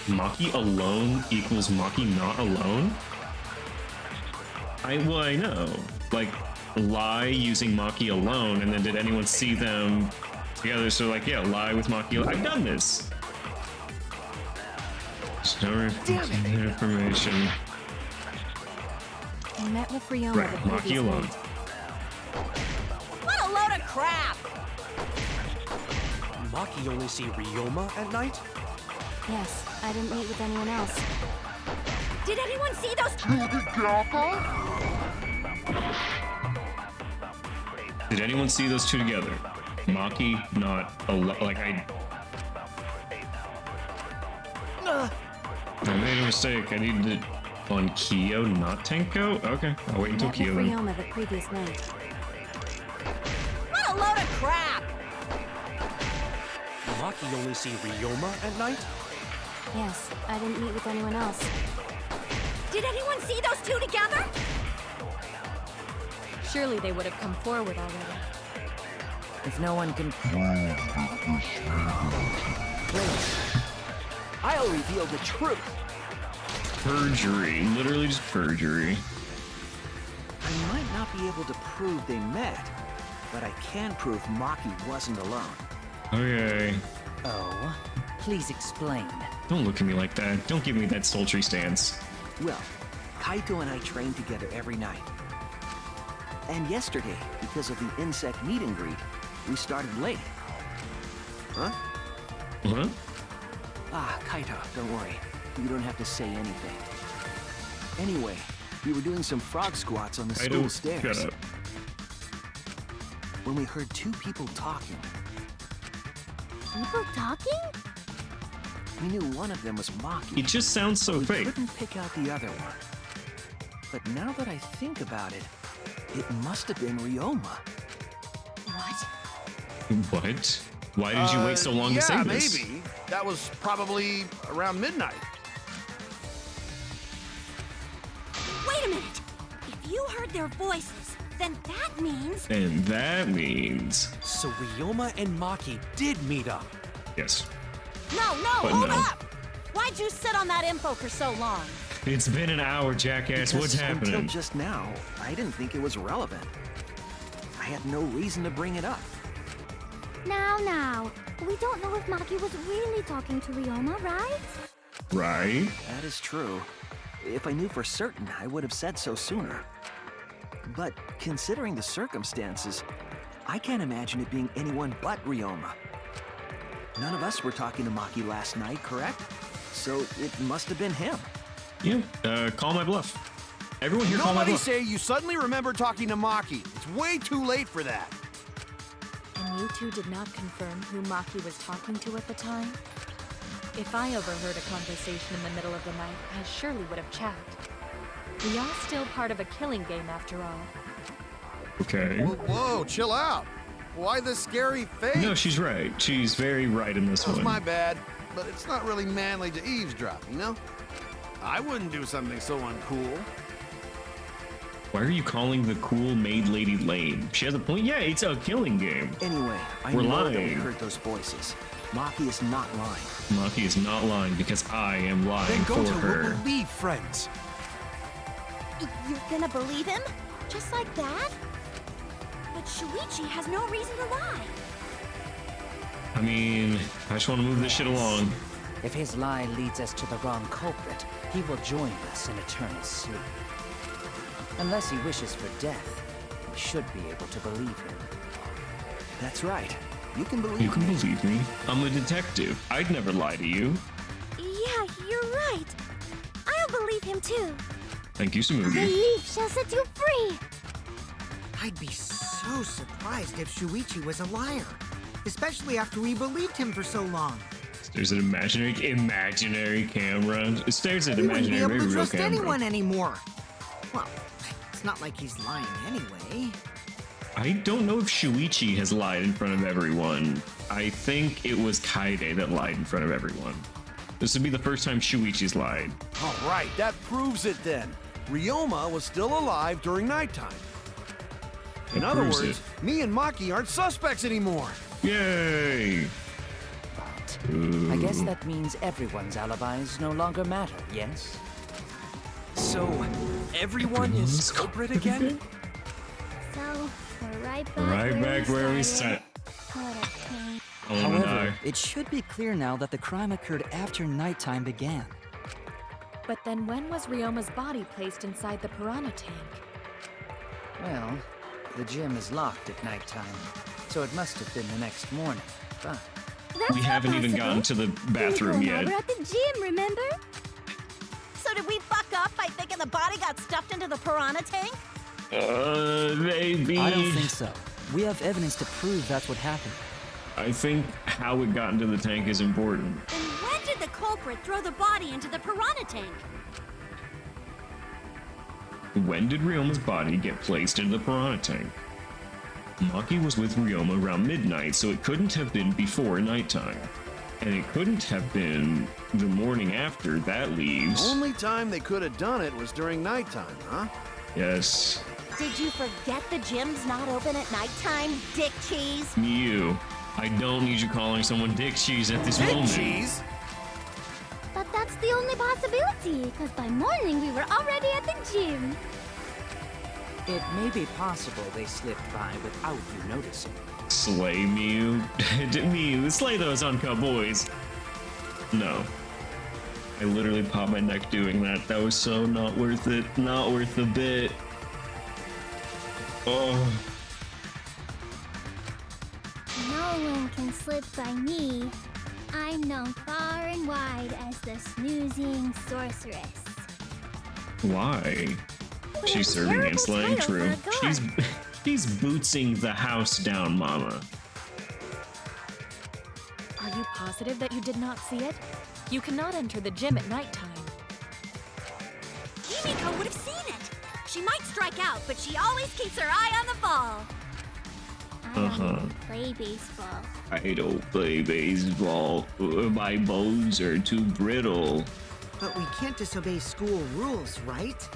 Maki alone equals Maki not alone? I know. Like, lie using Maki alone, and then did anyone see them together? So, like, yeah, lie with Maki alone. I've done this. There's no information. I met with Ryoma Right, the Maki previous alone. night. What a load of crap! Maki only see Ryoma at night? Yes, I didn't meet with anyone else. Did anyone see those Did anyone see those two together? Maki, not like I made a mistake. I needed it on Kyo, not Tenko? Okay, I'll wait until Met with Kyo then. Ryoma the previous night. What a load of crap! Maki only see Ryoma at night? Yes, I didn't meet with anyone else. Did anyone see those two together? Surely they would have come forward already. If no one can please, I'll reveal the truth. Perjury, literally just perjury. I might not be able to prove they met, but I can prove Maki wasn't alone. Okay. Oh, please explain. Don't look at me like that. Don't give me that sultry stance. Well, Kaito and I train together every night. And yesterday, because of the insect meet and greet, we started late. Huh? Huh? Ah, Kaito, don't worry. You don't have to say anything. Anyway, we were doing some frog squats on the school stairs. Shut up. When we heard two people talking. People talking? We knew one of them was Maki. It just sounds so we fake. couldn't pick out the other one. But now that I think about it, it must have been Ryoma. What? What? Why did you wait so long to say this? Yeah, maybe. That was probably around midnight. Wait a minute. If you heard their voices, then that means... And that means... So Ryoma and Maki did meet up. Yes. No, But hold no. up! Why'd you sit on that info for so long? It's been an hour, jackass. What's Because happening? Until just now, I didn't think it was relevant. I had no reason to bring it up. Now. We don't know if Maki was really talking to Ryoma, right? Right? That is true. If I knew for certain, I would have said so sooner. But considering the circumstances, I can't imagine it being anyone but Ryoma. None of us were talking to Maki last night, correct? So it must have been him. Yeah, call my bluff. Everyone here call my Nobody bluff. say you suddenly remember talking to Maki. It's way too late for that. And you two did not confirm who Maki was talking to at the time? If I overheard a conversation in the middle of the night, I surely would have checked. We are still part of a killing game after all. Okay. Whoa, chill out. Why the scary face? No, she's right. She's very right in this That was one. my bad, but it's not really manly to eavesdrop, you know? I wouldn't do something so uncool. Why are you calling the cool maid lady lame? She has a point. Yeah, it's a killing game. Anyway, I We're know that we lying. heard those voices. Maki is not lying. Maki is not lying because I am lying Then for Gonta her. will believe friends. You're gonna believe him? Just like that? But Shuichi has no reason to lie. I mean, I just want to move this shit along. If his lie leads us to the wrong culprit, he will join us in eternal sleep. Unless he wishes for death, we should be able to believe him. That's right. You can believe You can me. believe me. I'm a detective. I'd never lie to you. Yeah, you're right. I'll believe him too. Thank you, Samugi. Belief shall set you free. I'd be so surprised if Shuichi was a liar. Especially after we believed him for so long. There's an imaginary camera. It stares at We wouldn't be imaginary, able maybe to real trust camera. anyone anymore. Well, it's not like he's lying anyway. I don't know if Shuichi has lied in front of everyone. I think it was Kaide that lied in front of everyone. This would be the first time Shuichi's lied. All right, that proves it then. Ryoma was still alive during nighttime. In That other proves words, me and Maki aren't suspects anymore. Yay! I guess that means everyone's alibis no longer matter, yes? So, everyone is culprit again? So, we're right back Right back where we started. sat. What a pain. However, it should be clear now that the crime occurred after nighttime began. But then when was Ryoma's body placed inside the piranha tank? Well, the gym is locked at nighttime, so it must have been the next morning. But we haven't even gotten to the bathroom yet. We're at the gym, remember? So did we fuck up by thinking the body got stuffed into the piranha tank? Maybe. I don't think so. We have evidence to prove that's what happened. I think how it got into the tank is important. Then when did the culprit throw the body into the piranha tank? When did Ryoma's body get placed into the piranha tank? Maki was with Ryoma around midnight, so it couldn't have been before nighttime. And it couldn't have been the morning after. That leaves... The only time they could have done it was during nighttime, huh? Yes. Did you forget the gym's not open at nighttime, Dick Cheese? You. I don't need you calling someone Dick Cheese at this moment. Dick Cheese? But that's the only possibility, because by morning we were already at the gym. it may be possible they slipped by without you noticing. Slay Mew. Mew, slay those uncut boys. No. I literally popped my neck doing that. That was so not worth it. Not worth the bit. Oh. No one can slip by me. I'm known far and wide as the snoozing sorceress. Why? She's serving and slaying true. She's bootsing the house down, mama. Are you positive that you did not see it? You cannot enter the gym at nighttime. Himiko would have seen it. She might strike out, but she always keeps her eye on the ball. I don't even play baseball. I don't play baseball. My bones are too brittle. But we can't disobey school rules, right?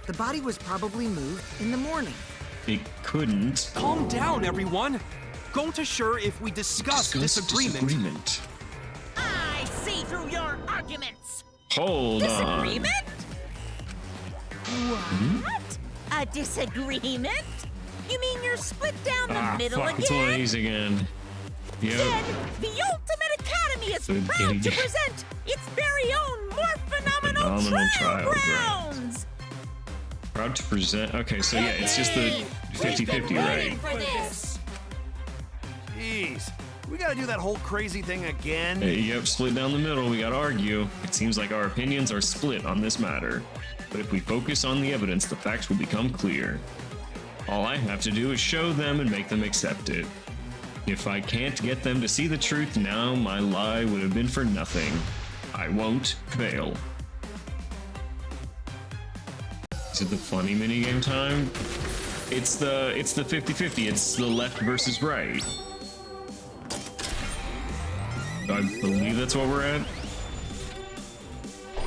The body was probably moved in the morning. It couldn't. Calm down, everyone. Going to sure if we discuss disagreement. I see through your arguments. Hold on. Disagreement? What? A disagreement? You mean you're split down the middle fuck, again? it's one of these again. Yep. Then the Ultimate Academy is proud to present its very own more phenomenal trial grounds. Proud to present. Okay, so yeah, it's just the 50-50, right? For this. Jeez, we gotta do that whole crazy thing again? Yep, split down the middle. We gotta argue. It seems like our opinions are split on this matter. But if we focus on the evidence, the facts will become clear. All I have to do is show them and make them accept it. If I can't get them to see the truth now, my lie would have been for nothing. I won't fail. Is it the funny minigame time? It's the 50-50. It's the left versus right. I believe that's what we're at.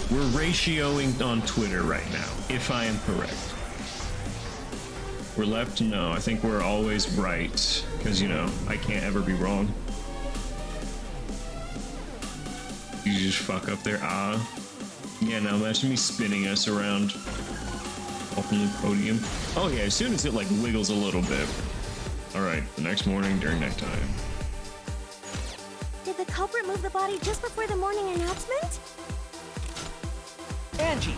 We're ratioing on Twitter right now, if I am correct. We're left? No, I think we're always right. Because, you know, I can't ever be wrong. You just fuck up there. Yeah, now imagine me spinning us around. Open podium. Oh yeah, as soon as it like wiggles a little bit. Alright, the next morning during nighttime. Did the culprit move the body just before the morning announcement? Angie!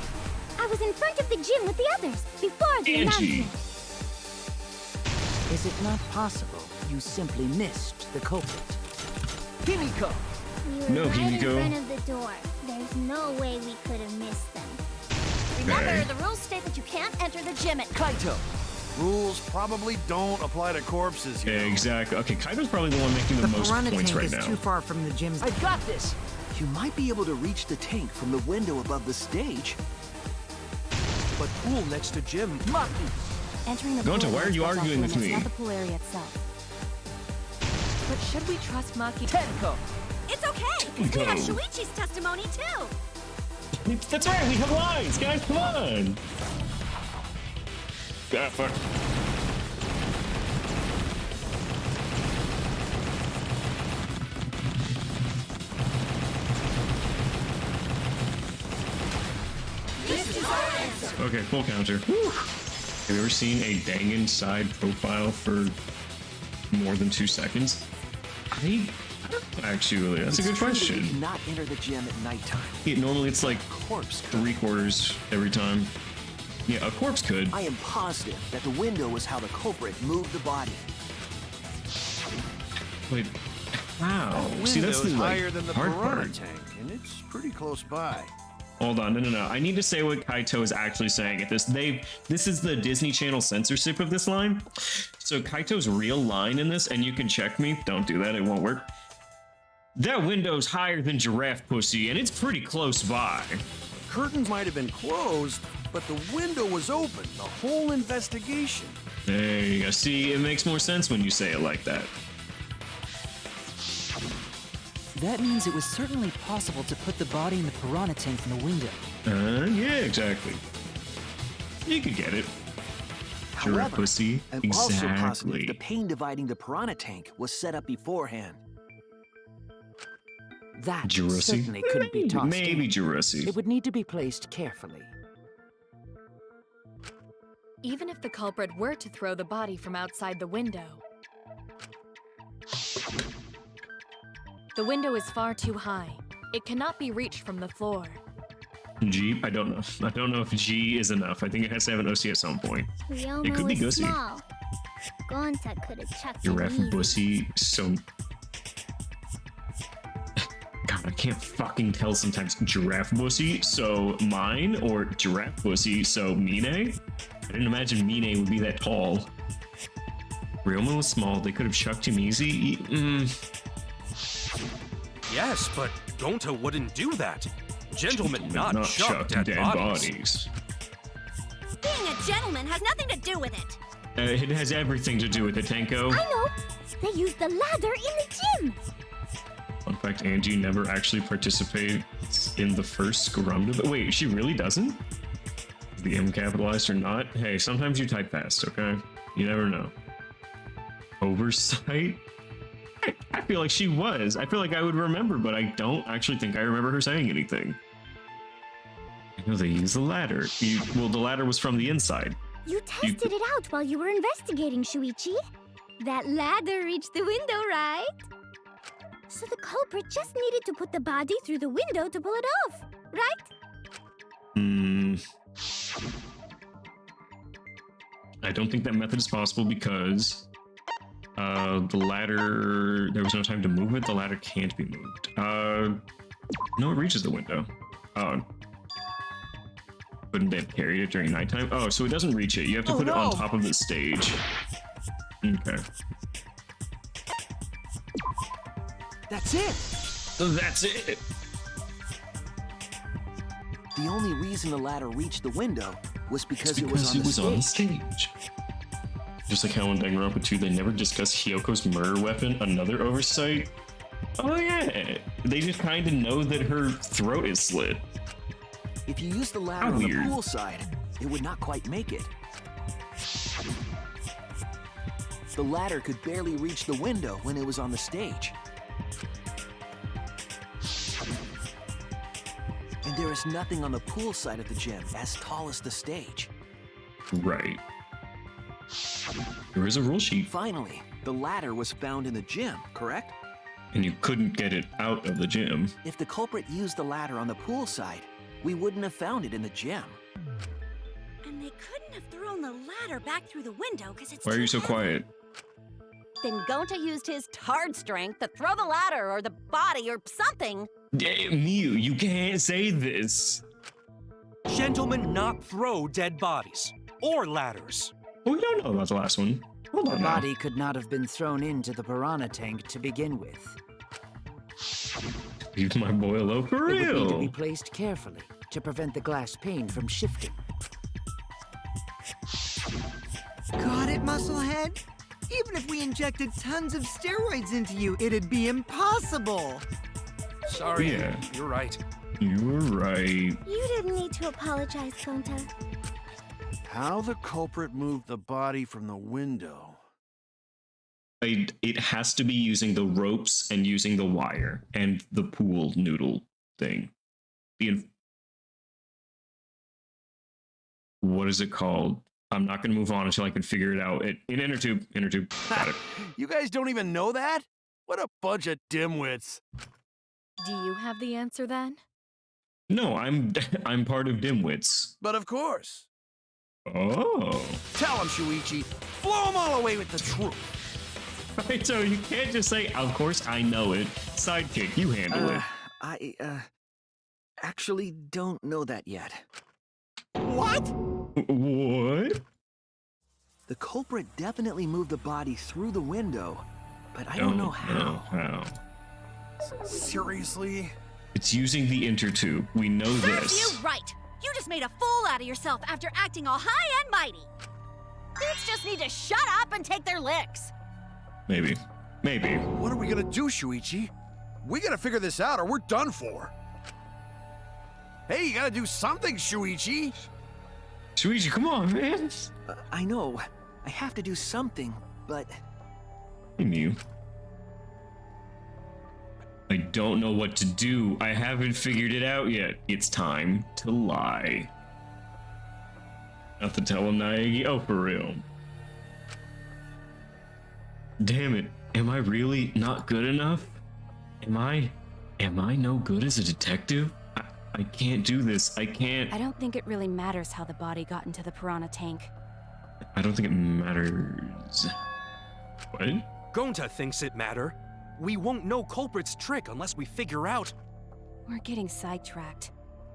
I was in front of the gym with the others, before the announcement. Is it not possible you simply missed the culprit? Himiko! We were right in front of the door. There's no way we could have missed them. Remember, the rules state that you can't enter the gym at Kaito! Rules probably don't apply to corpses, you know. Exactly. Okay, Kaito's probably the one making the most piranha points tank right is now. too far from the gym's... I've got this! You might be able to reach the tank from the window above the stage. But pool next to gym. Maki! Entering the Gonta, pool why are you is arguing with off-limits, me? not the pool area itself. But should we trust Maki? Tenko! It's okay, because we have Shuichi's testimony too. That's right, we have lines, guys, come on! Ah, fuck. Okay, full counter. Whew. Have you ever seen a Dangan side profile for more than 2 seconds? I Actually, that's a good question. You cannot enter the gym at nighttime. Yeah, normally it's like Corpse. 3/4 every time. Yeah, a corpse could. I am positive that the window was how the culprit moved the body. Wait, how? See, that's the higher than the hard piranha part. tank, and it's pretty close by. Hold on, no. I need to say what Kaito is actually saying at this. This is the Disney Channel censorship of this line. So Kaito's real line in this, and you can check me. Don't do that, it won't work. That window's higher than giraffe pussy, and it's pretty close by. Curtains might have been closed, but the window was open the whole investigation. There you go. See, it makes more sense when you say it like that. That means it was certainly possible to put the body in the piranha tank from the window. Yeah, exactly. You could get it. Giraffe However, pussy. I'm also positive Exactly. the pane dividing the piranha tank was set up beforehand. That Jurassic? certainly couldn't be tossed Maybe in. Jurassic. It would need to be placed carefully. Even if the culprit were to throw the body from outside the window, the window is far too high. It cannot be reached from the floor. G? I don't know. I don't know if G is enough. I think it has to have an OC at some point. Ryoma It could be was Gussie. small. Gonta could have chucked Giraffe it easy. pussy. So. God, I can't fucking tell sometimes. Giraffe pussy, so mine, or giraffe pussy, so Mine? I didn't imagine Mine would be that tall. Ryoma was small. They could have chucked him easy. Yes, but Gonta wouldn't do that. Gentlemen not chuck chuck dead bodies. Being a gentleman has nothing to do with it. It has everything to do with it, Tenko. I know! They used the ladder in the gym! Fun fact, Angie never actually participates in the first scrum debate. Wait, she really doesn't? Is the M capitalized or not? Hey, sometimes you type fast, okay? You never know. Oversight? I feel like she was. I feel like I would remember, but I don't actually think I remember her saying anything. I know they used the ladder. Well, the ladder was from the inside. You tested it out while you were investigating, Shuichi. That ladder reached the window, right? So the culprit just needed to put the body through the window to pull it off, right? I don't think that method is possible because the ladder, there was no time to move it. The ladder can't be moved. No, it reaches the window. Oh. Couldn't they have carried it during nighttime? Oh, so it doesn't reach it. You have to put it on top of the stage. Okay. That's it! That's it! The only reason the ladder reached the window was because it Because was on the stage. Just like how in Danganronpa 2 they never discuss Hyoko's murder weapon, another oversight. Oh yeah, they just kind of know that her throat is slit. If you use the ladder How on the weird. pool side, it would not quite make it. The ladder could barely reach the window when it was on the stage. And there is nothing on the pool side of the gym as tall as the stage. Right. There is a rule sheet. Finally, the ladder was found in the gym, correct? And you couldn't get it out of the gym. If the culprit used the ladder on the pool side, we wouldn't have found it in the gym. And they couldn't have thrown the ladder back through the window because it's Why are too you so heavy. quiet? Then Gonta used his tard strength to throw the ladder or the body or something. Miu, you can't say this. Gentlemen not throw dead bodies. Or ladders. Oh, we don't know about the last one. Hold The on now. body could not have been thrown into the piranha tank to begin with. Leave my boy alone for It would need to be real. placed carefully to prevent the glass pane from shifting. Got it, Musclehead? Even if we injected tons of steroids into you, it'd be impossible. Sorry, Yeah. you're right. You're right. You didn't need to apologize, Gonta. How the culprit moved the body from the window? It has to be using the ropes and using the wire and the pool noodle thing. What is it called? I'm not going to move on until I can figure it out. In inner tube. Got it. You guys don't even know that? What a bunch of dimwits. Do you have the answer then? No, I'm part of dimwits. But of course. Oh. Tell him, Shuichi. Blow him all away with the truth. Right, so you can't just say, of course I know it. Sidekick, you handle it. I actually don't know that yet. What? What? The culprit definitely moved the body through the window, but I don't know how. How? Seriously? It's using the intertube. We know this. Serves you right. You just made a fool out of yourself after acting all high and mighty. Dudes just need to shut up and take their licks. Maybe. Maybe. What are we gonna do, Shuichi? We gotta figure this out or we're done for. Hey, you gotta do something, Shuichi. Shuichi, come on, man. I know. I have to do something, but... You. I don't know what to do. I haven't figured it out yet. It's time to lie. Not to tell him Naegi. Oh, for real. Damn it. Am I really not good enough? Am I no good as a detective? I can't do this. I can't. I don't think it really matters how the body got into the piranha tank. I don't think it matters. What? Gonta thinks it matter. We won't know culprit's trick unless we figure out. We're getting sidetracked.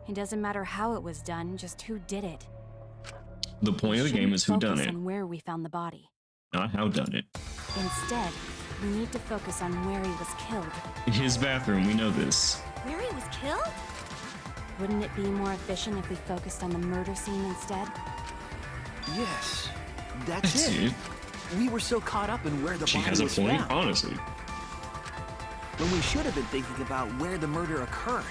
It doesn't matter how it was done, just who did it. The point of the game is who done it, on where we found the body. not how done it. Instead, we need to focus on where he was killed. In his bathroom, we know this. Where he was killed? Wouldn't it be more efficient if we focused on the murder scene instead? Yes, that's it. We were so caught up in where the She body has a was point, found, honestly. when we should have been thinking about where the murder occurred.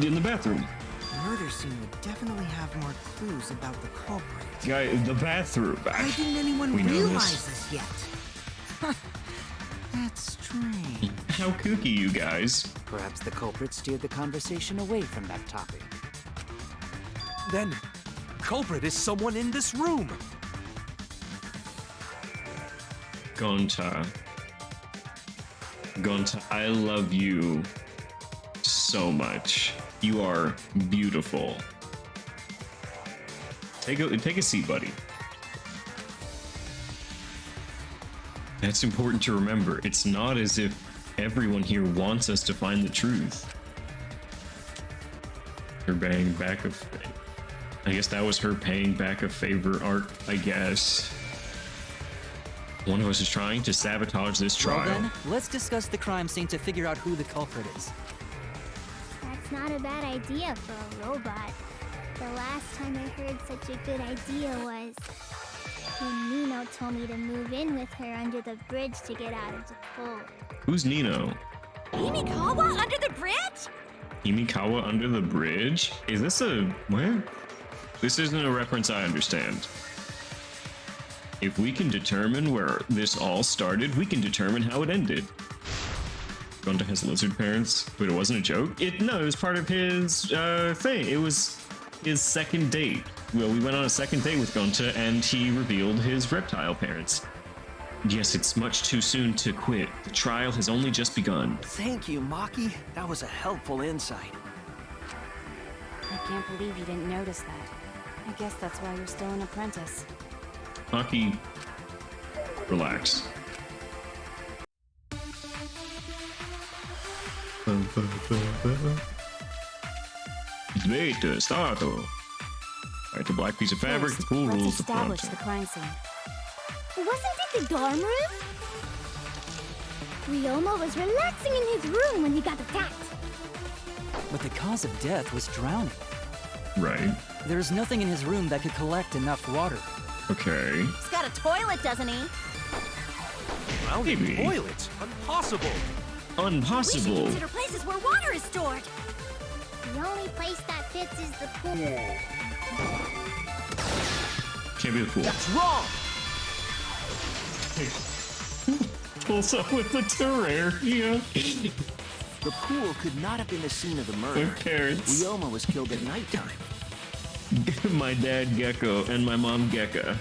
In the bathroom. The murder scene would definitely have more clues about the culprit. Guy, the bathroom. Why didn't anyone We know realize this. this yet? That's strange. How kooky, you guys. Perhaps the culprit steered the conversation away from that topic. Then, culprit is someone in this room. Gonta. Gonta, I love you so much. You are beautiful. Take a seat, buddy. That's important to remember. It's not as if everyone here wants us to find the truth. Her paying back of... I guess that was her paying back a favor arc, I guess. One of us is trying to sabotage this trial. Well then, let's discuss the crime scene to figure out who the culprit is. That's not a bad idea for a robot. The last time I heard such a good idea was when Nino told me to move in with her under the bridge to get out of the cold. Who's Nino? Himikawa under the bridge? Himikawa under the bridge? Is this a... what? This isn't a reference I understand. If we can determine where this all started, we can determine how it ended. Gonta has lizard parents. Wait, it wasn't a joke? No, it was part of his thing. It was his second date. Well, we went on a second date with Gonta and he revealed his reptile parents. Yes, it's much too soon to quit. The trial has only just begun. Thank you, Maki. That was a helpful insight. I can't believe you didn't notice that. I guess that's why you're still an apprentice. Maki, relax. Later, start. Alright, the black piece of fabric, the pool Let's rules the establish front. the crime scene. Wasn't it the dorm room? Ryoma was relaxing in his room when he got attacked. But the cause of death was drowning. Right. There's nothing in his room that could collect enough water. Okay. He's got a toilet, doesn't he? Drowning Maybe. toilet? Impossible. We should Impossible. consider places where water is stored. The only place that fits is the pool. Can't be the pool. That's wrong. Pulls up with the Terraria. The pool could not have been the scene of the murder. My parents. Ryoma was killed at nighttime. My dad Gecko and my mom Gekka.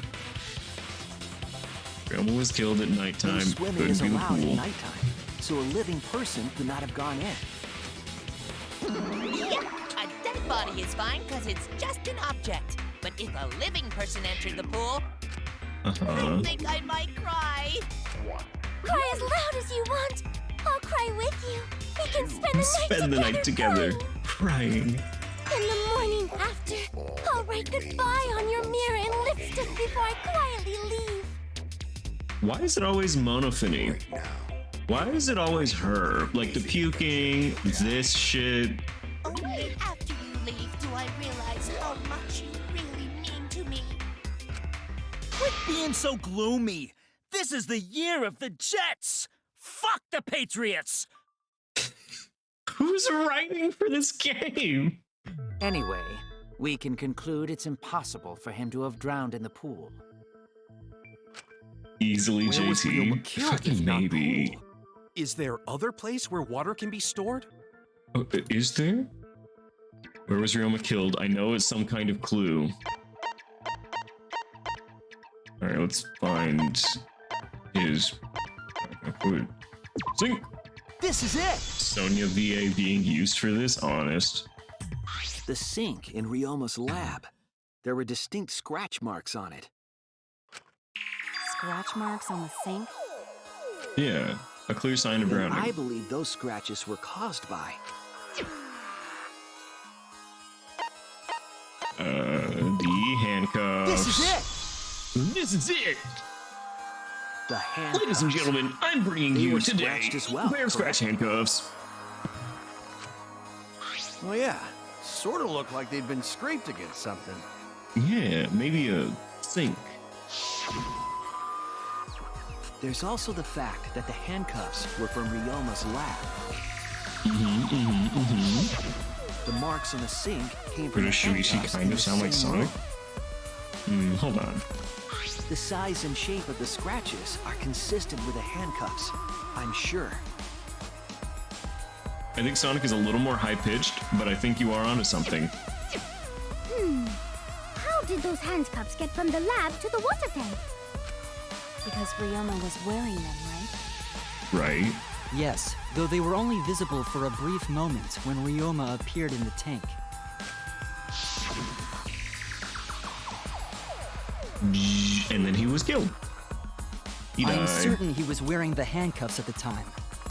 Grandma was killed at nighttime. And swimming Couldn't is be the allowed at pool. nighttime, so a living person could not have gone in. Yep, a dead body is fine because it's just an object. But if a living person entered the pool, I think I might cry. Cry as loud as you want. I'll cry with you. We can spend the night together crying. In the morning after, I'll write goodbye on your mirror in lipstick before I quietly leave. Why is it always Monophony? Why is it always her? Like the puking, this shit. Only after you leave do I realize how much you really mean to me. Quit being so gloomy. This is the year of the Jets. Fuck the Patriots. Who's writing for this game? Anyway, we can conclude it's impossible for him to have drowned in the pool. Easily, Where was Ryoma JT. killed, if Fucking not maybe. pool? Is there other place where water can be stored? Oh, is there? Where was Ryoma killed? I know it's some kind of clue. Alright, let's find his food. Sink! This is it! Sonya VA being used for this, honest. The sink in Ryoma's lab. There were distinct scratch marks on it. Scratch marks on the sink? Yeah, a clear sign of And drowning. I believe those scratches were caused by... The handcuffs. This is it! This is it! The handcuffs. Ladies and gentlemen, I'm bringing They you were today scratched as well, Bear Scratch handcuffs. Oh yeah, sort of looked like they'd been scraped against something. Yeah, maybe a sink. There's also the fact that the handcuffs were from Ryoma's lab. The marks on the sink came from the Does Shuichi handcuffs kind in of the sound like same Sonic? room. Hold on. The size and shape of the scratches are consistent with the handcuffs, I'm sure. I think Sonic is a little more high-pitched, but I think you are onto something. How did those handcuffs get from the lab to the water tank? Because Ryoma was wearing them, right? Right? Yes, though they were only visible for a brief moment when Ryoma appeared in the tank. And then he was killed. He died. I'm certain he was wearing the handcuffs at the time.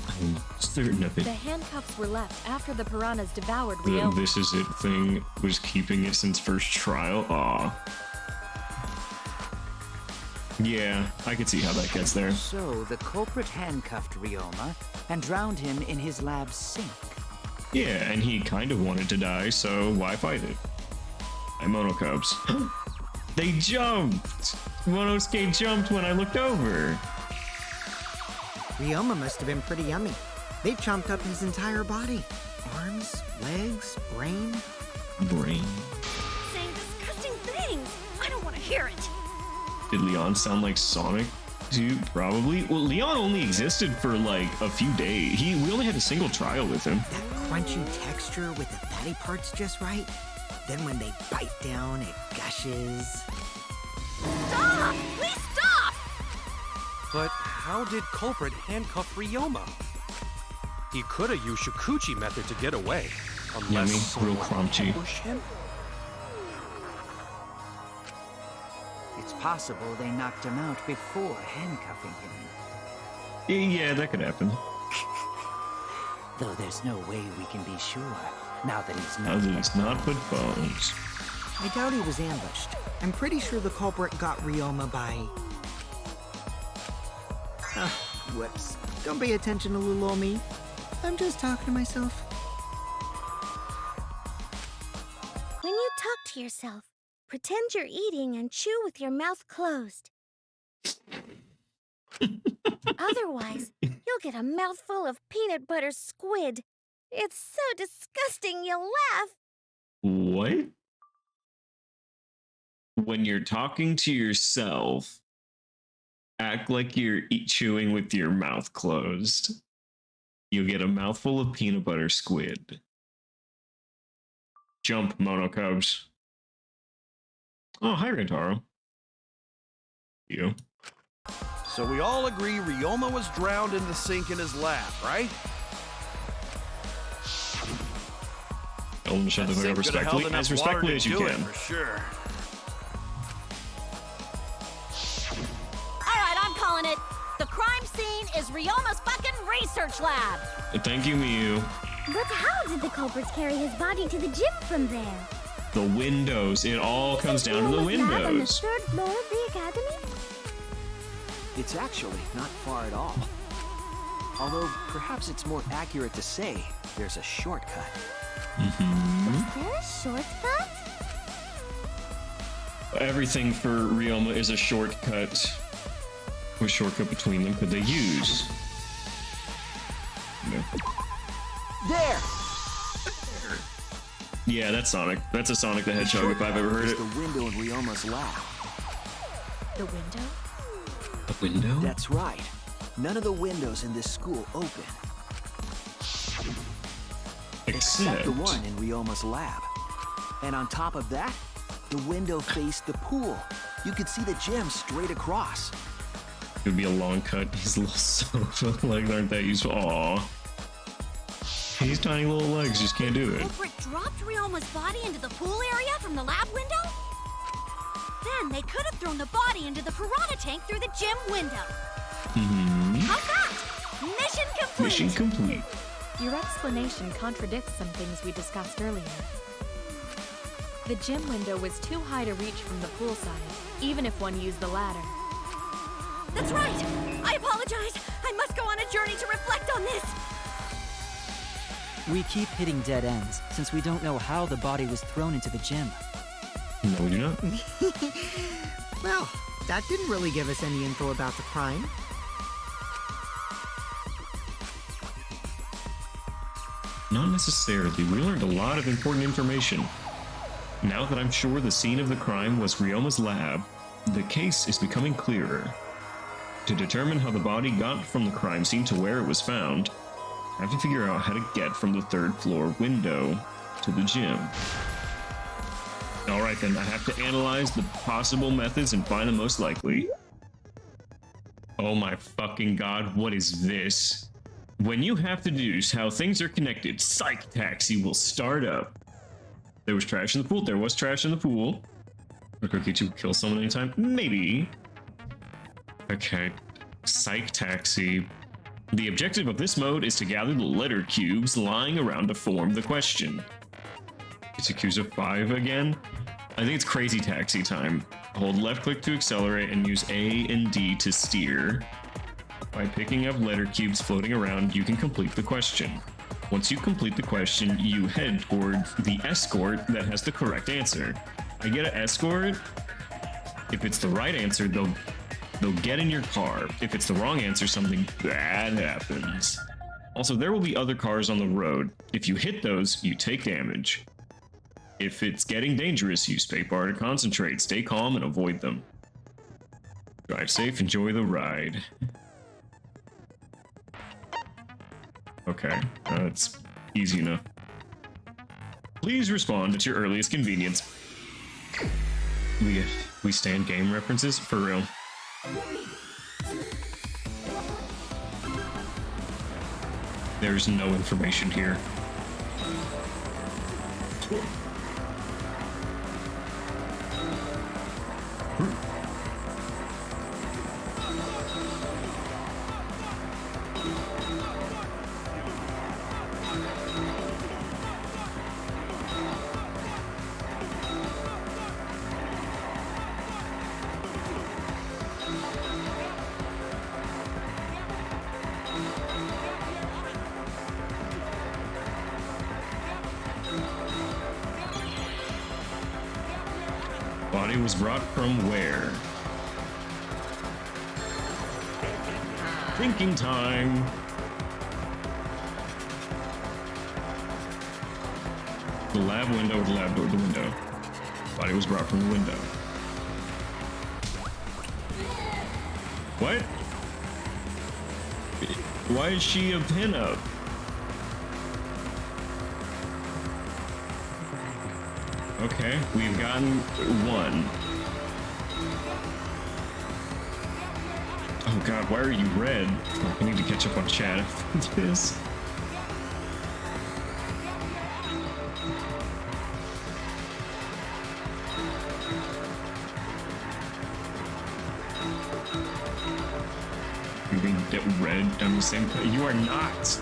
I'm certain of The it. handcuffs were left after the piranhas devoured Ryoma. The "this is it" thing was keeping it since first trial. Aw. Yeah, I could see how that gets there. So the culprit handcuffed Ryoma and drowned him in his lab's sink. Yeah, and he kind of wanted to die, so why fight it? I'm Monocubs. They jumped! Monosuke jumped when I looked over. Ryoma must have been pretty yummy. They chomped up his entire body. Arms, legs, brain. Brain. Saying disgusting things. I don't want to hear it. Did Leon sound like Sonic? Dude, probably. Well, Leon only existed for like a few days. We only had a single trial with him. That crunchy texture with the fatty parts just right. Then when they bite down, it gushes. Stop! Please stop! But how did culprit handcuff Ryoma? He could have used Shikuchi method to get away. Unless Yummy, real someone crunchy. ambushed him? It's possible they knocked him out before handcuffing him. Yeah, that could happen. Though there's no way we can be sure now that he's Now not. that it's not but bones. I doubt he was ambushed. I'm pretty sure the culprit got Ryoma by... whoops. Don't pay attention to little old me. I'm just talking to myself. When you talk to yourself, pretend you're eating and chew with your mouth closed. Otherwise, you'll get a mouthful of peanut butter squid. It's so disgusting you'll laugh. What? When you're talking to yourself, act like you're chewing with your mouth closed. You'll get a mouthful of peanut butter squid. Jump, Monocubs. Oh, hi, Rentaro. You. So we all agree Ryoma was drowned in the sink in his lab, right? Tell him to shut the fuck up respectfully, as respectfully as you can. For sure. Alright, I'm calling it. The crime scene is Ryoma's fucking research lab. Thank you, Miyu. But how did the culprits carry his body to the gym from there? The windows. It all comes down to the Ryoma's lab on the windows. 3rd floor of the academy? It's actually not far at all. Although, perhaps it's more accurate to say there's a shortcut. Is there a shortcut? Everything for Ryoma is a shortcut. What shortcut between them could they use? No. There! Yeah, that's Sonic. That's a Sonic the Hedgehog if I've ever heard it. The window in Ryoma's lab. The window? A window? That's right. None of the windows in this school open. Except the one in Ryoma's lab. And on top of that, the window faced the pool. You could see the gym straight across. It would be a long cut. His little sofa legs aren't that useful. Aww. His tiny little legs just can't do it. Culprit dropped Ryoma's body into the pool area from the lab window? Then they could have thrown the body into the piranha tank through the gym window. How's that? Mission complete! Mission complete. Your explanation contradicts some things we discussed earlier. The gym window was too high to reach from the poolside, even if one used the ladder. That's right! I apologize! I must go on a journey to reflect on this! We keep hitting dead ends, since we don't know how the body was thrown into the gym. No, we do not. Well, that didn't really give us any info about the crime. Not necessarily. We learned a lot of important information. Now that I'm sure the scene of the crime was Ryoma's lab, the case is becoming clearer. To determine how the body got from the crime scene to where it was found, I have to figure out how to get from the 3rd floor window to the gym. Alright then, I have to analyze the possible methods and find the most likely. Oh my fucking god, what is this? When you have to deduce how things are connected, Psych Taxi will start up. There was trash in the pool. There was trash in the pool. Would Cookie 2 kill someone anytime? Maybe. Okay. Psych Taxi. The objective of this mode is to gather the letter cubes lying around to form the question. It's accused of 5 again? I think it's Crazy Taxi time. Hold left click to accelerate and use A and D to steer. By picking up letter cubes floating around, you can complete the question. Once you complete the question, you head toward the escort that has the correct answer. I get an escort. If it's the right answer, they'll get in your car. If it's the wrong answer, something bad happens. Also, there will be other cars on the road. If you hit those, you take damage. If it's getting dangerous, use spacebar to concentrate. Stay calm and avoid them. Drive safe, enjoy the ride. Okay, that's easy enough. Please respond at your earliest convenience. We stand game references? For real. There's no information here. Body was brought from where? Thinking time. The lab window, the lab door, the window. Body was brought from the window. What? Why is she a pinup? Okay, we've gotten 1. Oh god, why are you red? I need to catch up on chat after this. You're gonna get red on the same place. You are not.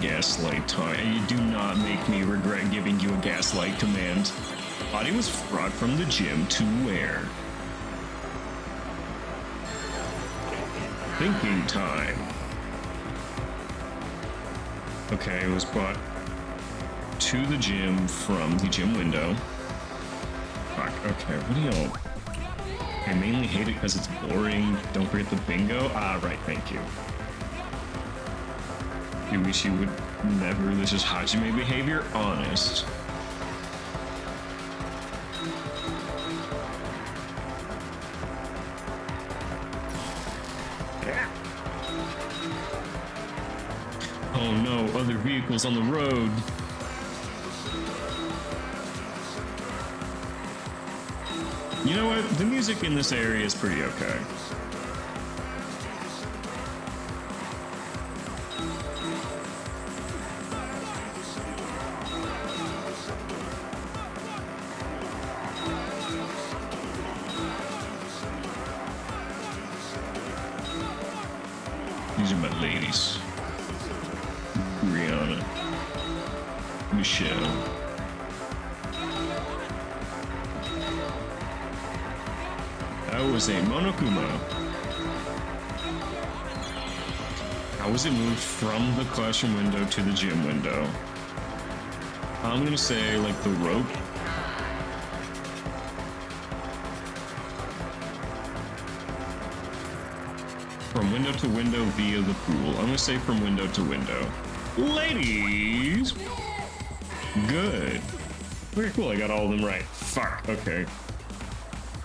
Gaslight time. You do not make me regret giving you a gaslight command. The body was brought from the gym to where? Thinking time. Okay, it was brought to the gym from the gym window. Fuck, okay, what do y'all... I mainly hate it because it's boring. Don't forget the bingo. Ah, right, thank you. You wish you would never. This is Hajime behavior. Honest. Yeah. Oh no, other vehicles on the road. You know what? The music in this area is pretty okay. These are my ladies. Brianna. Michelle. That was a Monokuma. How was it moved from the classroom window to the gym window? I'm gonna say like the rope. From window to window via the pool. I'm gonna say from window to window. Ladies! Good. Very cool, I got all of them right. Fuck, okay.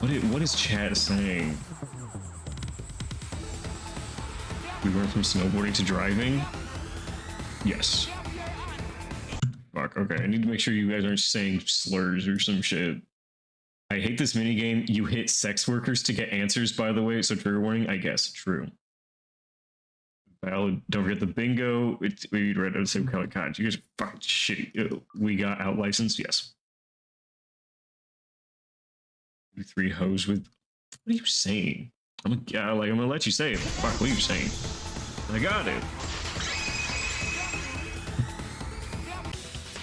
What is chat saying? We went from snowboarding to driving? Yes. Fuck, okay. I need to make sure you guys aren't saying slurs or some shit. I hate this minigame. You hit sex workers to get answers, by the way, so trigger warning, I guess. True. Valid. Don't forget the bingo. We read out the same color cards. You guys are fucking shitty. We got out licensed? Yes. 3 hoes with... What are you saying? I'm gonna let you say it. Fuck, what are you saying? I got it.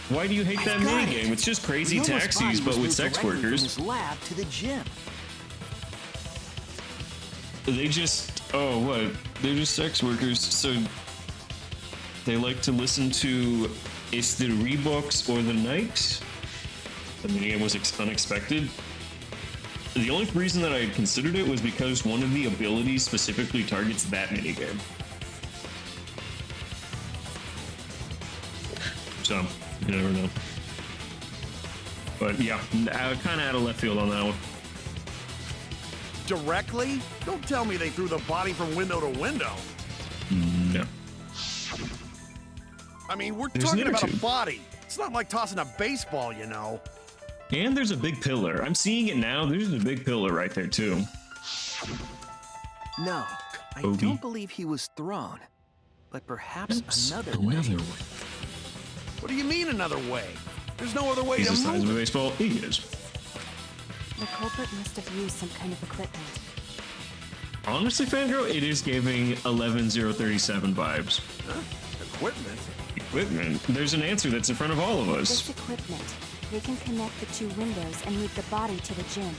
Why do you hate that minigame? It's just crazy taxis, but with sex workers. From his lab to the gym. They just... Oh, what? They're just sex workers, so... They like to listen to... It's the Reeboks or the Nikes? The minigame was unexpected. The only reason that I had considered it was because one of the abilities specifically targets that minigame. So, you never know. But yeah, I kind of out of left field on that one. Directly? Don't tell me they threw the body from window to window. No. I mean, we're talking about a body. It's not like tossing a baseball, you know. And there's a big pillar. I'm seeing it now. There's a big pillar right there, too. No, I don't believe he was thrown. But perhaps another way. What do you mean another way? There's no other way He's to the size of a move. baseball. He is. The culprit must have used some kind of equipment. Honestly, Fangirl, it is giving 11037 vibes. Huh? Equipment? Equipment? There's an answer that's in front of all of us. This equipment, they can connect the 2 windows and move the body to the gym.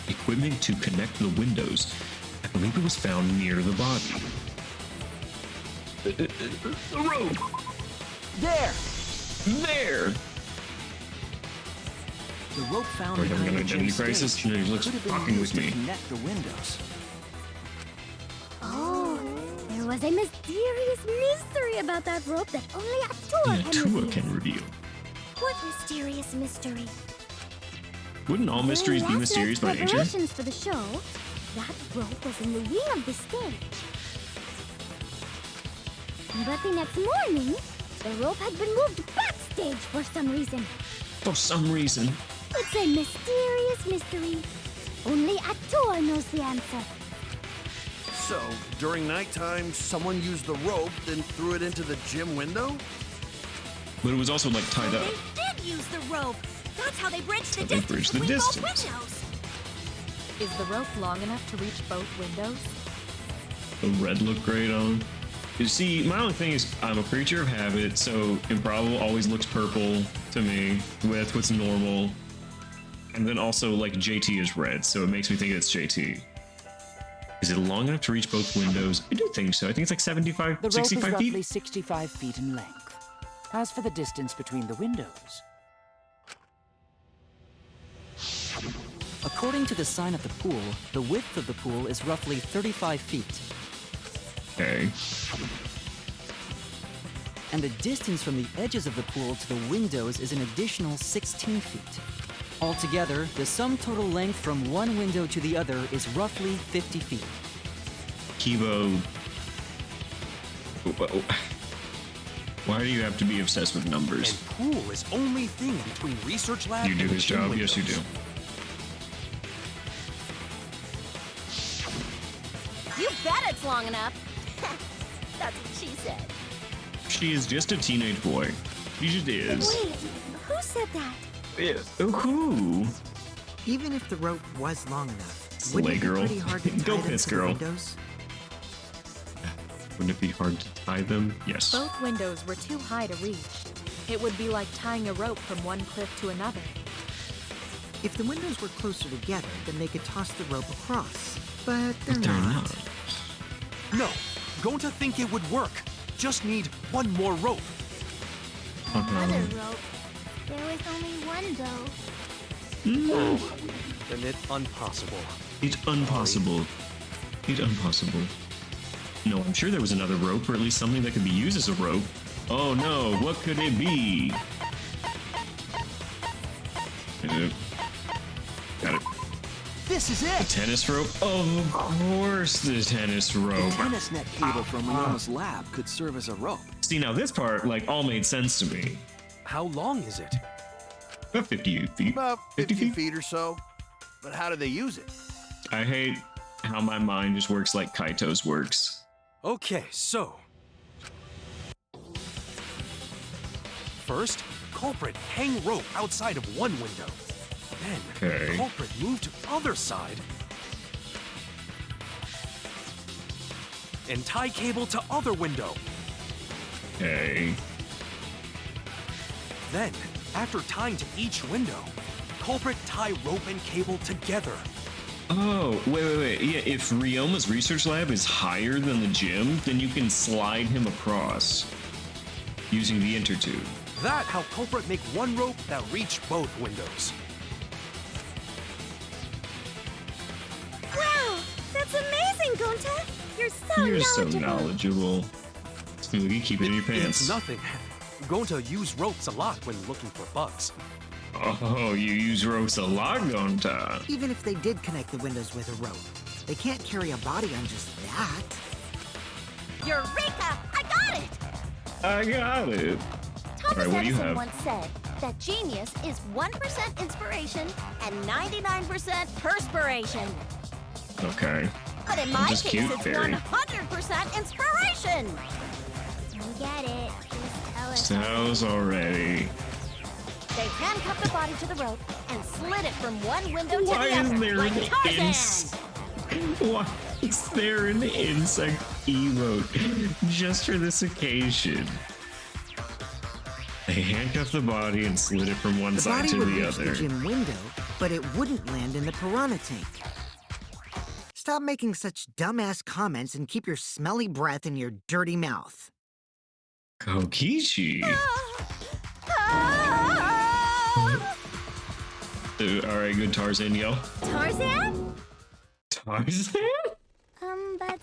Equipment to connect the windows. I believe it was found near the body. The rope! There! There! The rope found We're having behind an the identity gym crisis. stage He looks could have been fucking used with to me. connect the windows. Oh, there was a mysterious mystery about that rope that only Atua can reveal. What mysterious mystery? Wouldn't all mysteries be mysterious by nature? Preparations for the show, that rope was in the wing of the stage. But the next morning, the rope had been moved backstage for some reason. For some reason. It's a mysterious mystery. Only Atua knows the answer. So, during nighttime, someone used the rope, then threw it into the gym window? But it was also like tied So up. they did use the rope. That's how they bridged the That's how they distance bridged the between both distance. windows. Is the rope long enough to reach both windows? The red looked great on. You see, my only thing is I'm a creature of habit, so improbable always looks purple to me with what's normal. And then also like JT is red, so it makes me think it's JT. Is it long enough to reach both windows? I do think so. I think it's like 75, The rope 65 is roughly feet. 65 feet in length. As for the distance between the windows, According to the sign at the pool, the width of the pool is roughly 35 feet. Okay. And the distance from the edges of the pool to the windows is an additional 16 feet. Altogether, the sum total length from one window to the other is roughly 50 feet. Kibo. Why do you have to be obsessed with numbers? And pool is only thing between research lab You do and his gym job? Yes, you do. windows. You bet it's long enough. That's what she said. She is just a teenage boy. She just is. Wait, who said that? Who? Even if the rope was long enough, Slay wouldn't it be girl. pretty hard to tie Go them piss, to the girl. windows? Wouldn't it be hard to tie them? Yes. Both windows were too high to reach. It would be like tying a rope from one cliff to another. If the windows were closer together, then they could toss the rope across. But they're, But they're not. not. No, going to think it would work. Just need one more rope. Another rope. There was only one though. Oh, then it's impossible. It's impossible. It's impossible. No, I'm sure there was another rope, or at least something that could be used as a rope. Oh no, what could it be? Got it. This is The it! tennis rope? Of course, the tennis The rope. tennis net cable from Rioma's lab could serve as a rope. See, now this part, like, all made sense to me. How long is it? About 58 feet. About 50 50 feet? feet or so. But how do they use it? I hate how my mind just works like Kaito's works. Okay, so. First, culprit hang rope outside of one window. Then, Okay. culprit move to other side. And tie cable to other window. Okay. Then, after tying to each window, culprit tie rope and cable together. Oh, wait. Yeah, if Ryoma's research lab is higher than the gym, then you can slide him across using the intertube. That how culprit make one rope that reach both windows. Wow, that's amazing, Gonta. You're so You're so knowledgeable. knowledgeable. Smoothie, keep it in your pants. It's nothing. Going to use ropes a lot when looking for bugs. Oh, you use ropes a lot, Gonta. Even if they did connect the windows with a rope, they can't carry a body on just that. Eureka! I got it! I got it. Thomas Alright, what do you Edison have? once said that genius is 1% inspiration and 99% perspiration. Okay. But in my Just case, cute, it's Barry. 100% inspiration. We get it. Just tell us. Sounds already. They handcuffed the body to the rope and slid it from one window to Why the is other, there like an Tarzan. Why is there an insect emote just for this occasion? They handcuffed the body and slid it from one The side body to would the reach other. the gym window, but it wouldn't land in the piranha tank. Stop making such dumbass comments and keep your smelly breath in your dirty mouth. Kokichi. Alright, good Tarzan yell. Tarzan? Tarzan? But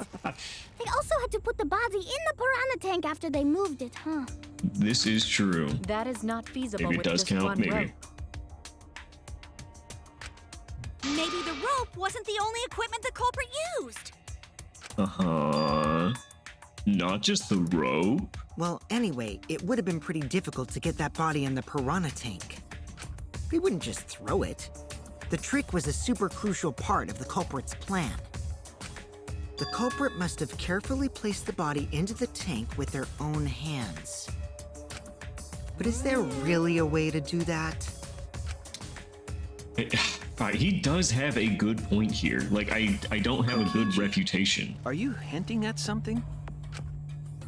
they also had to put the body in the piranha tank after they moved it, huh? This is true. That is not feasible Maybe it with does just count, one maybe. rope. Maybe the rope wasn't the only equipment the culprit used. Uh-huh. Not just the rope? Well, anyway, it would have been pretty difficult to get that body in the piranha tank. They wouldn't just throw it. The trick was a super crucial part of the culprit's plan. The culprit must have carefully placed the body into the tank with their own hands. But is there really a way to do that? He does have a good point here. Like, I don't have a good reputation. Are you hinting at something?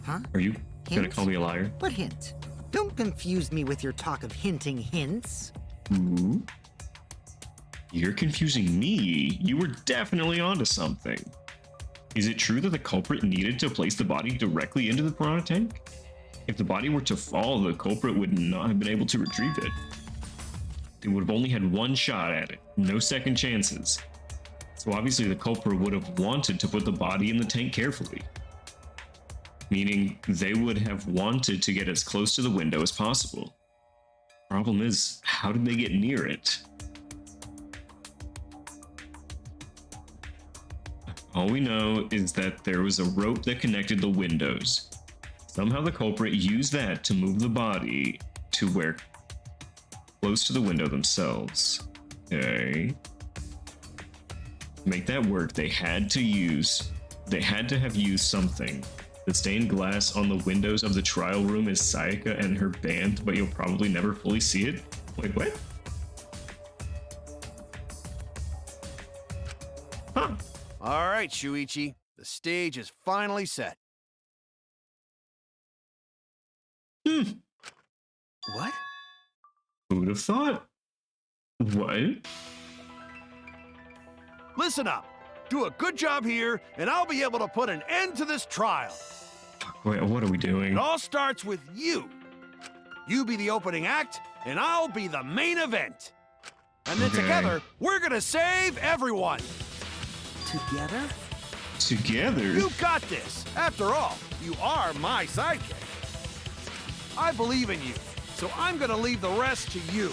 Huh? Are you gonna call me a liar? What hint? Don't confuse me with your talk of hinting hints. Ooh. You're confusing me. You were definitely onto something. Is it true that the culprit needed to place the body directly into the piranha tank? If the body were to fall, the culprit would not have been able to retrieve it. They would have only had one shot at it, no second chances. So obviously the culprit would have wanted to put the body in the tank carefully. Meaning they would have wanted to get as close to the window as possible. Problem is, how did they get near it? All we know is that there was a rope that connected the windows. Somehow the culprit used that to move the body to where close to the window themselves. Okay. To make that work, they had to have used something. The stained glass on the windows of the trial room is Sayaka and her band, but you'll probably never fully see it. Wait, what? Huh. All right, Shuichi. The stage is finally set. What? Who would have thought? What? Listen up. Do a good job here, and I'll be able to put an end to this trial. Wait, what are we doing? It all starts with you. You be the opening act, and I'll be the main event. And then together, we're gonna save everyone. Together? Together? You got this. After all, you are my sidekick. I believe in you, so I'm gonna leave the rest to you.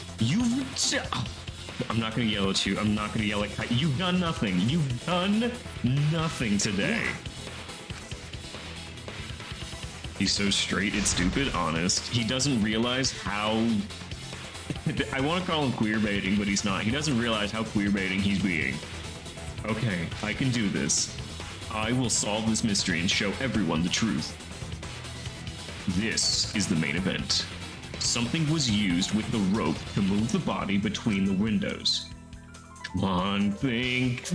I'm not gonna yell at you. I'm not gonna yell at you. You've done nothing. You've done nothing today. He's so straight, it's stupid, honest. He doesn't realize how... I want to call him queer baiting, but he's not. He doesn't realize how queer baiting he's being. Okay, I can do this. I will solve this mystery and show everyone the truth. This is the main event. Something was used with the rope to move the body between the windows. Come on, think.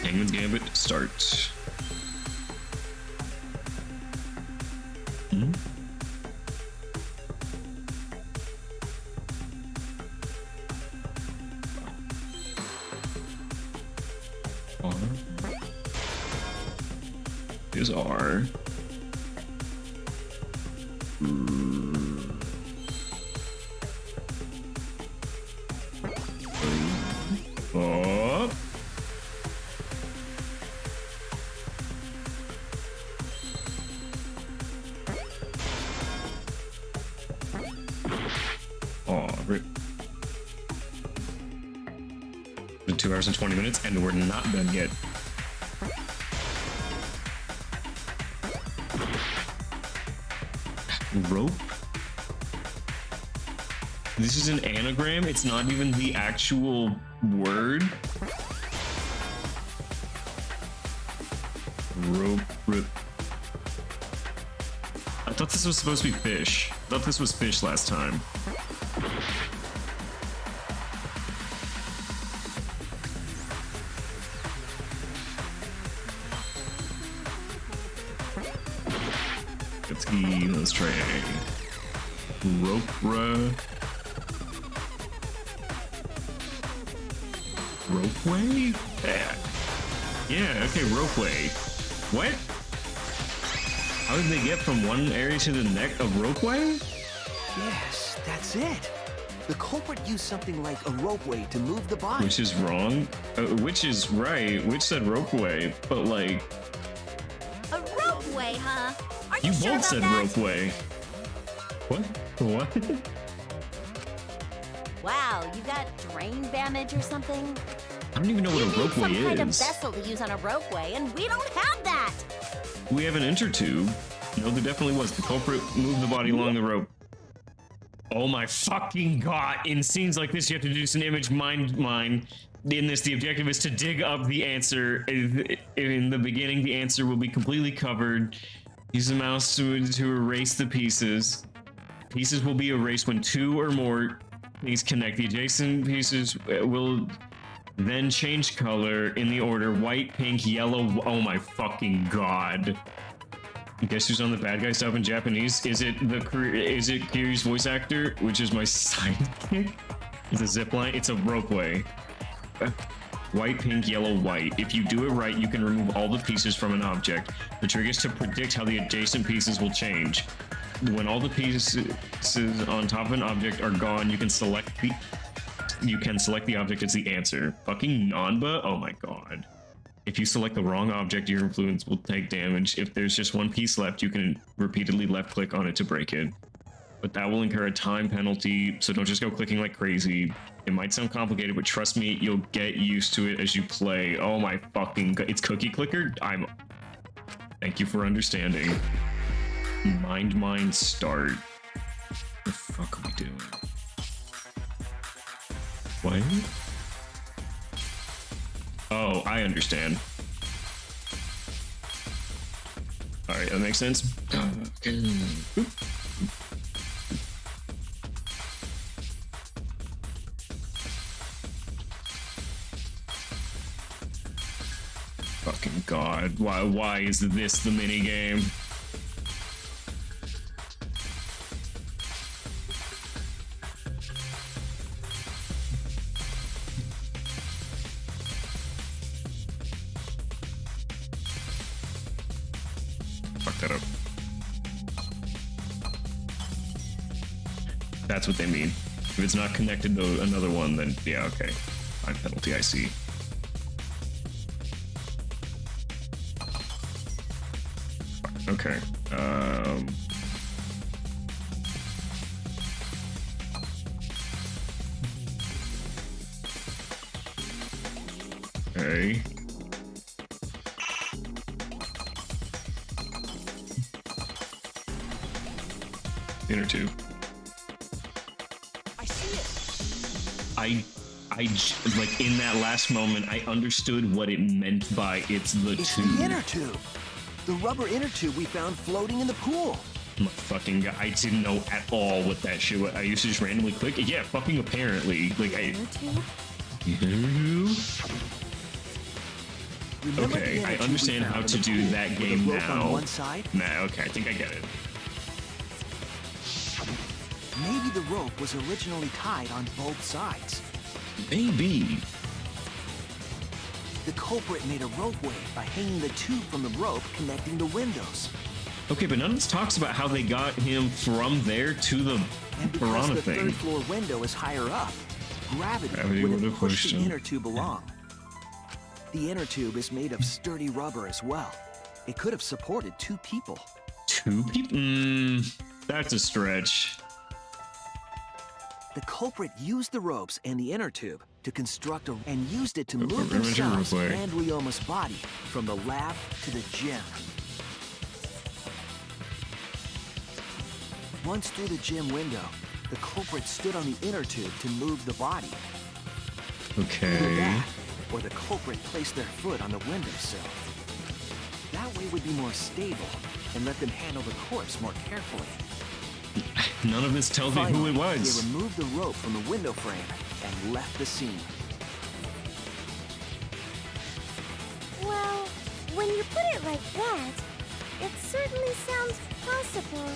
Hangman's Gambit, start. Is R. Up. Oh, rip. 2 hours and 20 minutes, and we're not done yet. Rope? This is an anagram? It's not even the actual word? Rope. I thought this was supposed to be fish. I thought this was fish last time. Let's try ropeway. Yeah, okay, ropeway. What? How did they get from one area to the neck of ropeway? Yes, that's it. The culprit used something like a ropeway to move the body. Which is wrong. Which is right. Which said ropeway, but like... A ropeway, huh? Are you You sure both about said that? ropeway. What? Wow, you got drain damage or something? I don't even know what a You need some ropeway kind of is. vessel to use on a ropeway, and we don't have that! We have an intertube. No, there definitely was. The culprit moved the body along the rope. Oh my fucking god. In scenes like this, you have to do some image mine. In this, the objective is to dig up the answer. In the beginning, the answer will be completely covered. Use the mouse to erase the pieces. Pieces will be erased when 2 or more things connect. The adjacent pieces will then change color in the order white, pink, yellow. Oh my fucking god. Guess who's on the bad guy stuff in Japanese? Is it Kiri's voice actor, which is my sidekick? It's a zipline. It's a ropeway. White, pink, yellow, white. If you do it right, you can remove all the pieces from an object. The trick is to predict how the adjacent pieces will change. When all the pieces on top of an object are gone, you can select the object as the answer. Fucking Nanba? Oh my god. If you select the wrong object, your influence will take damage. If there's just one piece left, you can repeatedly left click on it to break it. But that will incur a time penalty, so don't just go clicking like crazy. It might sound complicated, but trust me, you'll get used to it as you play. Oh my fucking god. It's cookie clicker? Thank you for understanding. Mind start. What the fuck are we doing? What? Oh, I understand. Alright, that makes sense. Fucking god. Why is this the mini game? Fuck that up. That's what they mean. If it's not connected to another one, then yeah, okay. Fine penalty, I see. Okay. Okay. Inner tube. I see it. Like in that last moment, I understood what it meant by it's the tube. The inner tube. The rubber inner tube we found floating in the pool. My fucking god, I didn't know at all what that shit was. I used to just randomly click. Yeah, fucking apparently. Like Okay, I understand how to do that game now. On one side? Nah, okay, I think I get it. Maybe the rope was originally tied on both sides. Maybe. The culprit made a ropeway by hanging the tube from the rope connecting the windows. Okay, but none of this talks about how they got him from there to the piranha the thing. third floor window is higher up, gravity would have pushed the inner tube along. The inner tube is made of sturdy rubber as well. It could have supported 2 people. 2 people? That's a stretch. The culprit used the ropes and the inner tube to construct and used it to move themselves and Ryoma's body from the lab to the gym. Once through the gym window, the culprit stood on the inner tube to move the body. Okay. Either that, or the culprit placed their foot on the windowsill. That way would be more stable and let them handle the corpse more carefully. None of this tells me who it was. They removed the rope from the window frame and left the scene. Well, when you put it like that, it certainly sounds possible.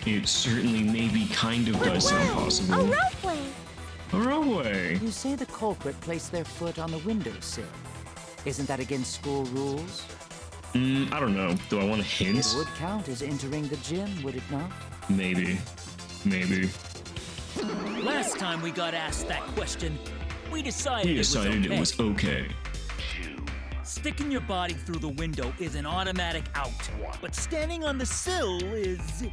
It certainly maybe kind of does sound possible. A ropeway! A ropeway! You say the culprit placed their foot on the windowsill. Isn't that against school rules? I don't know. Do I want to hint? It would count as entering the gym, would it not? Maybe. Maybe. Last time we got asked that question, we decided it was okay. Sticking your body through the window is an automatic out, but standing on the sill is...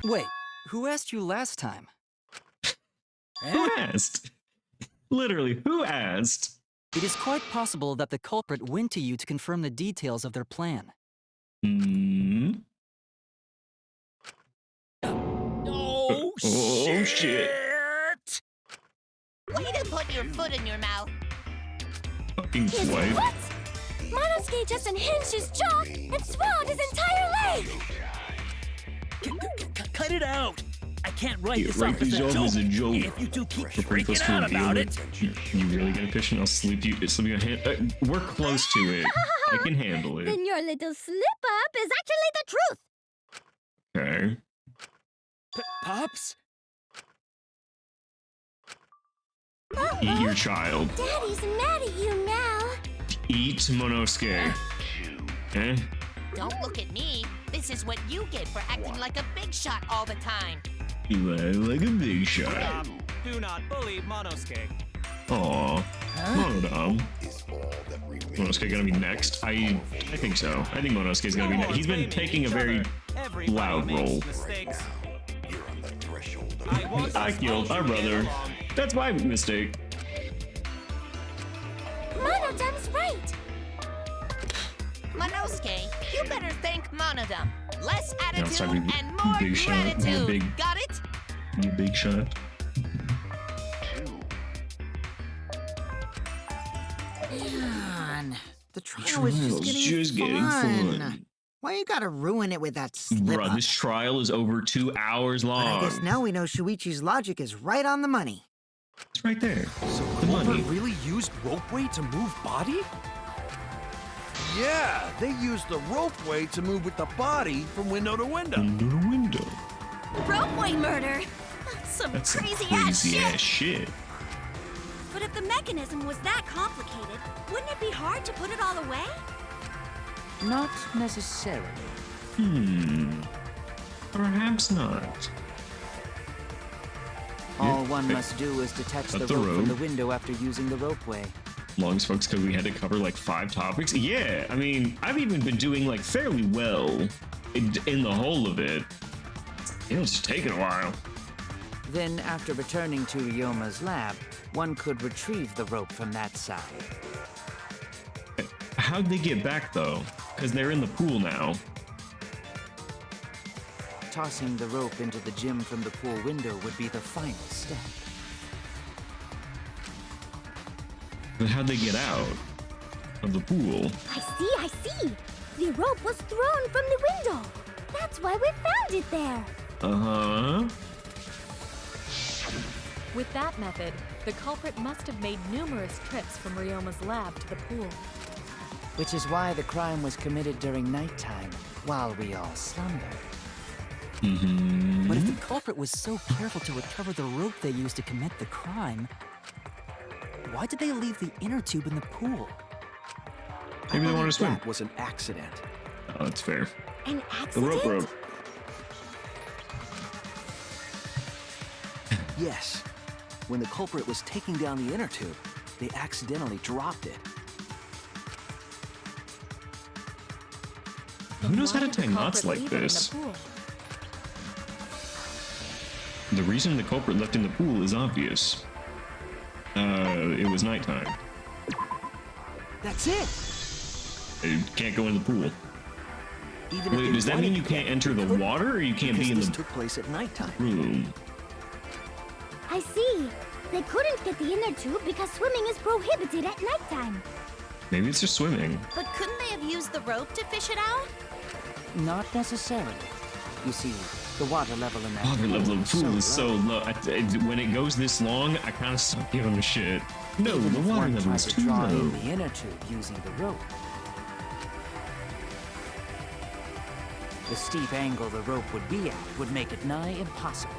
Wait, who asked you last time? Who asked? Literally, who asked? It is quite possible that the culprit went to you to confirm the details of their plan. Hmm. Oh, shit. Way to put your foot in your mouth. Fucking His wife. what? Monosuke just unhinged his jaw and swallowed his entire leg! Cut it out! I can't write Yeah, this write off as this a off joke. as a joke. If you two keep We're pretty close freaking to out reveal about it. it. You really gonna piss and I'll sleep you. Sleep your hand. We're close to it. I can handle it. Then your little slip-up is actually the truth! Okay. Pops? Eat your child. Daddy's mad at you now. Eat Monosuke. Eh? Don't look at me. This is what you get for acting like a big shot all the time. You act like a big shot. Do not bully Monosuke. Aw. Monodam. Monosuke gonna be next? I think so. I think Monosuke's gonna be next. He's been taking a very loud role. I killed our brother. That's my mistake. Monodam's right. Monosuke, you better thank Monodam. Less Now it's attitude time to and more big shot. gratitude. Big, Got it? you big shot. Man, the trial was just getting fun. Why you gotta ruin it with that slip Bruh, this trial is over 2 hours But long. I guess now we know Shuichi's logic is right on the money. It's right there. So The Culprit money. really used ropeway to move body? Yeah, they used the ropeway to move with the body from window to window. Window to window. Ropeway murder! Some That's some crazy crazy ass ass shit. But if the mechanism was that complicated, wouldn't it be hard to put it all away? Not necessarily. Perhaps not. All one must do is detach Cut the the rope from rope. the window after using the ropeway. Long as folks, because we had to cover like 5 topics. Yeah, I mean, I've even been doing like fairly well in the whole of it. It was just taking a while. Then, after returning to Ryoma's lab, one could retrieve the rope from that side. How'd they get back though? Because they're in the pool now. Tossing the rope into the gym from the pool window would be the final step. But how'd they get out of the pool? I see. The rope was thrown from the window. That's why we found it there. Uh-huh. With that method, the culprit must have made numerous trips from Ryoma's lab to the pool. Which is why the crime was committed during nighttime, while we all slumbered. Mm-hmm. But if the culprit was so careful to recover the rope they used to commit the crime, why did they leave the inner tube in the pool? Maybe they wanted to swim. That was an accident. Oh, that's fair. An The accident? rope. Yes. When the culprit was taking down the inner tube, they accidentally dropped it. Who knows how to Why did the tie knots culprit like leave it in this? the pool? The reason the culprit left in the pool is obvious. It was nighttime. That's it. You can't go in the pool. Even Wait, if does they that mean wanted you to, can't enter they the couldn't, water, or you can't because be in this the took place at nighttime. room? I see. They couldn't get the inner tube because swimming is prohibited at nighttime. Maybe it's just swimming. But couldn't they have used the rope to fish it out? Not necessarily. You see, the water level in that Water level of the pool is so low. low. When it goes this long, I kind of stop giving a shit. No, Even the if water one level tried is to too draw low. in the inner tube using the rope. The steep angle the rope would be at would make it nigh impossible.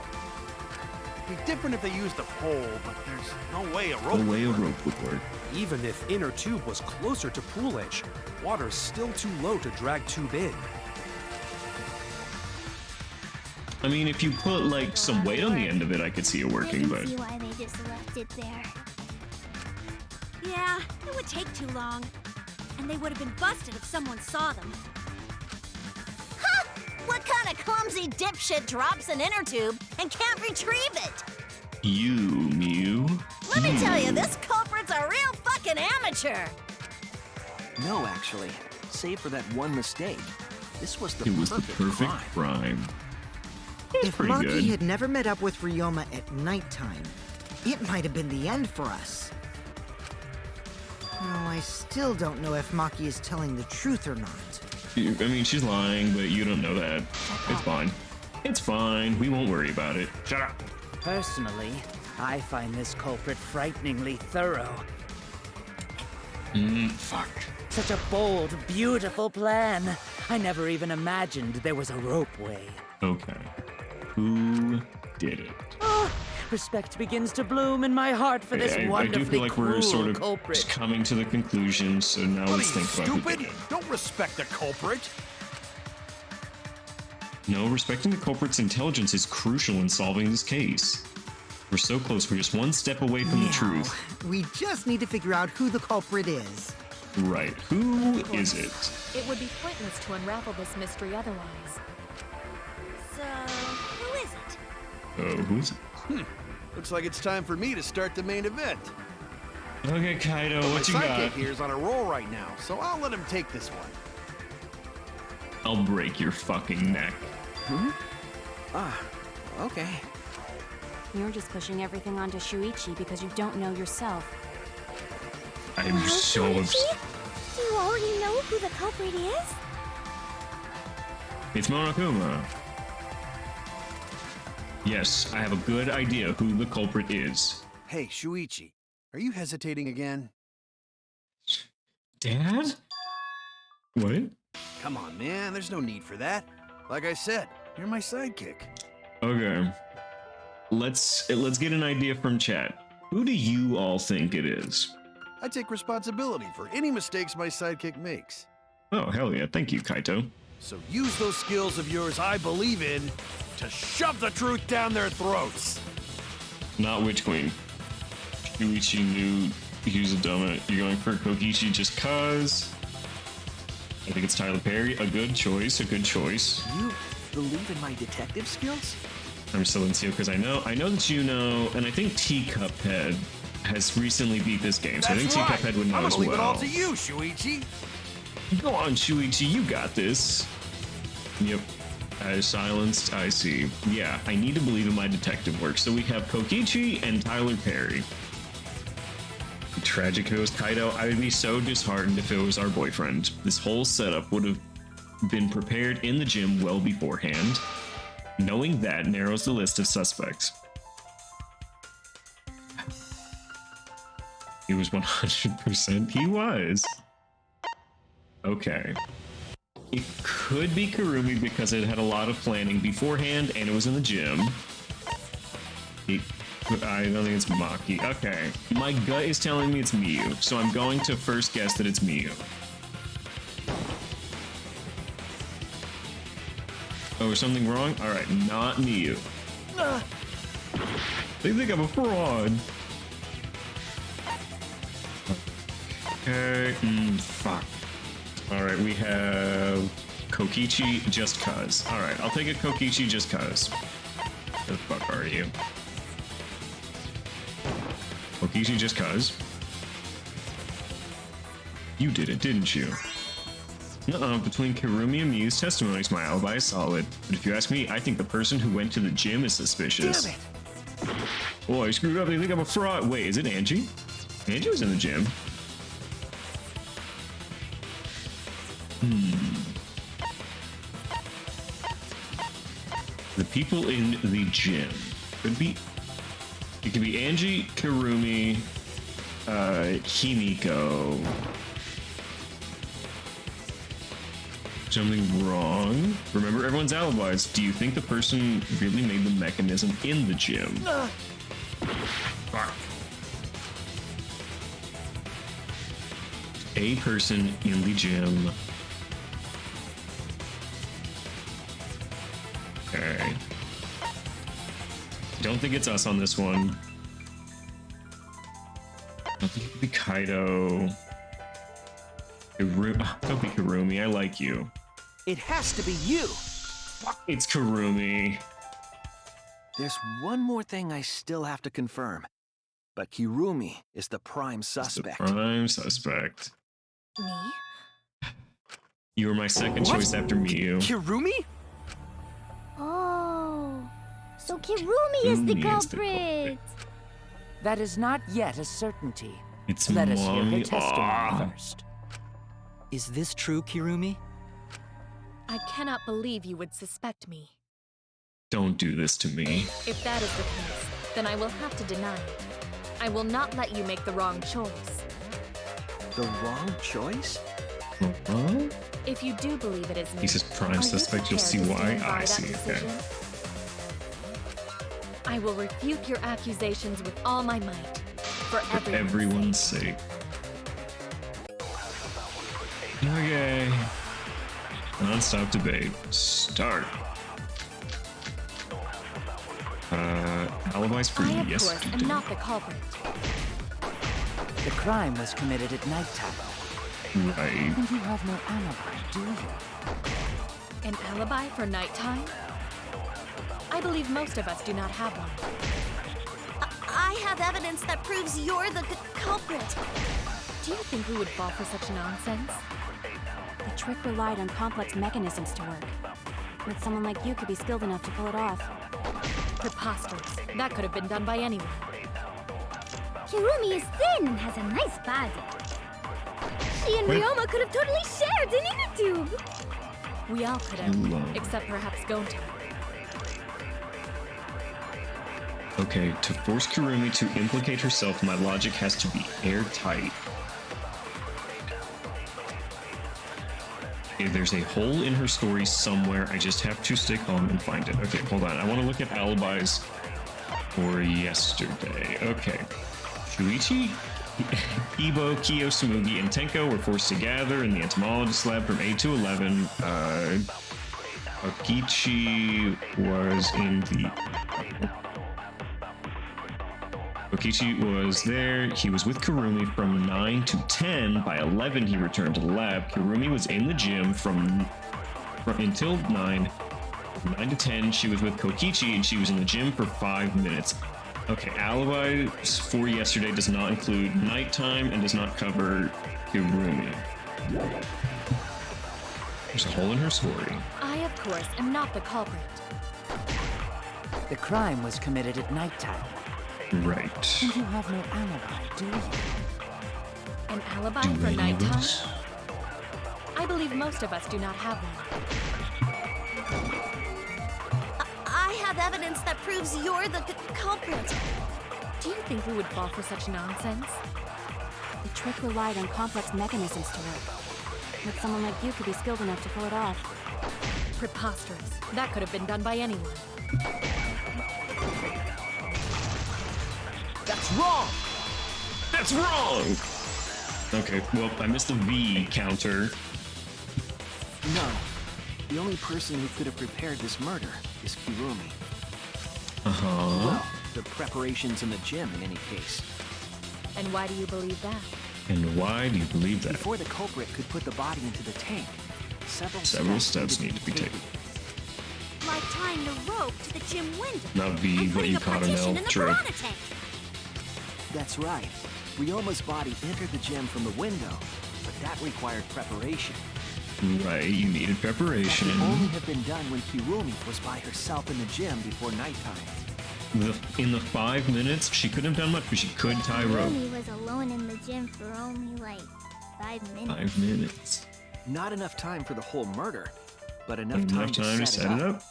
It'd be different if they used a pole, but there's no way a rope No way a would work. rope would work. Even if inner tube was closer to pool edge, water's still too low to drag tube in. I mean, if you put like some weight on the end of it, I could see it I working, can but see why they just left it there. Yeah, it would take too long. And they would have been busted if someone saw them. Ha! What kind of clumsy dipshit drops an inner tube and can't retrieve it? you. me tell you, this culprit's a real fucking amateur. No, actually. Save for that one mistake. This was the perfect crime. If pretty Maki good. had never met up with Ryoma at nighttime, it might have been the end for us. No, I still don't know if Maki is telling the truth or not. I mean, she's lying, but you don't know that. It's fine. It's fine. We won't worry about it. Shut up. Personally, I find this culprit frighteningly thorough. Fuck. Such a bold, beautiful plan. I never even imagined there was a ropeway. Okay. Who did it? Oh, respect begins to bloom in my heart for this I do wonderfully feel like we're sort of culprit. just coming to the conclusion, so now What let's are you, think about who stupid? did it. Don't respect the culprit. No, respecting the culprit's intelligence is crucial in solving this case. We're so close, we're just one step away from the truth. We just need to figure out who the culprit is. Right, who is it? It would be pointless to unravel this mystery otherwise. So, who is it? Oh, who's it? Looks like it's time for me to start the main event. Okay, Kaido, But what you my got? sidekick here is on a roll right now, so I'll let him take this one. I'll break your fucking neck. Okay. You're just pushing everything onto Shuichi because you don't know yourself. I'm so upset. Do you already know who the culprit is? It's Monokuma. Yes, I have a good idea who the culprit is. Hey, Shuichi, are you hesitating again? Dad? What? Come on, man, there's no need for that. Like I said, you're my sidekick. Okay. Let's get an idea from chat. Who do you all think it is? I take responsibility for any mistakes my sidekick makes. Oh, hell yeah. Thank you, Kaito. So use those skills of yours I believe in to shove the truth down their throats. Not Witch Queen. Shuichi knew he was a dumbass. You're going for Kokichi just cause. I think it's Tyler Perry. A good choice, a good choice. You believe in my detective skills? I'm Silencio because I know that you know, and I think Teacuphead has recently beat this game, so I think That's right. Teacuphead would know I'm as gonna leave it all well. to you, Shuichi. Go on, Shuichi, you got this. Yep. Silenced, I see. Yeah, I need to believe in my detective work. So we have Kokichi and Tyler Perry. Tragic if it was Kaido. I would be so disheartened if it was our boyfriend. This whole setup would have been prepared in the gym well beforehand. Knowing that narrows the list of suspects. He was 100%. He was. Okay. It could be Kurumi because it had a lot of planning beforehand and it was in the gym. I don't think it's Maki. Okay. My gut is telling me it's Miyu, so I'm going to first guess that it's Miyu. Oh, is something wrong? Alright, not Miyu. They think I'm a fraud. Okay, fuck. Alright, we have Kokichi just cuz. Alright, I'll take a Kokichi just cuz. Where the fuck are you? Kokichi just cuz. You did it, didn't you? Between Kurumi and Miyu's testimonies, my alibi is solid. But if you ask me, I think the person who went to the gym is suspicious. Damn it! Oh, I screwed up. They think I'm a fraud. Wait, is it Angie? Angie was in the gym. The people in the gym could be. It could be Angie, Kurumi, Himiko. Something wrong? Remember everyone's alibis. Do you think the person really made the mechanism in the gym? Fuck. A person in the gym. Okay. Don't think it's us on this one. I don't think it could be Kaido. Don't be Kurumi, I like you. It has to be you! Fuck, it's Kurumi. There's one more thing I still have to confirm. but Kirumi is the prime suspect. Prime suspect. Me? You were my second choice after Miyu. Kirumi? Oh, so Kirumi is the culprit. That is not yet a certainty. It's Let us hear Mommy. her testimony first. Is this true, Kirumi? I cannot believe you would suspect me. Don't do this to me. If that is the case, then I will have to deny it. I will not let you make the wrong choice. The wrong choice? Uh-huh. If you do believe it is me, He says prime suspect, you'll see why. I see, okay. I will refute your accusations with all my might. For everyone's sake. Okay. Non-stop debate. Start. Alibis for I, of yesterday. course, am not the culprit. The crime was committed at nighttime. Right. And you have no alibi, do you? An alibi for nighttime? I believe most of us do not have one. I have evidence that proves you're the culprit. Do you think we would fall for such nonsense? The trick relied on complex mechanisms to work. But someone like you could be skilled enough to pull it off. Preposterous. That could have been done by anyone. Kirumi is thin and has a nice body. She and Ryoma could have totally shared an inner tube. We all could have, except perhaps Gonta. Okay, to force Kirumi to implicate herself, my logic has to be airtight. If there's a hole in her story somewhere, I just have to stick home and find it. Okay, hold on. I want to look at alibis for yesterday. Okay. Shuichi, Ibo, Kyo, Sumugi, and Tenko were forced to gather in the entomologist lab from 8 to 11. Okichi was in the... Okichi was there. He was with Kirumi from 9 to 10. By 11, he returned to the lab. Kirumi was in the gym from until 9. From 9 to 10, she was with Kokichi, and she was in the gym for 5 minutes. Okay, alibi for yesterday does not include nighttime and does not cover Kirumi. There's a hole in her story. I, of course, am not the culprit. The crime was committed at nighttime. Right. And you have no alibi, do you? An alibi for nighttime? I believe most of us do not have one. I have evidence that proves you're the culprit. Do you think we would fall for such nonsense? The trick relied on complex mechanisms to work. But someone like you could be skilled enough to pull it off. Preposterous. That could have been done by anyone. That's wrong! That's wrong! Okay, well, I missed the V counter. No. The only person who could have prepared this murder is Kirumi. Uh-huh. Well, the preparations in the gym in any case. And why do you believe that? And why do you believe that? Before the culprit could put the body into the tank, several steps need to be taken. Like tying the rope to the gym window. Not V, but you caught an L. True. That's right. Ryoma's body entered the gym from the window, but that required preparation. Right, you needed preparation. That could only have been done when Kirumi was by herself in the gym before nighttime. In the 5 minutes, she couldn't have done much, but she could tie rope. Kirumi was alone in the gym for only like 5 minutes. 5 minutes. Not enough time for the whole murder, but enough time to set it up.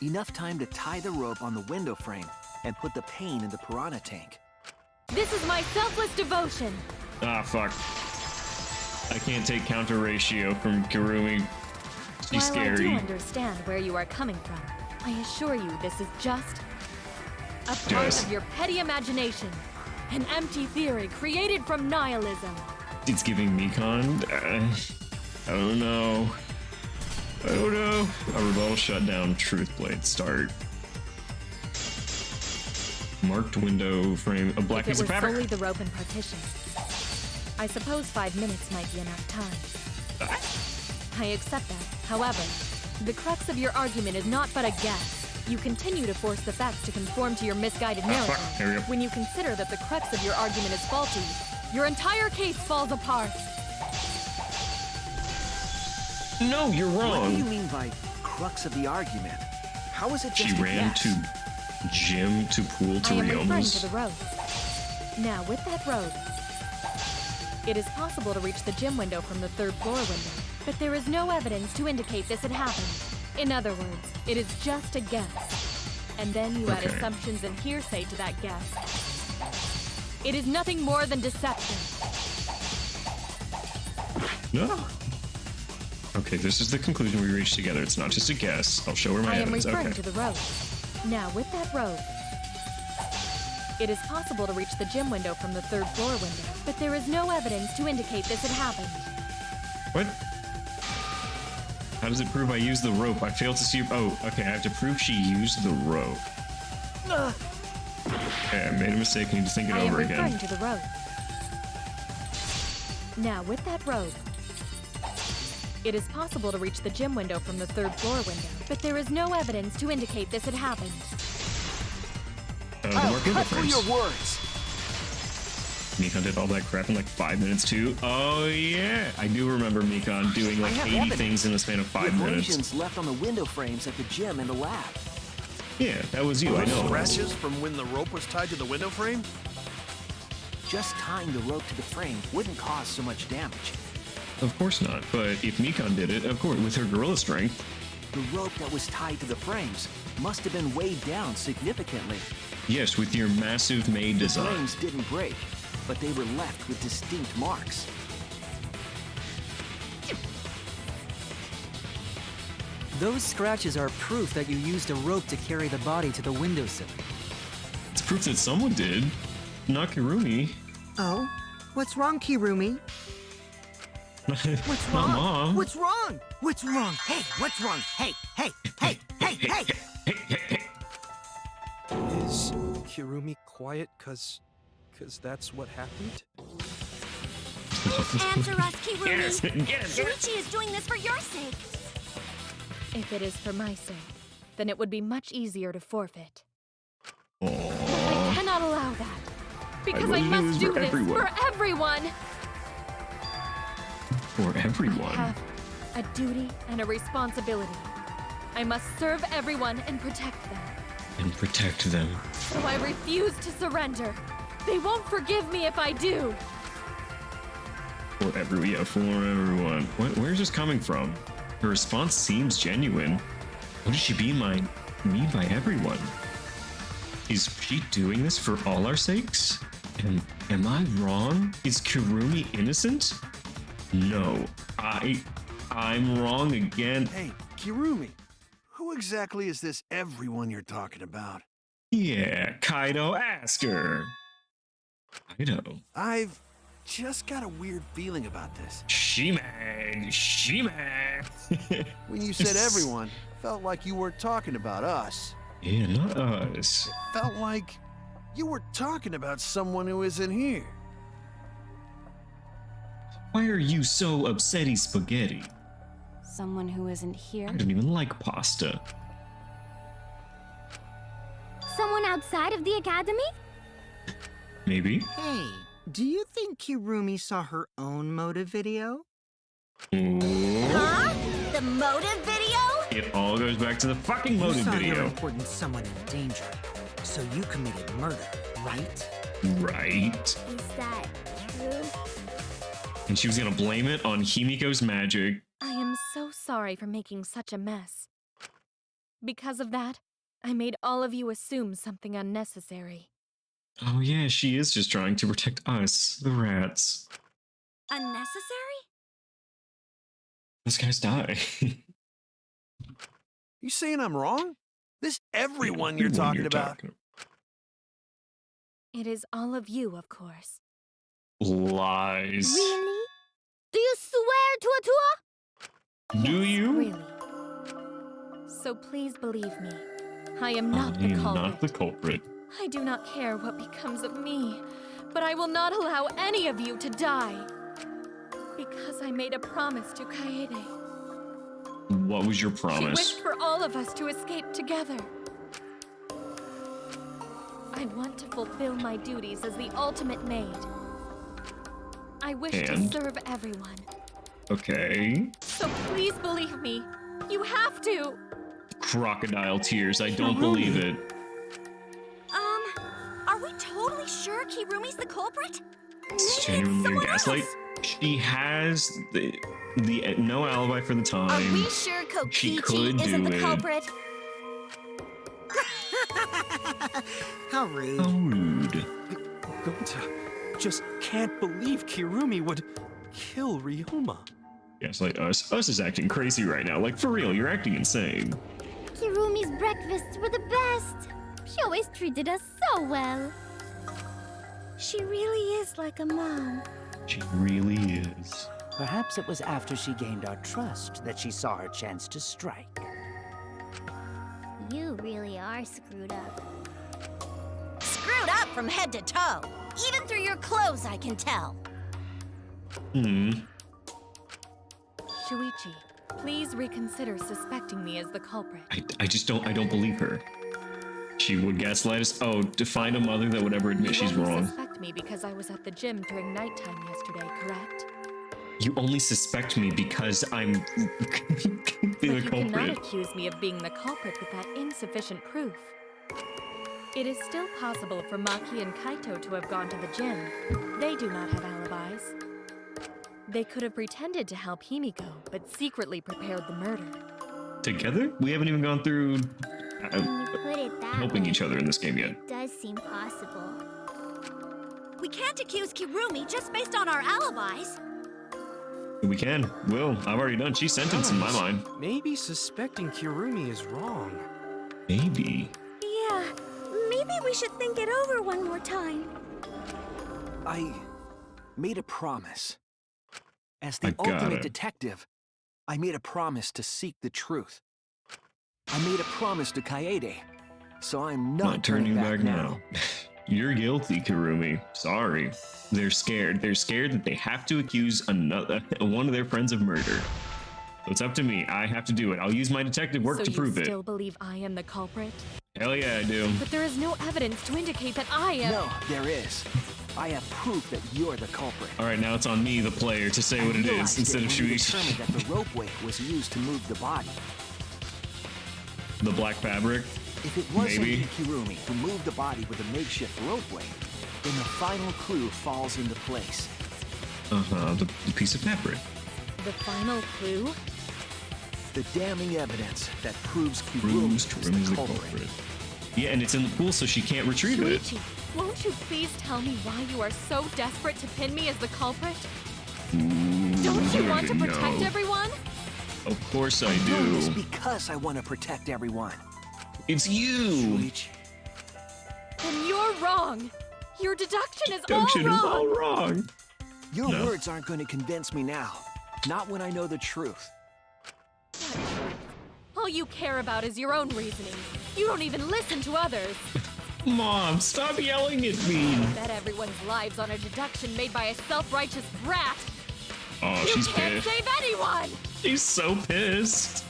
Enough time to tie the rope on the window frame and put the pain in the piranha tank. This is my selfless devotion. Ah, fuck. I can't take counter ratio from Kirumi. She's scary. I do understand where you are coming from, I assure you this is just a part of your petty imagination. An empty theory created from nihilism. It's giving me con. I don't know. I don't know. A rebuttal shutdown. Truth blade start. Marked window frame. A black piece of fabric. If it were solely the rope and partition, I suppose 5 minutes might be enough time. I accept that. However, the crux of your argument is not but a guess. You continue to force the facts to conform to your misguided narrative. Here we go. When you consider that the crux of your argument is faulty, your entire case falls apart. No, you're wrong. What do you mean by crux of the argument? How is it just She a ran guess? to gym to pool to I am referring Ryoma's. to the road. Now, with that road, it is possible to reach the gym window from the 3rd floor window, but there is no evidence to indicate this had happened. In other words, it is just a guess. And then you add Okay. assumptions and hearsay to that guess. It is nothing more than deception. No. Okay, this is the conclusion we reached together. It's not just a guess. I'll show her my I am evidence. referring Okay. to the road. Now, with that road, it is possible to reach the gym window from the 3rd floor window, but there is no evidence to indicate this had happened. What? How does it prove I used the rope? I failed to see. Oh, okay. I have to prove she used the rope. Okay, I made a mistake. I need to think it I am over referring again. to the road. Now, with that road, it is possible to reach the gym window from the 3rd floor window, but there is no evidence to indicate this had happened. The more Cut through frames. your words. Mikon did all that crap in like 5 minutes too. Oh yeah, I do remember Mikon doing like I have 80 evidence. things in the span of 5 minutes. Abrasions left on the window frames at the gym and the lab. Yeah, that was you. I know. Scratches from when the rope was tied to the window frame? Just tying the rope to the frame wouldn't cause so much damage. Of course not. But if Mikon did it, of course, with her gorilla strength. The rope that was tied to the frames must have been weighed down significantly. Yes, with your massive maid The design. frames didn't break, but they were left with distinct marks. Those scratches are proof that you used a rope to carry the body to the windowsill. It's proof that someone did. Not Kirumi. Oh? What's wrong, Kirumi? What's Not wrong? Mom. What's wrong? What's wrong? Hey, what's wrong? Hey, hey, hey, hey, hey! Is Kirumi quiet cause that's what happened? Please answer us, Kirumi. Yes, yes, yes. Shuichi is doing this for your sake. If it is for my sake, then it would be much easier to forfeit. Aww. I cannot allow that. Because I will must lose do for this everyone. for everyone. For everyone. I have a duty and a responsibility. I must serve everyone and protect them. And protect them. So I refuse to surrender. They won't forgive me if I do. For everyone. Where's this coming from? Her response seems genuine. What does she mean by everyone? Is she doing this for all our sakes? Am I wrong? Is Kirumi innocent? No, I'm wrong again. Hey, Kirumi, who exactly is this everyone you're talking about? Yeah, Kaido, ask her. Kaido. I've just got a weird feeling about this. She mad. When you said everyone, felt like you weren't talking about us. Yeah, not us. Felt like you were talking about someone who isn't here. Why are you so upsetty, spaghetti? Someone who isn't here? I don't even like pasta. Someone outside of the academy? Maybe. Hey, do you think Kirumi saw her own motive video? Ooh. Huh? The motive video? It all goes back to the fucking You motive saw her video. reporting someone in danger, so you committed murder, right? Right. Is that true? And she was gonna blame it on Himiko's magic. I am so sorry for making such a mess. Because of that, I made all of you assume something unnecessary. Oh yeah, she is just trying to protect us, the rats. Unnecessary? Those guys die. You saying I'm wrong? This everyone you're talking about. It is all of you, of course. Lies. Really? Do you swear to a tour? Do you? Really. So please believe me. I am not I the am culprit. not the culprit. I do not care what becomes of me, but I will not allow any of you to die. Because I made a promise to Kaede. What was your She promise? wished for all of us to escape together. I want to fulfill my duties as the ultimate maid. I wish to And? serve everyone. Okay. So please believe me. You have to. Crocodile tears. I don't believe it. Are we totally sure Kirumi's the culprit? It's genuinely a gaslight. She has the no alibi for the time. Are we sure She Kokichi could isn't do the it. culprit? How rude. How rude. Gonta just can't believe Kirumi would kill Ryoma. Gaslight us. Us is acting crazy right now. Like, for real, you're acting insane. Kirumi's breakfasts were the best. She always treated us so well. She really is like a mom. She really is. Perhaps it was after she gained our trust that she saw her chance to strike. You really are screwed up. Screwed up from head to toe. Even through your clothes, I can tell. Hmm. Shuichi, please reconsider suspecting me as the culprit. I don't believe her. She would gaslight us. Oh, to find a mother that would ever admit she's You only wrong. suspect me because I was at the gym during nighttime yesterday, correct? You only suspect me because I'm But the you cannot culprit. accuse me of being the culprit with that insufficient proof. It is still possible for Maki and Kaito to have gone to the gym. They do not have alibis. They could have pretended to help Himiko, but secretly prepared the murder. Together? We haven't even gone through When you put it that helping way, each other in this game yet. it does seem possible. We can't accuse Kirumi just based on our alibis. We can. Will. I've already done. She's sentenced in my mind. Maybe suspecting Kirumi is wrong. Maybe. Yeah, maybe we should think it over one more time. I made a promise. As I the got ultimate it. detective, I made a promise to seek the truth. I made a promise to Kaede, so I'm not turning back now. You're guilty, Kirumi. Sorry. They're scared. They're scared that they have to accuse one of their friends of murder. So it's up to me. I have to do it. I'll use my detective work So to prove you it. still believe I am the culprit? Hell yeah, I do. But there is no evidence to indicate that I am. No, there is. I have proof that you're the culprit. All right, now it's on me, the player, to say what it is instead of when you Shuichi. determined that the ropeway was used to move the body. The black fabric. If it was Maybe. indeed Kirumi who moved the body with a makeshift ropeway, then the final clue falls into place. The piece of fabric. The final clue? The damning evidence that proves Proves Kirumi is Kirumi's the culprit. Yeah, and it's in the pool, so she can't retrieve it. Shuichi, won't you please tell me why you are so desperate to pin me as the culprit? Don't you want to protect everyone? Of course I I'm doing this do. because I want to protect everyone. It's you. Shuichi. Then you're wrong. Your deduction is Deduction all is wrong. all wrong. Your No. words aren't going to convince me now. Not when I know the truth. All you care about is your own reasoning. You don't even listen to others. Mom, stop yelling at me. Bet everyone's lives on a deduction made by a self-righteous brat. Oh, You she's can't pissed. save anyone! She's so pissed.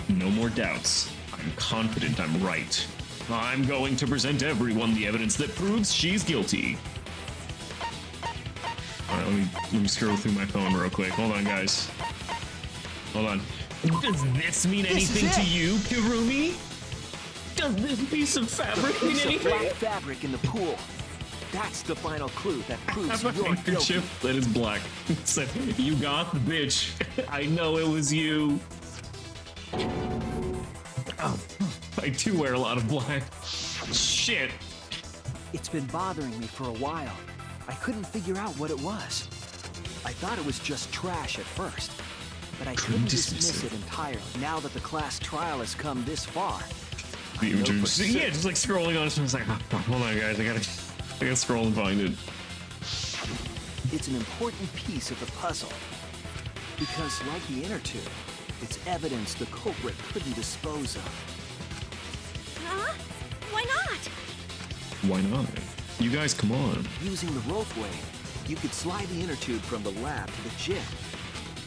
No more doubts. I'm confident I'm right. I'm going to present everyone the evidence that proves she's guilty. All right, let me scroll through my phone real quick. Hold on, guys. Hold on. Does this mean This is anything to it. you, Kirumi? Does this piece of The fabric mean piece of black anything? fabric in the pool. That's the final clue that I proves have a you're guilty. handkerchief that is black. It said, "You got the bitch. I know it was you." Oh, I do wear a lot of black. Shit. It's been bothering me for a while. I couldn't figure out what it was. I thought it was just trash at first, but I couldn't dismiss it entirely. Now that the class trial has come this far, I know for Yeah, just like scrolling on it. I was like, oh, hold on, guys. I gotta scroll and find it. it's an important piece of the puzzle. Because like the inner tube, it's evidence the culprit couldn't dispose of. Huh? Why not? Why not? You guys, come on. Using the ropeway, you could slide the inner tube from the lab to the gym.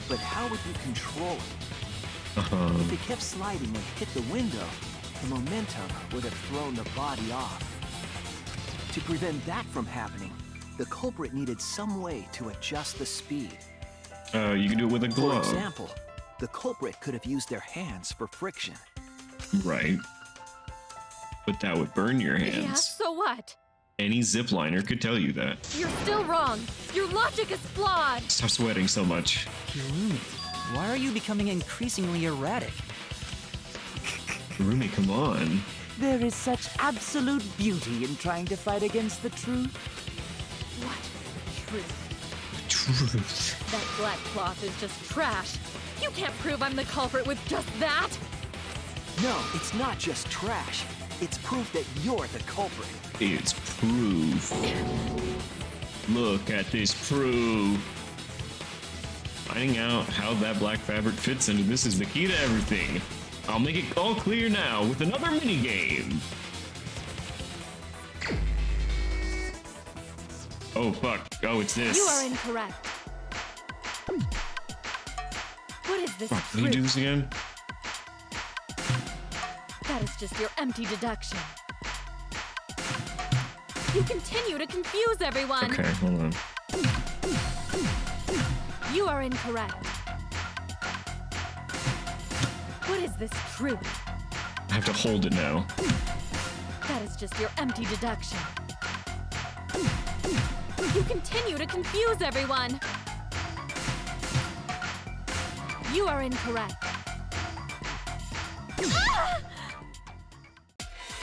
But how would you control it? If it kept sliding and hit the window, The momentum would have thrown the body off. To prevent that from happening, the culprit needed some way to adjust the speed. You can do it with a glove. For example, the culprit could have used their hands for friction. Right. But that would burn your hands. Yeah, so what? Any zipliner could tell you that. You're still wrong. Your logic is flawed. Stop sweating so much. Kirumi, why are you becoming increasingly erratic? Kirumi, come on. There is such absolute beauty in trying to fight against the truth. What? Truth. Truth. That black cloth is just trash. You can't prove I'm the culprit with just that. No, it's not just trash. It's proof that you're the culprit. It's proof. Look at this proof. Finding out how that black fabric fits into this is the key to everything. I'll make it all clear now with another minigame. Oh fuck. Oh, it's this. You are incorrect. What is this? Can you do this again? That is just your empty deduction. You continue to confuse everyone. Okay, hold on. You are incorrect. What is this truth? I have to hold it now. That is just your empty deduction. You continue to confuse everyone. You are incorrect.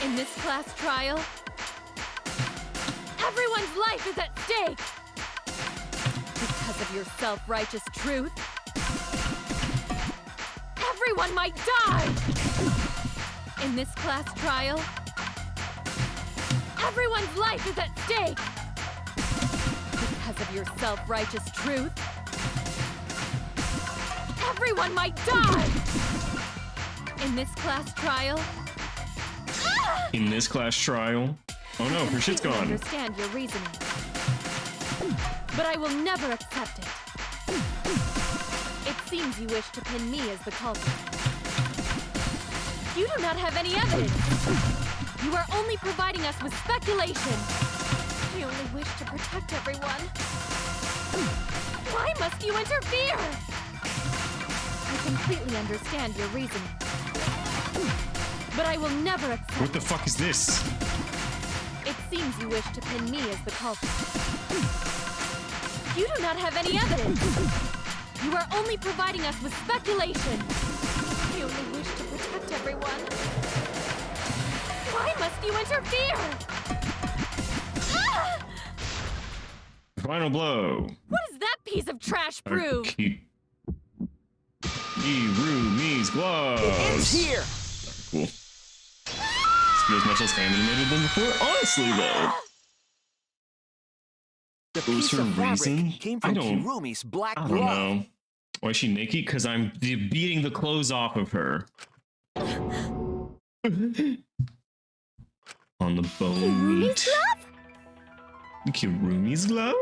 In this class trial, everyone's life is at stake. Because of your self-righteous truth, everyone might die. In this class trial, everyone's life is at stake. Because of your self-righteous truth, everyone might die. In this class trial. In this class trial. Oh no, her shit's I gone. understand your reasoning, but I will never accept it. It seems you wish to pin me as the culprit. You do not have any evidence. You are only providing us with speculation. I only wish to protect everyone. Why must you interfere? I completely understand your reasoning, but I will never accept. What the fuck is this? It seems you wish to pin me as the culprit. You do not have any evidence. You are only providing us with speculation. I only wish to protect everyone. Why must you interfere? Final blow. What does that piece of trash prove? Kirumi's gloves. It's here. Cool. This feels much less animated than before. Honestly, though. The What was piece her of fabric reason? came I from don't. Kirumi's black I glove. don't know. Why is she naked? Because I'm beating the clothes off of her. On the bone meat. Kirumi's glove?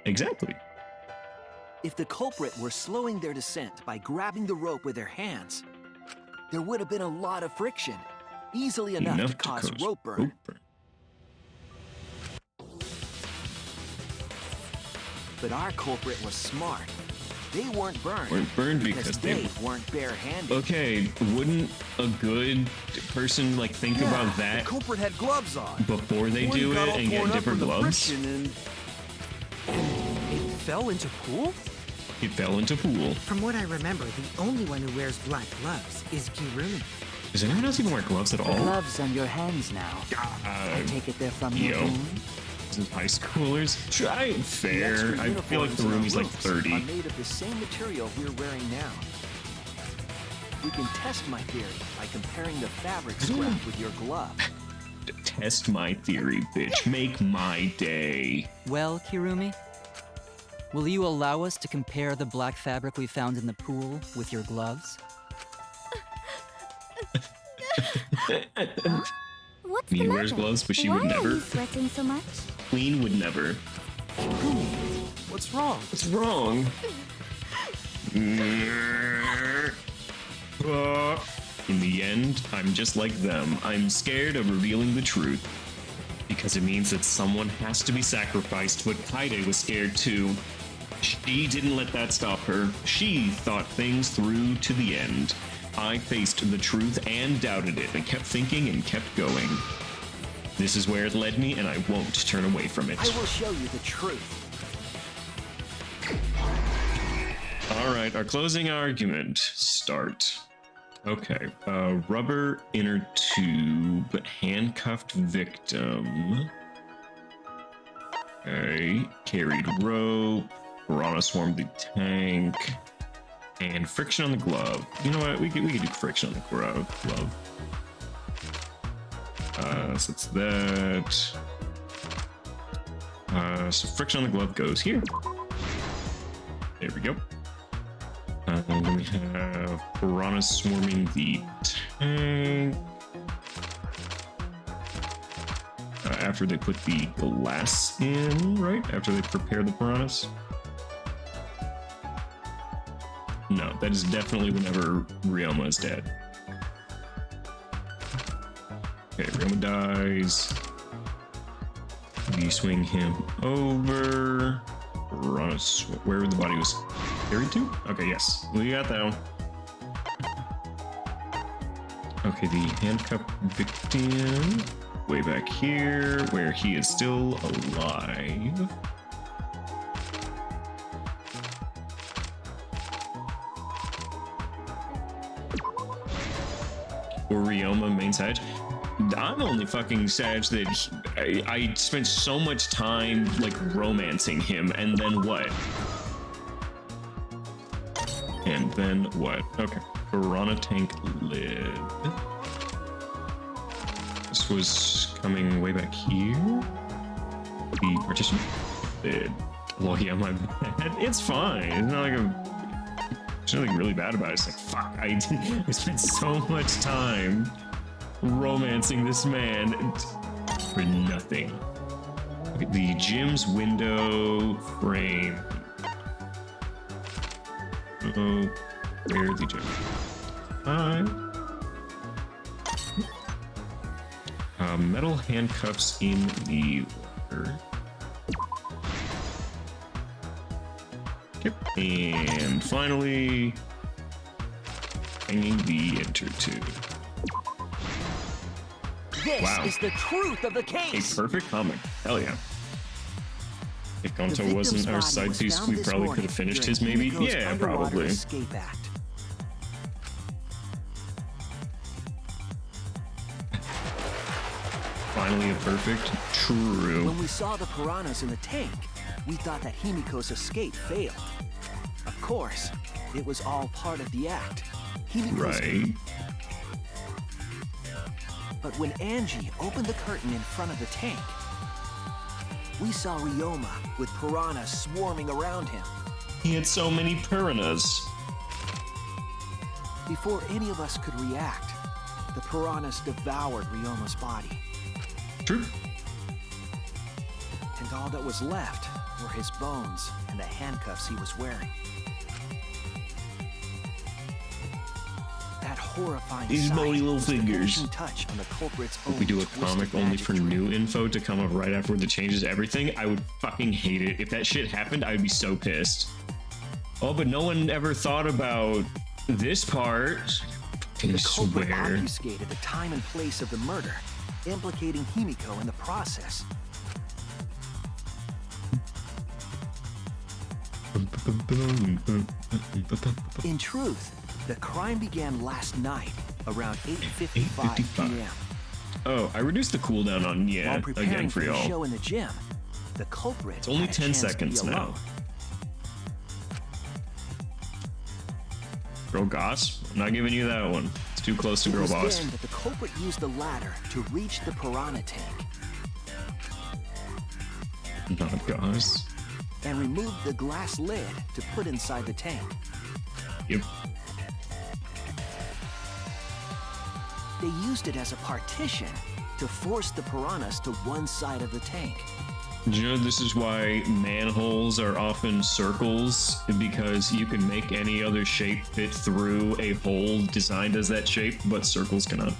Exactly. If the culprit were slowing their descent by grabbing the rope with their hands, there would have been a lot of friction, easily enough to cause rope burn. But our culprit was smart. They weren't burned. Weren't burned because they weren't barehanded. Okay, wouldn't a good person like think about that The culprit had gloves on. before they do it and get different gloves? And it fell into pool? It fell into pool. From what I remember, the only one who wears black gloves is Kirumi. Does anyone else even wear gloves at all? Gloves on your hands now. I take it they're from your room? This is high schoolers. Try fair. I feel like the room is like 30. Are made of the same material we're wearing now. We can test my theory by comparing the fabric scrap with your glove. Test my theory, bitch. Make my day. Well, Kirumi, will you allow us to compare the black fabric we found in the pool with your gloves? What's Mia the wears matter? gloves, but she Why would are never. you sweating so much? Queen would never. What's wrong? What's wrong? In the end, I'm just like them. I'm scared of revealing the truth. Because it means that someone has to be sacrificed, but Kaide was scared too. She didn't let that stop her. She thought things through to the end. I faced the truth and doubted it, and kept thinking and kept going. This is where it led me, and I won't turn away from it. I will show you the truth. Alright, our closing argument. Start. Okay, rubber inner tube, handcuffed victim. Okay, carried rope, piranha swarmed the tank, and friction on the glove. You know what? We could do friction on the glove. So it's that. So friction on the glove goes here. There we go. And then we have piranhas swarming the tank. After they put the glass in, right? After they prepare the piranhas? No, that is definitely whenever Ryoma is dead. Okay, Ryoma dies. We swing him over. Piranhas, where the body was carried to? Okay, yes, we got that one. Okay, the handcuffed victim, way back here, where he is still alive. Or Ryoma main side. I'm only fucking sad that I spent so much time like romancing him, and then what? And then what? Okay, piranha tank lid. This was coming way back here. The partition lid. Well, yeah, my bad. It's fine. It's not like there's nothing really bad about it. It's like fuck. I spent so much time romancing this man for nothing. Okay, the gym's window frame. Uh-oh. Where's the gym? Hi. Metal handcuffs in the water. Yep. And finally, hanging the enter tube. This is the truth of the case. A perfect comic. Hell yeah. If Gonto wasn't our side piece, we probably could have finished his maybe. Yeah, probably. Escape act. Finally a perfect. True. When we saw the piranhas in the tank, we thought that Himiko's escape failed. Of course, it was all part of the act. Right. But when Angie opened the curtain in front of the tank, we saw Ryoma with piranhas swarming around him. He had so many piranhas. Before any of us could react, the piranhas devoured Ryoma's body. True. And all that was left were his bones and the handcuffs he was wearing. That horrifying These bony little fingers. Touch on the culprit's If we do a comic only for new info to come up right after the changes everything, I would fucking hate it. If that shit happened, I would be so pissed. Oh, but no one ever thought about this part. I The culprit swear. obfuscated the time and place of the murder, implicating Himiko in the process. In truth, the crime began last night around 8:55 p.m. Oh, I reduced the cooldown on While preparing again for the y'all. show in the gym, the culprit It's only had a 10 chance to seconds be now. alone. Girl Goss, I'm not giving you that one. It's too close to It Girl was Boss. then that the culprit used the ladder to reach the piranha tank Not Goss. and removed the glass lid to put inside the tank. Yep. They used it as a partition to force the piranhas to one side of the tank. Do you know this is why manholes are often circles? Because you can make any other shape fit through a hole designed as that shape, but circles cannot.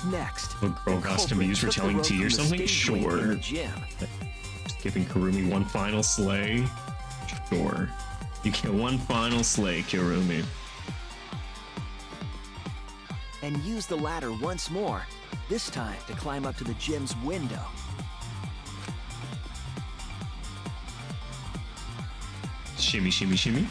Next, A girl costume used for telling tea or something? Sure. Gym. Just giving Kurumi one final slay? Sure. You get one final slay, Kurumi. And use the ladder once more, this time to climb up to the gym's window. Shimmy, shimmy, shimmy.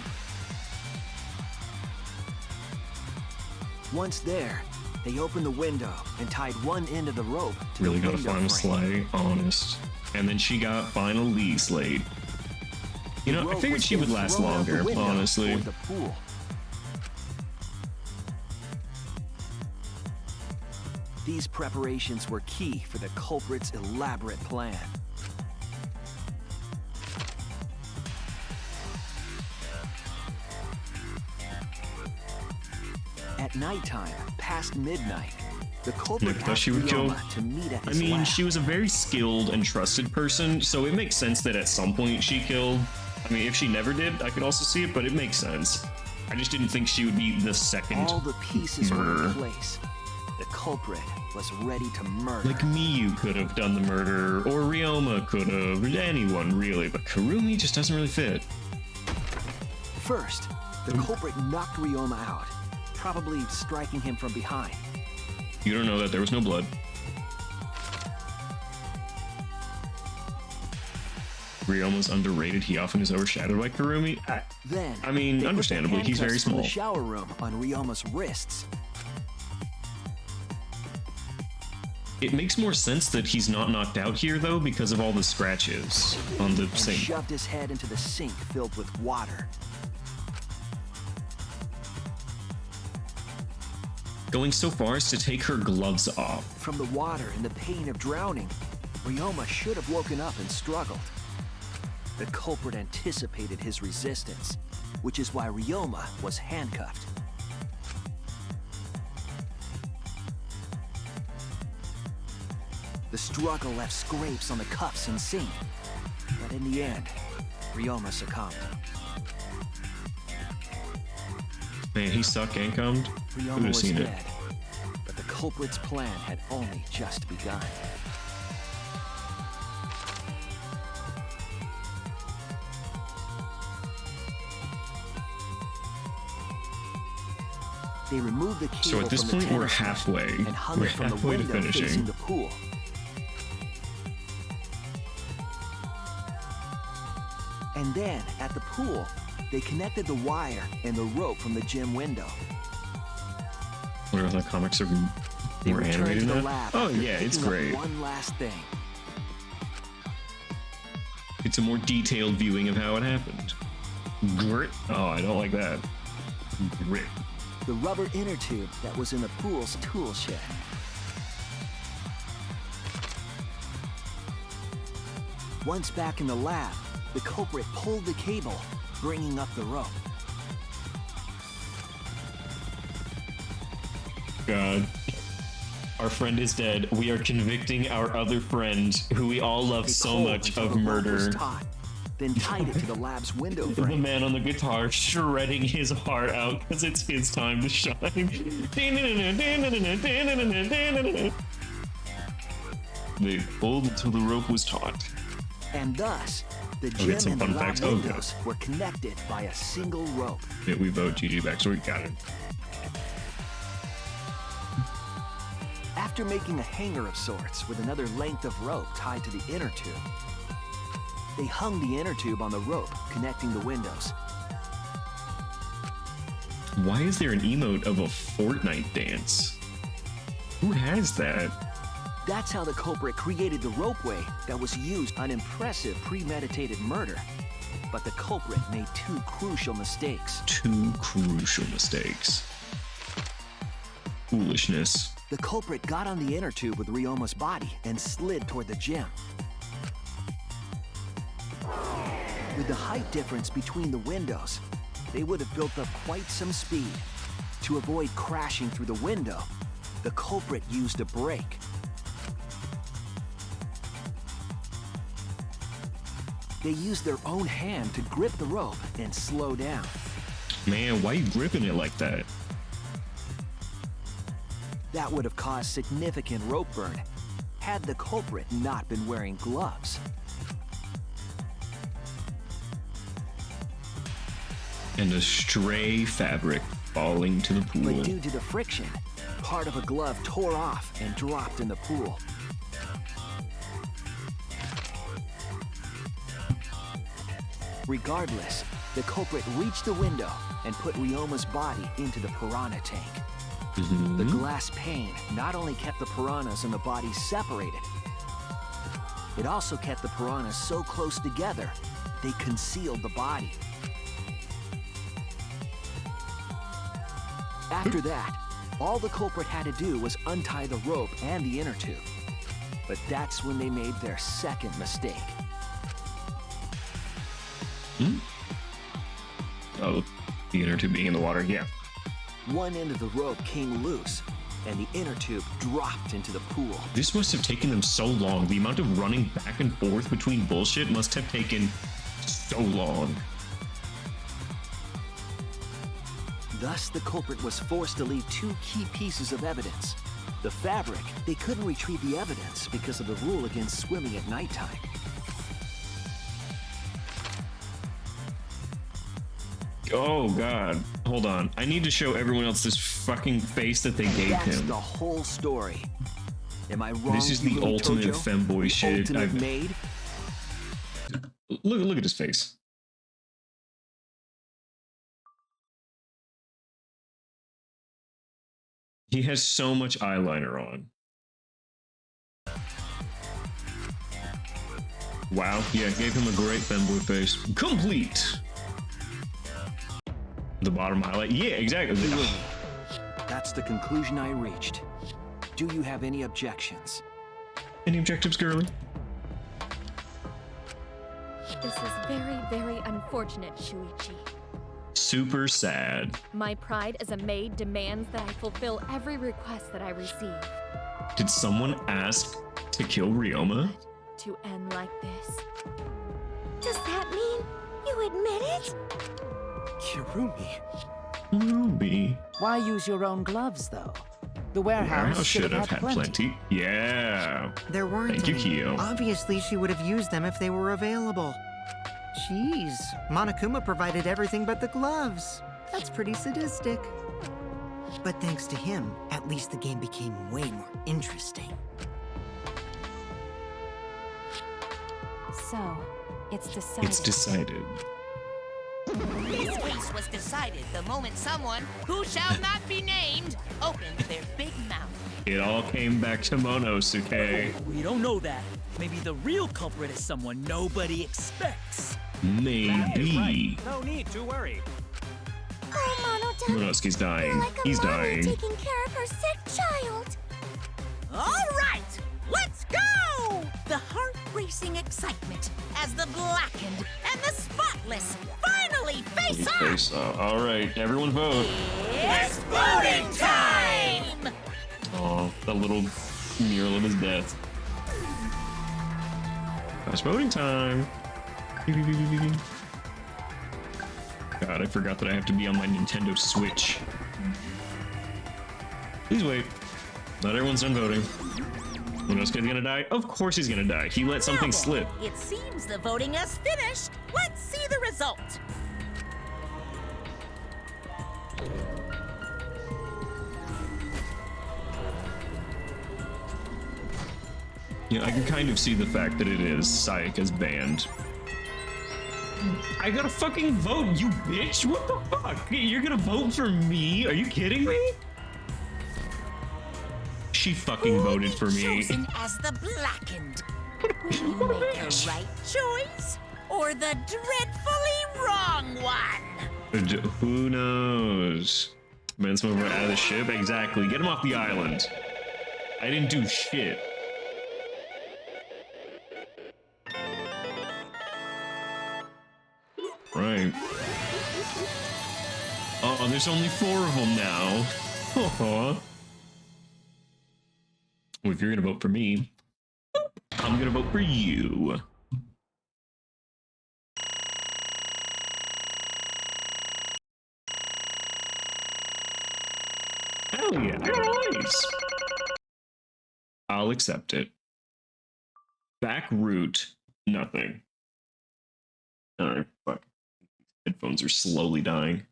Once there, they opened the window and tied one end of the rope to Really the got a window final frame. slay, honest. And then she got finally slayed. You know, I rope figured was she would then last thrown out the longer, window honestly. toward the pool. These preparations were key for the culprit's elaborate plan. At nighttime, past midnight, the culprit Thought asked she would kill. Ryoma to meet at I his mean, lab. she was a very skilled and trusted person, so it makes sense that at some point she killed. I mean, if she never did, I could also see it, but it makes sense. I just didn't think she would be the second All the pieces were murderer. in place. The culprit was ready to murder. Like Miyu could have done the murder, or Ryoma could have, anyone really, but Kurumi just doesn't really fit. First, the culprit knocked Ryoma out, probably striking him from behind. You don't know that there was no blood. Ryoma's underrated. He often is overshadowed by Kurumi. Then, I mean, they put the understandably, he's very handcuffs from small. the shower room on Ryoma's wrists. It makes more sense that he's not knocked out here, though, because of all the scratches on the And sink. shoved his head into the sink filled with water. Going so far as to take her gloves off. From the water and the pain of drowning, Ryoma should have woken up and struggled. The culprit anticipated his resistance, which is why Ryoma was handcuffed. The struggle left scrapes on the cuffs and sink, but in the end, Ryoma succumbed. Man, he sucked and cummed. Who would Ryoma have was seen it? dead, but the culprit's plan had only just begun. They removed the cable So at this from the point, we're tennis net halfway. and hung We're it from the halfway to window facing finishing. the pool. And then, at the pool, they connected the wire and the rope from the gym window. Wonder if the comics are They more returned animated to the now? lab Oh after yeah, it's picking up great. One last thing. It's a more detailed viewing of how it happened. Grit. Oh, I don't like that. Grit. The rubber inner tube that was in the pool's tool shed. Once back in the lab, the culprit pulled the cable, bringing up the rope. God. Our friend is dead. We are convicting our other friend, who we all love They so pulled much, until of the rope was murder. taut, then tied it to the lab's window The frame. man on the guitar shredding his heart out because it's his time to shine. They pulled until the rope was taut. And thus, the I'll get gym some and the fun lab facts. Oh, good. windows were connected by a single rope. Yeah, we vote GG backstory. Got it. After making a hanger of sorts with another length of rope tied to the inner tube, they hung the inner tube on the rope connecting the windows. Why is there an emote of a Fortnite dance? Who has that? That's how the culprit created the ropeway that was used on impressive premeditated murder. But the culprit made two crucial mistakes. Two crucial mistakes. Foolishness. The culprit got on the inner tube with Ryoma's body and slid toward the gym. With the height difference between the windows, they would have built up quite some speed. To avoid crashing through the window, the culprit used a brake. they used their own hand to grip the rope and slow down. Man, why are you gripping it like that? That would have caused significant rope burn had the culprit not been wearing gloves. And a stray fabric falling to the pool. But due to the friction, part of a glove tore off and dropped in the pool. Regardless, the culprit reached the window and put Ryoma's body into the piranha tank. The glass pane not only kept the piranhas and the body separated, it also kept the piranhas so close together, they concealed the body. After that, all the culprit had to do was untie the rope and the inner tube. But that's when they made their second mistake. Oh, the inner tube being in the water, yeah. One end of the rope came loose, and the inner tube dropped into the pool. This must have taken them so long. The amount of running back and forth between bullshit must have taken so long. Thus, the culprit was forced to leave two key pieces of evidence. The fabric, they couldn't retrieve the evidence because of the rule against swimming at nighttime. Oh god, hold on. I need to show everyone else this fucking face that they gave That's him. the whole story. Am I wrong? This is the ultimate femboy shit Ultimate I've made? Look at his face. He has so much eyeliner on. Wow, yeah, gave him a great femboy face. Complete! The bottom highlight, yeah, exactly. That's the conclusion I reached. Do you have any objections? Any objectives, girly? This is very, very unfortunate, Shuichi. Super sad. My pride as a maid demands that I fulfill every request that I receive. Did someone ask to kill Ryoma? To end like this. Does that mean you admit it? Kirumi. Ruby. Why use your own gloves, though? The warehouse should have had plenty. Yeah. There weren't Thank you, any. Kyo. Obviously, she would have used them if they were available. Jeez, Monokuma provided everything but the gloves. That's pretty sadistic. But thanks to him, at least the game became way more interesting. So, it's decided. It's decided. This case was decided the moment someone, who shall not be named, opened their big mouth. It all came back to Monosuke. We don't know that. Maybe the real culprit is someone nobody expects. Maybe. No need to worry. Oh, Monosuke. Monosuke's dying. Like a He's mommy dying. taking care of her sick child. All right, let's go! The heart-racing excitement as the blackened and the spotless finally face off. Face off. All right, everyone vote. It's voting time! Oh, that little mural of his death. It's voting time. God, I forgot that I have to be on my Nintendo Switch. Please wait. Not everyone's done voting. Monosuke's gonna die? Of course he's gonna die. He let something slip. It seems the voting has finished. Let's see the result. Yeah, I can kind of see the fact that it is Sayaka's band. I gotta fucking vote, you bitch! What the fuck? You're gonna vote for me? Are you kidding me? She fucking voted for me. Chosen as the blackened. Will you make a right choice or the dreadfully wrong one? Who knows? Man, some of them out of the ship? Exactly. Get him off the island. I didn't do shit. Right. Oh, there's only 4 of them now. Well, if you're gonna vote for me, I'm gonna vote for you. Hell yeah, I got eyes. I'll accept it. Back route, nothing. Alright, fuck. Headphones are slowly dying.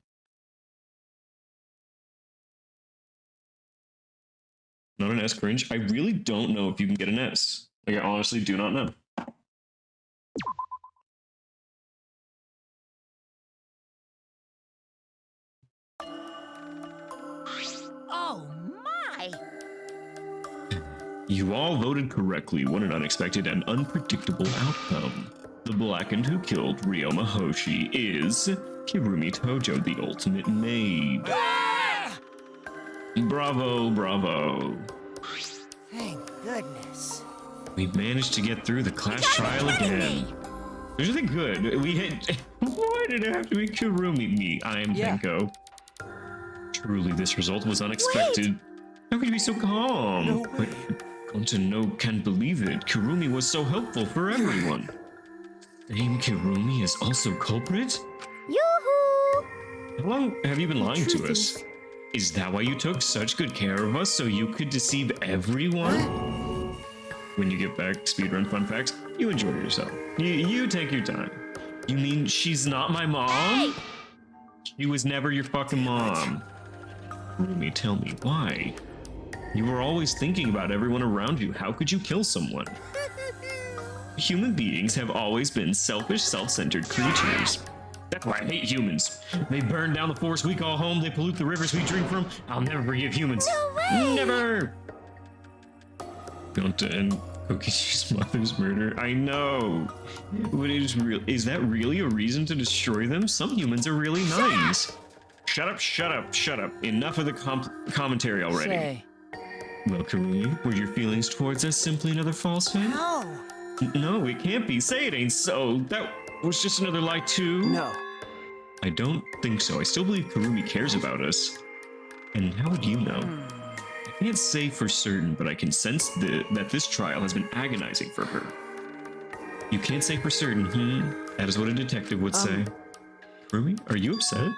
Not an S cringe? I really don't know if you can get an S. Like, I honestly do not know. Oh my! You all voted correctly. What an unexpected and unpredictable outcome. The blackened who killed Ryoma Hoshi is Kirumi Tojo, the ultimate maid. Bravo, bravo. Thank goodness. We managed to get through the class trial again. Which is good. We hit. Why did it have to be Kirumi? Me, I am Tenko. Truly, this result was unexpected. How could you be so calm? No way. No can't believe it. Kirumi was so helpful for everyone. Same Kirumi is also culprit? Yoo-hoo! How long have you been lying to us? Is that why you took such good care of us, so you could deceive everyone? When you get back, speedrun fun facts, you enjoy yourself. You take your time. You mean she's not my mom? Hey! She was never your fucking mom. Kirumi, tell me why? You were always thinking about everyone around you. How could you kill someone? Human beings have always been selfish, self-centered creatures. That's why I hate humans. They burn down the forest we call home. They pollute the rivers we drink from. I'll never forgive humans. No way! Never! Gonta and Kokishi's mother's murder. I know. But is that really a reason to destroy them? Some humans are really nice. Shut up, shut up, shut up. Enough of the commentary already. Say. Well, Kirumi, were your feelings towards us simply another falsehood? No. No, it can't be. Say it ain't so. That was just another lie too? No. I don't think so. I still believe Kirumi cares about us. And how would you know? I can't say for certain, but I can sense that this trial has been agonizing for her. You can't say for certain, That is what a detective would say. Kirumi, are you upset?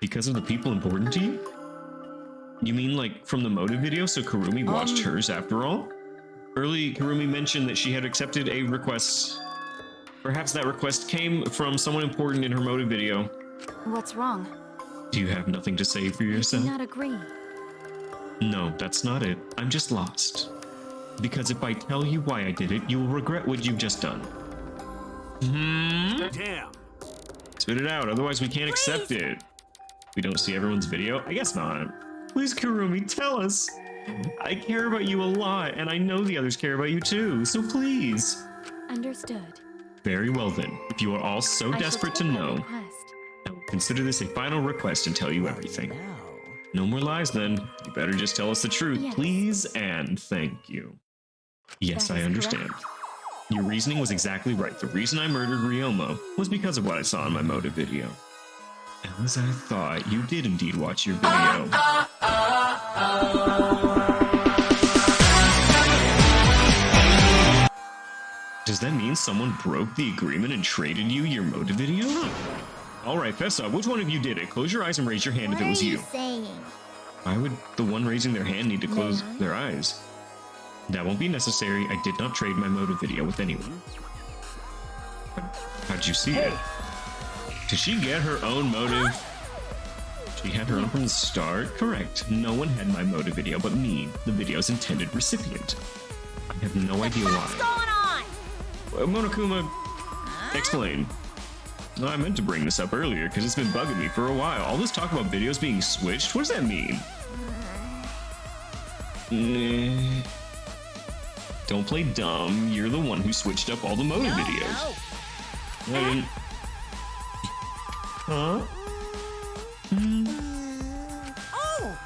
Because of the people important to you? You mean like from the motive video, so Kirumi watched hers after all? Early, Kirumi mentioned that she had accepted a request. Perhaps that request came from someone important in her motive video. What's wrong? Do you have nothing to say for yourself? I do not agree. No, that's not it. I'm just lost. Because if I tell you why I did it, you will regret what you've just done. Damn. Spit it out, otherwise we can't accept it. We don't see everyone's video? I guess not. Please, Kirumi, tell us. I care about you a lot, and I know the others care about you too, so please. Understood. Very well then. If you are all so desperate to know, I will consider this a final request and tell you everything. No more lies then. You better just tell us the truth, please and thank you. Yes, I understand. Your reasoning was exactly right. The reason I murdered Ryoma was because of what I saw in my motive video. As I thought, you did indeed watch your video. Does that mean someone broke the agreement and traded you your motive video? Alright, fess up. Which one of you did it? Close your eyes and raise your hand if it was you. What are you saying? Why would the one raising their hand need to close their eyes? That won't be necessary. I did not trade my motive video with anyone. How'd you see it? Did she get her own motive? She had her own from the start? Correct. No one had my motive video but me, the video's intended recipient. I have no idea why. What's going on? Monokuma, explain. No, I meant to bring this up earlier because it's been bugging me for a while. All this talk about videos being switched, what does that mean? Don't play dumb. You're the one who switched up all the motive videos. No. Huh? Oh!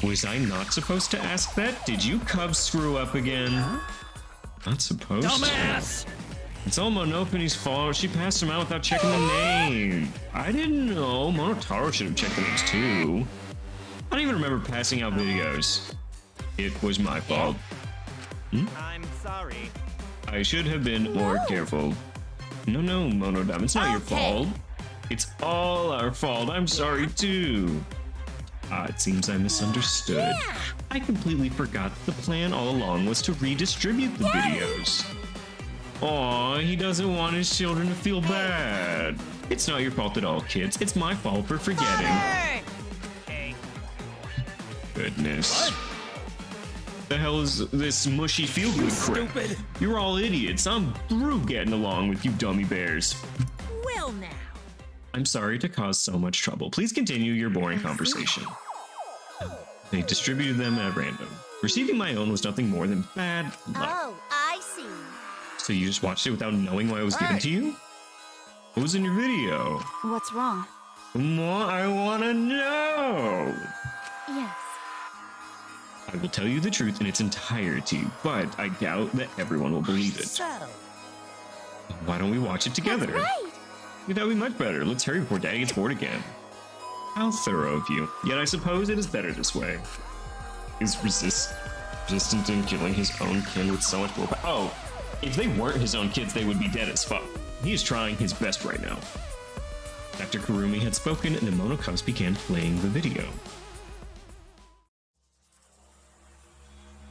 Was I not supposed to ask that? Did you cubs screw up again? Not supposed Dumbass! to. It's all Monopony's fault. She passed him out without checking the name. I didn't know. Monotaro should have checked the names too. I don't even remember passing out videos. It was my fault. I'm sorry. I should have been more careful. No, Monodam, it's not your fault. It's all our fault. I'm sorry too. It seems I misunderstood. Yeah. I completely forgot the plan all along was to redistribute the videos. Aw, he doesn't want his children to feel bad. It's not your fault at all, kids. It's my fault for forgetting. Hey. Goodness. The hell is this mushy feel-good crap? Stupid. You're all idiots. I'm through getting along with you dummy bears. Well now. I'm sorry to cause so much trouble. Please continue your boring conversation. They distributed them at random. Receiving my own was nothing more than bad luck. Oh, I see. So you just watched it without knowing why it was given to you? What was in your video? What's wrong? I wanna know! Yes. I will tell you the truth in its entirety, but I doubt that everyone will believe it. So, Why don't we watch it together? That's right. Yeah, that would be much better. Let's hurry before Daddy gets bored again. How thorough of you. Yet I suppose it is better this way. He's resistant in killing his own kin with so much willpower. Oh, if they weren't his own kids, they would be dead as fuck. He is trying his best right now. After Kurumi had spoken, the Monokubs began playing the video.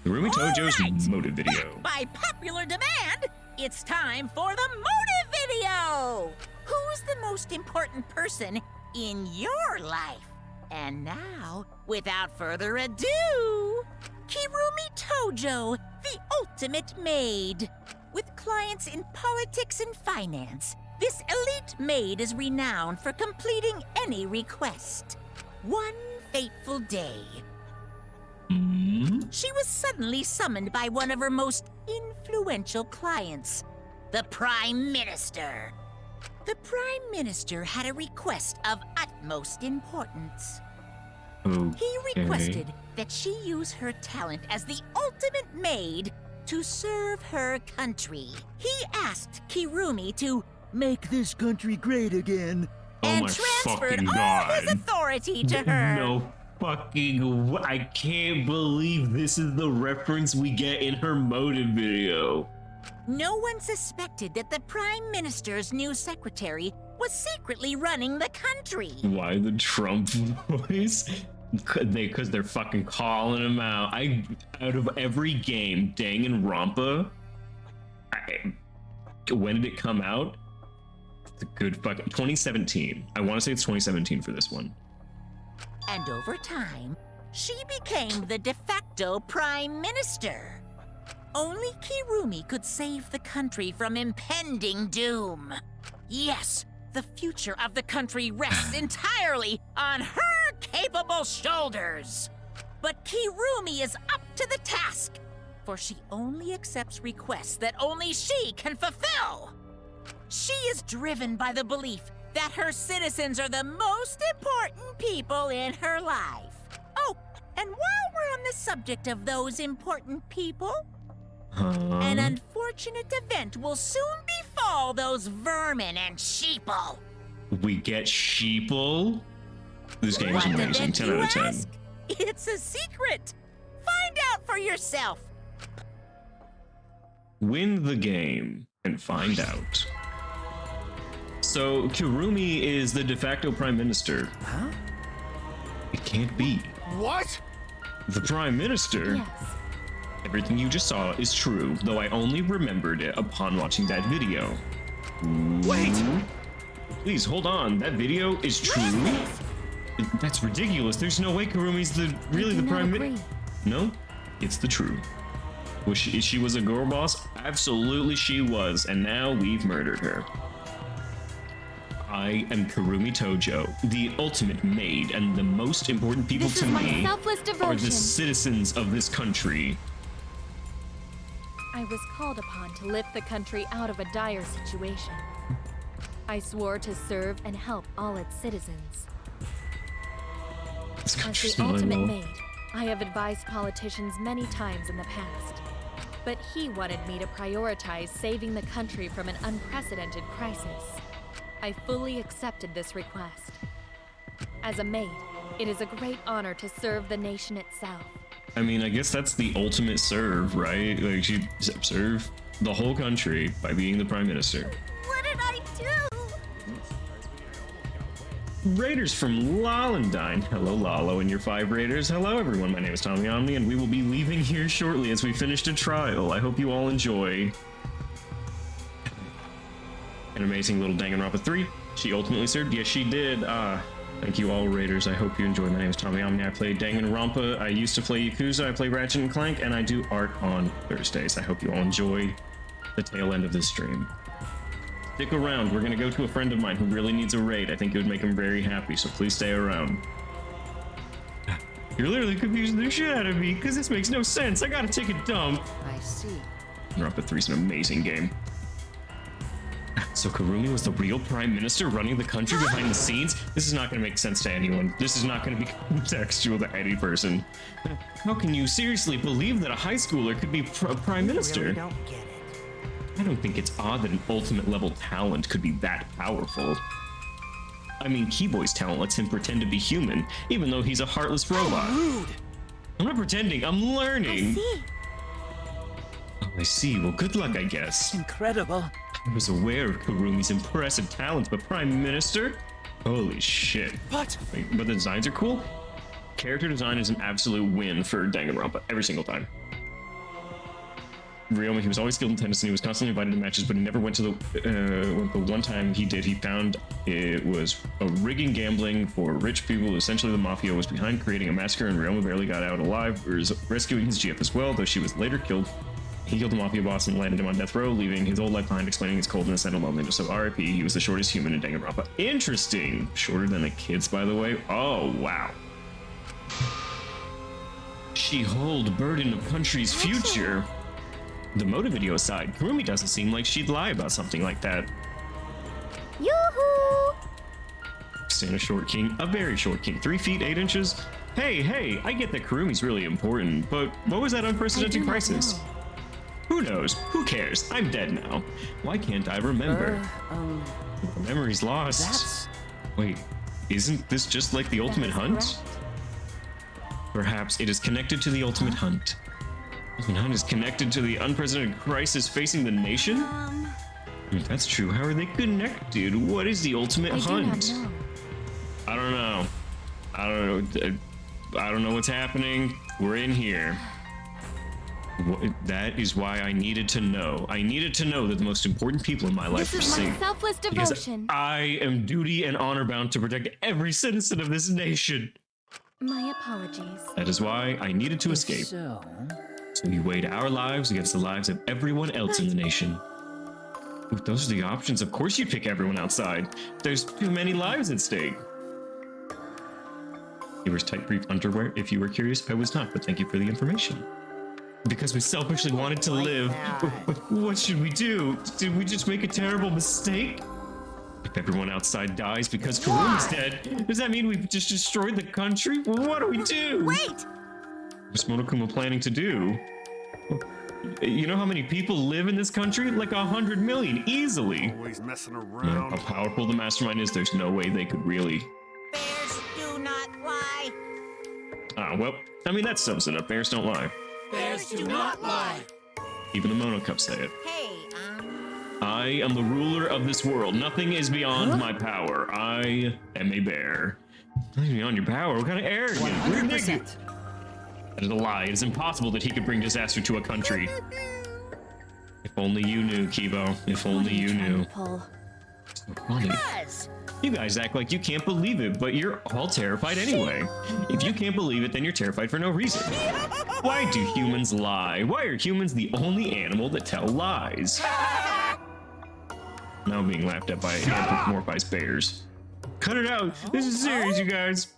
Kurumi Tojo's motive video. by popular demand, it's time for the motive video! Who's the most important person in your life? And now, without further ado, Kirumi Tojo, the ultimate maid. With clients in politics and finance, this elite maid is renowned for completing any request. One fateful day, she was suddenly summoned by one of her most influential clients, the Prime Minister. The Prime Minister had a request of utmost importance. He requested that she use her talent as the ultimate maid to serve her country. He asked Kirumi to make this country great again and transferred all his authority to her. No fucking I can't believe this is the reference we get in her motive video. No one suspected that the Prime Minister's new secretary was secretly running the country. Why the Trump voice? Because they're fucking calling him out. Out of every game, Danganronpa, when did it come out? It's a good fucking 2017. I want to say it's 2017 for this one. And over time, she became the de facto Prime Minister. Only Kirumi could save the country from impending doom. Yes, the future of the country rests entirely on her capable shoulders. But Kirumi is up to the task, for she only accepts requests that only she can fulfill. She is driven by the belief that her citizens are the most important people in her life. Oh, and while we're on the subject of those important people, an unfortunate event will soon befall those vermin and sheeple. We get sheeple? This game is amazing. 10 out of 10. Ask? It's a secret. Find out for yourself. Win the game and find out. So Kirumi is the de facto Prime Minister. Huh? It can't be. What? The Prime Minister? Yes. Everything you just saw is true, though I only remembered it upon watching that video. Wait! Please, hold on. That video is true? That's ridiculous. There's no way Kurumi's really the Prime Minister. No, it's the truth. Was she was a girl boss? Absolutely she was, and now we've murdered her. I am Kurumi Tojo, the ultimate maid, and the most important people to me are the citizens of this country. I was called upon to lift the country out of a dire situation. I swore to serve and help all its citizens. This As country's the ultimate malleable. maid, I have advised politicians many times in the past. But he wanted me to prioritize saving the country from an unprecedented crisis. I fully accepted this request. As a maid, it is a great honor to serve the nation itself. I mean, I guess that's the ultimate serve, right? Like, she serve the whole country by being the Prime Minister. What did I do? Raiders from Lollandine. Hello, Lalo, and your 5 Raiders. Hello, everyone. My name is TommyOmni, and we will be leaving here shortly as we finish a trial. I hope you all enjoy an amazing little Danganronpa 3. She ultimately served. Yes, she did. Thank you all, Raiders. I hope you enjoy. My name is TommyOmni. I play Danganronpa. I used to play Yakuza. I play Ratchet and Clank, and I do art on Thursdays. I hope you all enjoy the tail end of this stream. Stick around. We're gonna go to a friend of mine who really needs a raid. I think it would make him very happy, so please stay around. You're literally confusing the shit out of me, because this makes no sense. I gotta take a dump. I see. Danganronpa 3 is an amazing game. So Kurumi was the real prime minister running the country behind the scenes? This is not going to make sense to anyone. This is not going to be contextual to any person. How can you seriously believe that a high schooler could be prime minister? Really don't get it. I don't think it's odd that an ultimate level talent could be that powerful. I mean, Keyboy's talent lets him pretend to be human, even though he's a heartless robot. Rude. I'm not pretending, I'm learning. I see. Oh, I see. Well, good luck, I guess. Incredible. I was aware of Kurumi's impressive talents, but Prime Minister? Holy shit. What? Wait, but the designs are cool? Character design is an absolute win for Danganronpa, every single time. Ryoma, he was always skilled in tennis and he was constantly invited to matches, but he never went to the one time he did, he found it was a rigging gambling for rich people. Essentially, the Mafia was behind creating a massacre and Ryoma barely got out alive, rescuing his GF as well, though she was later killed. He killed the Mafia boss and landed him on death row, leaving his old life behind, explaining his coldness and loneliness. So RIP, he was the shortest human in Danganronpa. Interesting! Shorter than the kids, by the way. Oh, wow. She hold burden of country's future. The motive video aside, Kurumi doesn't seem like she'd lie about something like that. Yoo-hoo! Stand a short king, a very short king, 3 feet 8 inches. Hey, I get that Kurumi's really important, but what was that unprecedented crisis? Who knows? Who cares? I'm dead now. Why can't I remember? The memory's lost. Wait, isn't this just like the Ultimate Hunt? Perhaps it is connected to the Ultimate Hunt. Ultimate Hunt is connected to the unprecedented crisis facing the nation? If that's true, how are they connected? What is the Ultimate Hunt? I don't know. I don't know what's happening. We're in here. That is why I needed to know. I needed to know that the most important people in my life were safe. This is my selfless devotion. I am duty and honor bound to protect every citizen of this nation. My apologies. That is why I needed to escape. So we weighed our lives against the lives of everyone else in the nation. If those are the options, of course you'd pick everyone outside. There's too many lives at stake. He wears tight brief underwear. If you were curious, I was not, but thank you for the information. Because we selfishly wanted to live. What should we do? Did we just make a terrible mistake? If everyone outside dies because Kurumi's dead, does that mean we've just destroyed the country? What do we do? Wait! What's Monokuma planning to do? You know how many people live in this country? Like 100 million, easily. Always messing around. How powerful the mastermind is, there's no way they could really. Bears do not lie. Ah, well, I mean, that sums it up. Bears don't lie. Bears do not lie. Even the Monocups say it. Hey, I am the ruler of this world. Nothing is beyond my power. I am a bear. Nothing is beyond your power? What kind of arrogance? 100%. That is a lie. It is impossible that he could bring disaster to a country. If only you knew, Kibo. If only you knew. So funny. You guys act like you can't believe it, but you're all terrified anyway. If you can't believe it, then you're terrified for no reason. Why do humans lie? Why are humans the only animal that tell lies? Now I'm being laughed at by anthropomorphized bears. Cut it out! This is serious, you guys!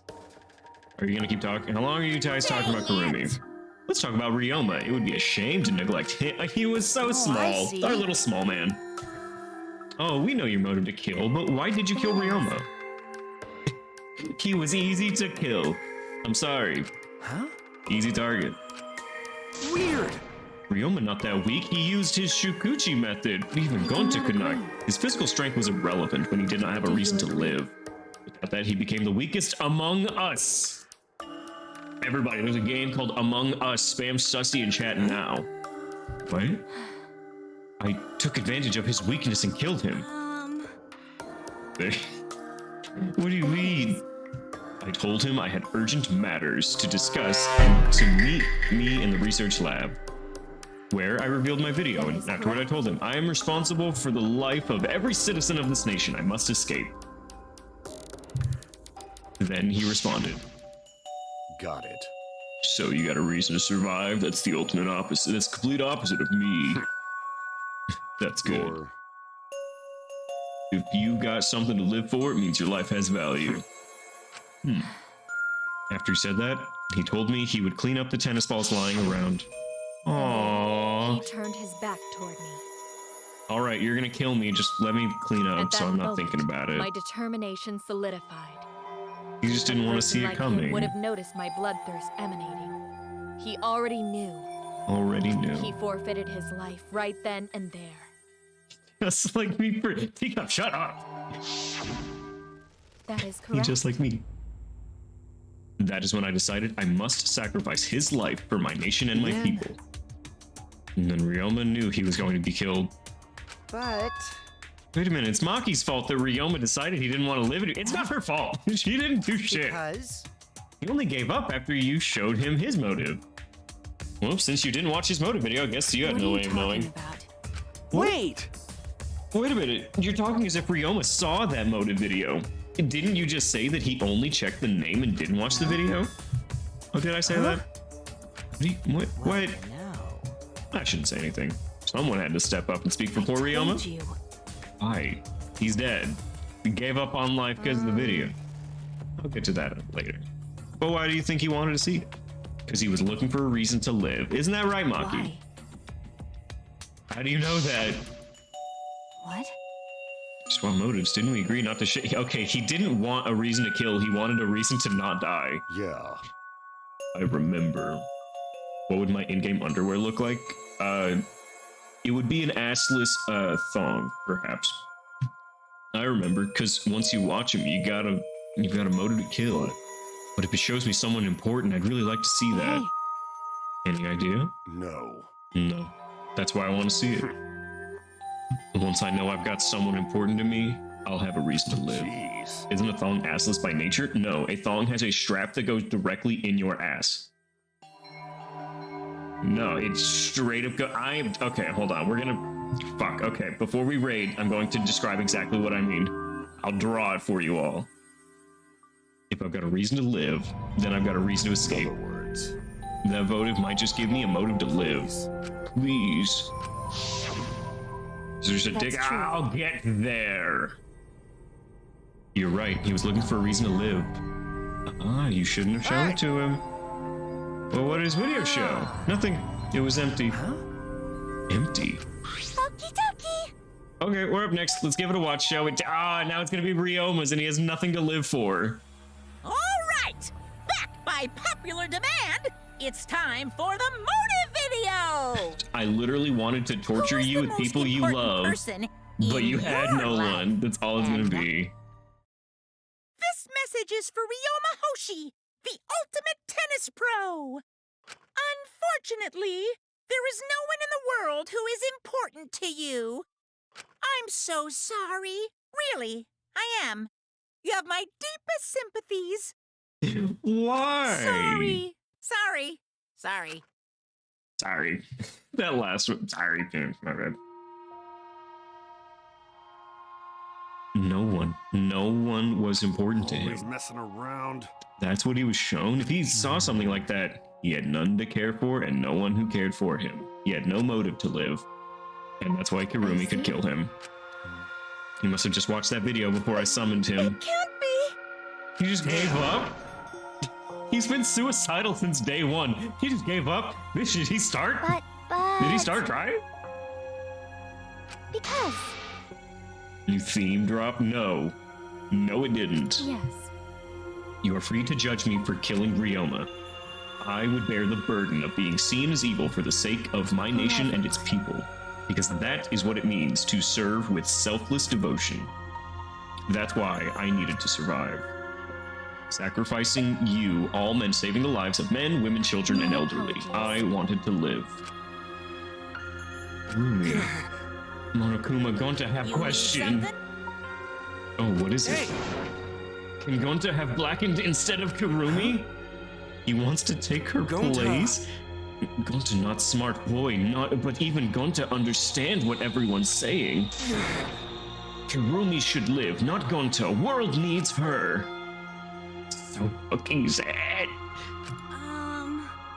Are you gonna keep talking? How long are you guys talking about Kurumi? Let's talk about Ryoma. It would be a shame to neglect him. He was so small. Our little small man. Oh, we know your motive to kill, but why did you kill Ryoma? He was easy to kill. I'm sorry. Huh? Easy target. Weird. Ryoma not that weak. He used his Shukuchi method. Even Gonta could not. His physical strength was irrelevant when he did not have a reason to live. Without that, he became the weakest among us. Everybody, there's a game called Among Us. Spam Sussy in chat now. What? I took advantage of his weakness and killed him. What do you mean? I told him I had urgent matters to discuss and to meet me in the research lab, where I revealed my video, and afterward I told him, I am responsible for the life of every citizen of this nation. I must escape. Then he responded. Got it. So you got a reason to survive? That's the ultimate opposite. That's the complete opposite of me. That's good. If you got something to live for, it means your life has value. After he said that, he told me he would clean up the tennis balls lying around. Aww. He turned his back toward me. Alright, you're gonna kill me. Just let me clean up so I'm not thinking about it. My determination solidified. He just didn't want to see it coming. He would have noticed my bloodthirst emanating. He already knew. Already knew. He forfeited his life right then and there. Just like me for Teacup, shut up! That is He correct. just like me. That is when I decided I must sacrifice his life for my nation and my people. And then Ryoma knew he was going to be killed. But... Wait a minute, it's Maki's fault that Ryoma decided he didn't want to live it. It's not her fault. She didn't do shit. Because... He only gave up after you showed him his motive. Well, since you didn't watch his motive video, I guess you had no way of knowing. Wait! Wait a minute, you're talking as if Ryoma saw that motive video. Didn't you just say that he only checked the name and didn't watch the video? Oh, did I say that? What? I shouldn't say anything. Someone had to step up and speak for poor Ryoma. Why? He's dead. He gave up on life because of the video. I'll get to that later. But why do you think he wanted to see it? Because he was looking for a reason to live. Isn't that right, Maki? Why? How do you know that? What? Just what motives? Didn't we agree not to shit? Okay, he didn't want a reason to kill. He wanted a reason to not die. Yeah. I remember. What would my in-game underwear look like? It would be an assless thong, perhaps. I remember, because once you watch him, you've got a motive to kill. But if it shows me someone important, I'd really like to see that. Any idea? No. No. That's why I want to see it. Once I know I've got someone important to me, I'll have a reason to live. Jeez. Isn't a thong assless by nature? No, a thong has a strap that goes directly in your ass. No, it's straight up okay, hold on. We're gonna... Fuck, okay. Before we raid, I'm going to describe exactly what I mean. I'll draw it for you all. If I've got a reason to live, then I've got a reason to escape. Other words. That votive might just give me a motive to live. Please. There's a dick. I'll get there. You're right. He was looking for a reason to live. You shouldn't have shown it to him. Well, what did his video show? Nothing. It was empty. Empty. Okie dokie. Okay, we're up next. Let's give it a watch, shall we? Now it's gonna be Ryoma's and he has nothing to live for. All right, back by popular demand, it's time for the motive video. I literally wanted to torture you with people you love, but you had no one. That's all it's gonna be. This message is for Ryoma Hoshi, the ultimate tennis pro. Unfortunately, there is no one in the world who is important to you. I'm so sorry. Really, I am. You have my deepest sympathies. Why? Sorry. That last one. Sorry, my bad. No one was important to Always him. messing around. That's what he was shown. If he saw something like that, he had none to care for and no one who cared for him. He had no motive to live. And that's why Kirumi could kill him. He must have just watched that video before I summoned him. It can't be. He just gave up? He's been suicidal since day one. He just gave up? Did he start? But... Did he start trying? Because... You theme drop? No. No, it didn't. Yes. You are free to judge me for killing Ryoma. I would bear the burden of being seen as evil for the sake of my nation and its people, because that is what it means to serve with selfless devotion. That's why I needed to survive. Sacrificing you all meant saving the lives of men, women, children, and elderly. I wanted to live. Monokuma going to have question. Oh, what is it? Can Gonta have blackened instead of Kurumi? He wants to take her place? Gonta not smart boy, but even Gonta understand what everyone's saying. Kurumi should live, not Gonta. World needs her. So fucking sad.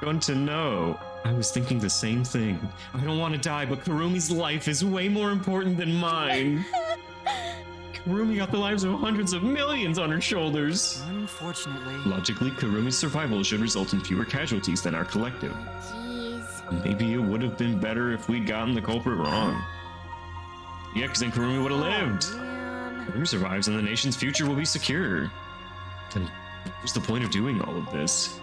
Gonta, no. I was thinking the same thing. I don't want to die, but Kurumi's life is way more important than mine. Kurumi got the lives of hundreds of millions on her shoulders. Unfortunately. Logically, Kurumi's survival should result in fewer casualties than our collective. Jeez. Maybe it would have been better if we'd gotten the culprit wrong. Yeah, because then Kurumi would have lived. Kurumi survives and the nation's future will be secure. Then what's the point of doing all of this?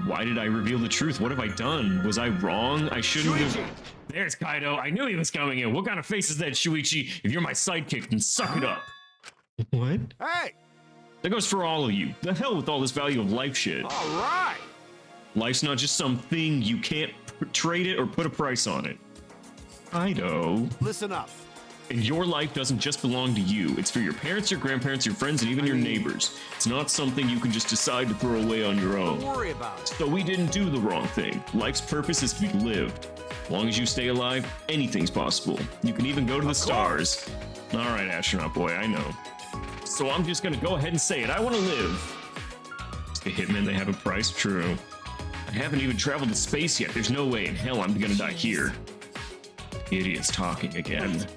Why did I reveal the truth? What have I done? Was I wrong? I shouldn't have... There's Kaido. I knew he was coming in. What kind of face is that, Shuichi? If you're my sidekick, then suck it up. What? Hey! That goes for all of you. The hell with all this value of life shit. All right! Life's not just some thing. You can't trade it or put a price on it. Kaido. Listen up. And your life doesn't just belong to you. It's for your parents, your grandparents, your friends, and even your neighbors. It's not something you can just decide to throw away on your own. Don't worry about it. So we didn't do the wrong thing. Life's purpose is to be lived. As long as you stay alive, anything's possible. You can even go to the stars. All right, astronaut boy, I know. So I'm just gonna go ahead and say it. I want to live. The hitmen, they have a price. True. I haven't even traveled to space yet. There's no way in hell I'm gonna die here. The idiot's talking again.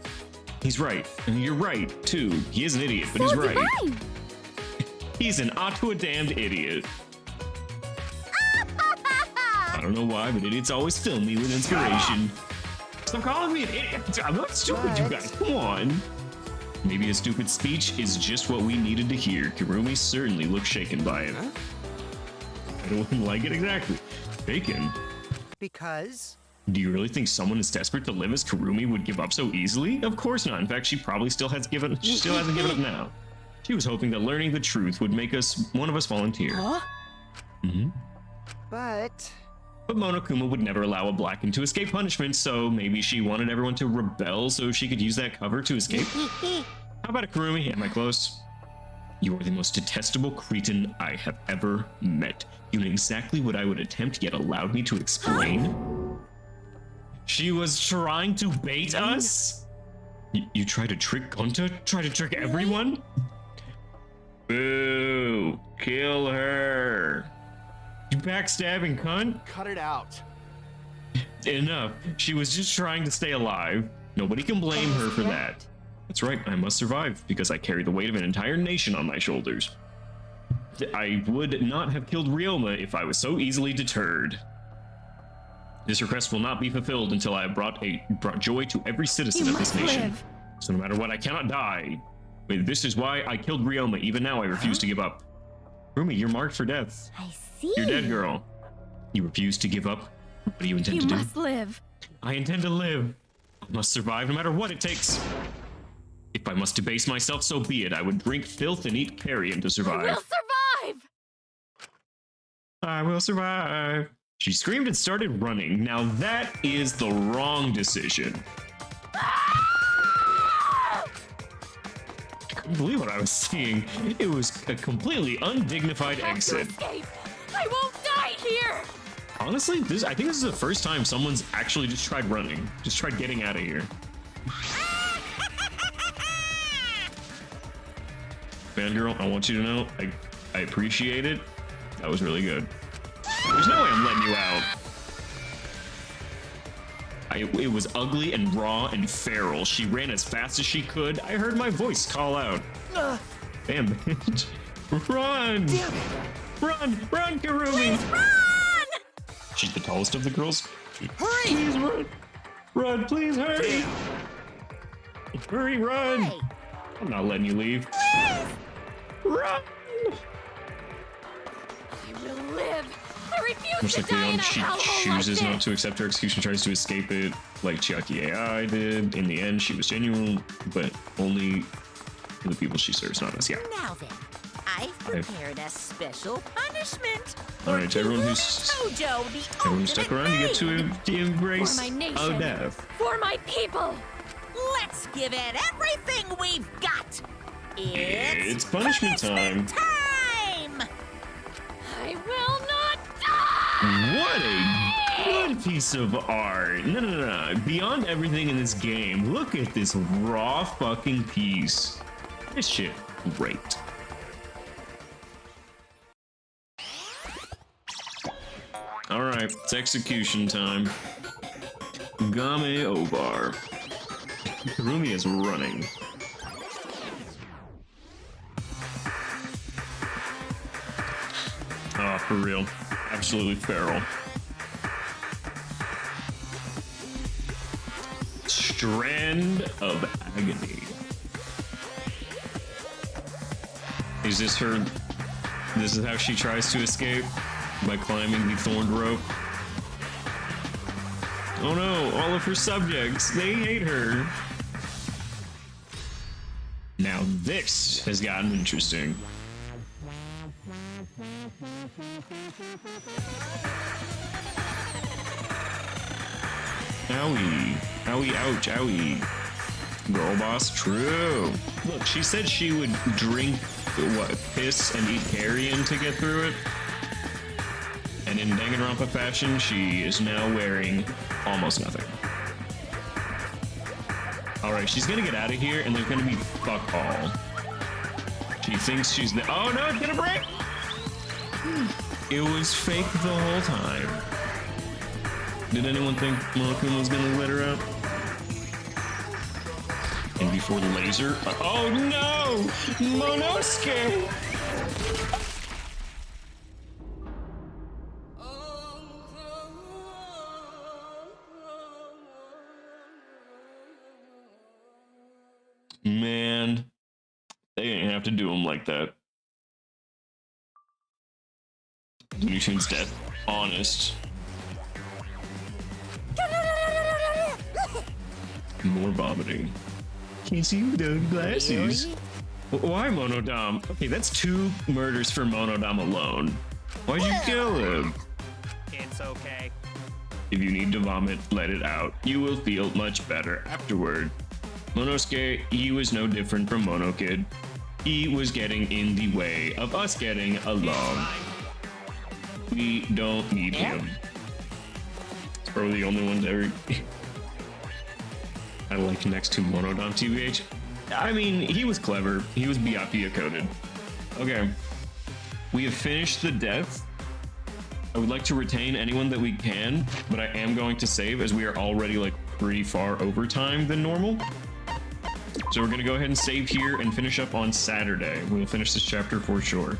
He's right. And you're right, too. He is an idiot, but he's right. Divine. He's an damned idiot. I don't know why, but idiots always fill me with inspiration. Stop calling me an idiot. I'm not stupid, you guys. Come on. Maybe a stupid speech is just what we needed to hear. Kurumi certainly looks shaken by it. I don't like it exactly. Shaken? Because? Do you really think someone as desperate to live as Kurumi would give up so easily? Of course not. In fact, she probably still hasn't given up now. She was hoping that learning the truth would make one of us volunteer. Huh? Mm-hmm. But Monokuma would never allow a Blackened to escape punishment, so maybe she wanted everyone to rebel so she could use that cover to escape. How about it, Kurumi? Am I close? You are the most detestable cretin I have ever met. You know exactly what I would attempt, yet allowed me to explain. She was trying to bait us? You try to trick Gonta? Try to trick everyone? Boo! Kill her! You backstabbing cunt? Cut it out. Enough. She was just trying to stay alive. Nobody can blame her for that. That's right, I must survive, because I carry the weight of an entire nation on my shoulders. I would not have killed Ryoma if I was so easily deterred. This request will not be fulfilled until I have brought joy to every citizen of this nation. So no matter what, I cannot die. This is why I killed Ryoma. Even now, I refuse to give up. Rumi, you're marked for death. I see. You're dead, girl. You refuse to give up? What do you intend to do? You must live. I intend to live. I must survive no matter what it takes. If I must debase myself, so be it. I would drink filth and eat carrion to survive. We'll survive! I will survive. She screamed and started running. Now that is the wrong decision. I couldn't believe what I was seeing. It was a completely undignified exit. Escape. I won't die here! Honestly, I think this is the first time someone's actually just tried running. Just tried getting out of here. Fangirl, I want you to know, I appreciate it. That was really good. There's no way I'm letting you out. It was ugly and raw and feral. She ran as fast as she could. I heard my voice call out. Damn, bitch. Run! Run! Run, Kurumi! Please run! She's the tallest of the girls. Hurry! Please run! Run, please hurry! Hurry, run! Hey. I'm not letting you leave. Please! Run! I will live! I refuse Much to like die Leon, in a she hellhole chooses like not this. to accept her execution, tries to escape it, like Chiaki AI did. In the end, she was genuine, but only for the people she serves, not us. Yeah. Now then, I've prepared a special punishment. All right, to everyone who's Tojo, everyone stuck around, you get to the embrace For my nation. of death. For my people! Let's give it everything we've got. It's punishment time. What a good piece of art. No. Beyond everything in this game, look at this raw fucking piece. This shit, great. All right, it's execution time. Game over. Kirumi is running. Oh, for real. Absolutely feral. Strand of Agony. Is this her? This is how she tries to escape? By climbing the thorned rope? Oh no, all of her subjects, they hate her. Now this has gotten interesting. Owie. Owie, ouch, owie. Girl boss, true. Look, she said she would drink, what, piss and eat carrion to get through it? And in Danganronpa fashion, she is now wearing almost nothing. Alright, she's gonna get out of here, and there's gonna be fuck all. She thinks she's the— oh no, it's gonna break! It was fake the whole time. Did anyone think Monokuma was gonna let her out? And before the laser— oh no! Monosuke! Man, they didn't have to do him like that. Lucian's death, honest. More vomiting. Can't see without glasses. Why Monodam? Okay, that's 2 murders for Monodam alone. Why'd you kill him? It's okay. If you need to vomit, let it out. You will feel much better afterward. Monosuke, he was no different from Mono Kid. He was getting in the way of us getting along. We don't need him. It's probably the only one to ever... I like next to Monodam TBH. I mean, he was clever. He was Byakuya coded. Okay. We have finished the death. I would like to retain anyone that we can, but I am going to save as we are already like pretty far over time than normal. So we're gonna go ahead and save here and finish up on Saturday. We'll finish this chapter for sure.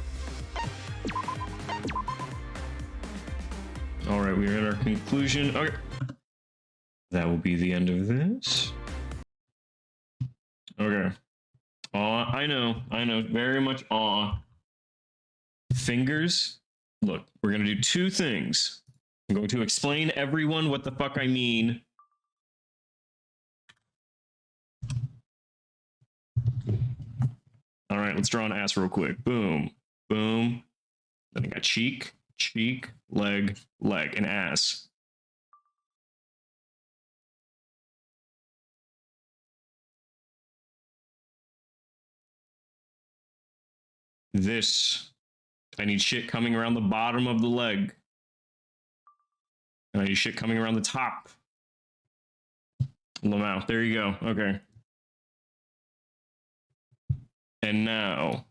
All right, we are at our conclusion. Okay. That will be the end of this. Okay. Aw, I know, very much aw. Fingers. Look, we're gonna do 2 things. I'm going to explain everyone what the fuck I mean. All right, let's draw an ass real quick. Boom, boom. Then I got cheek, cheek, leg, leg, and ass. This. I need shit coming around the bottom of the leg. And I need shit coming around the top. The mouth. There you go. Okay. And now,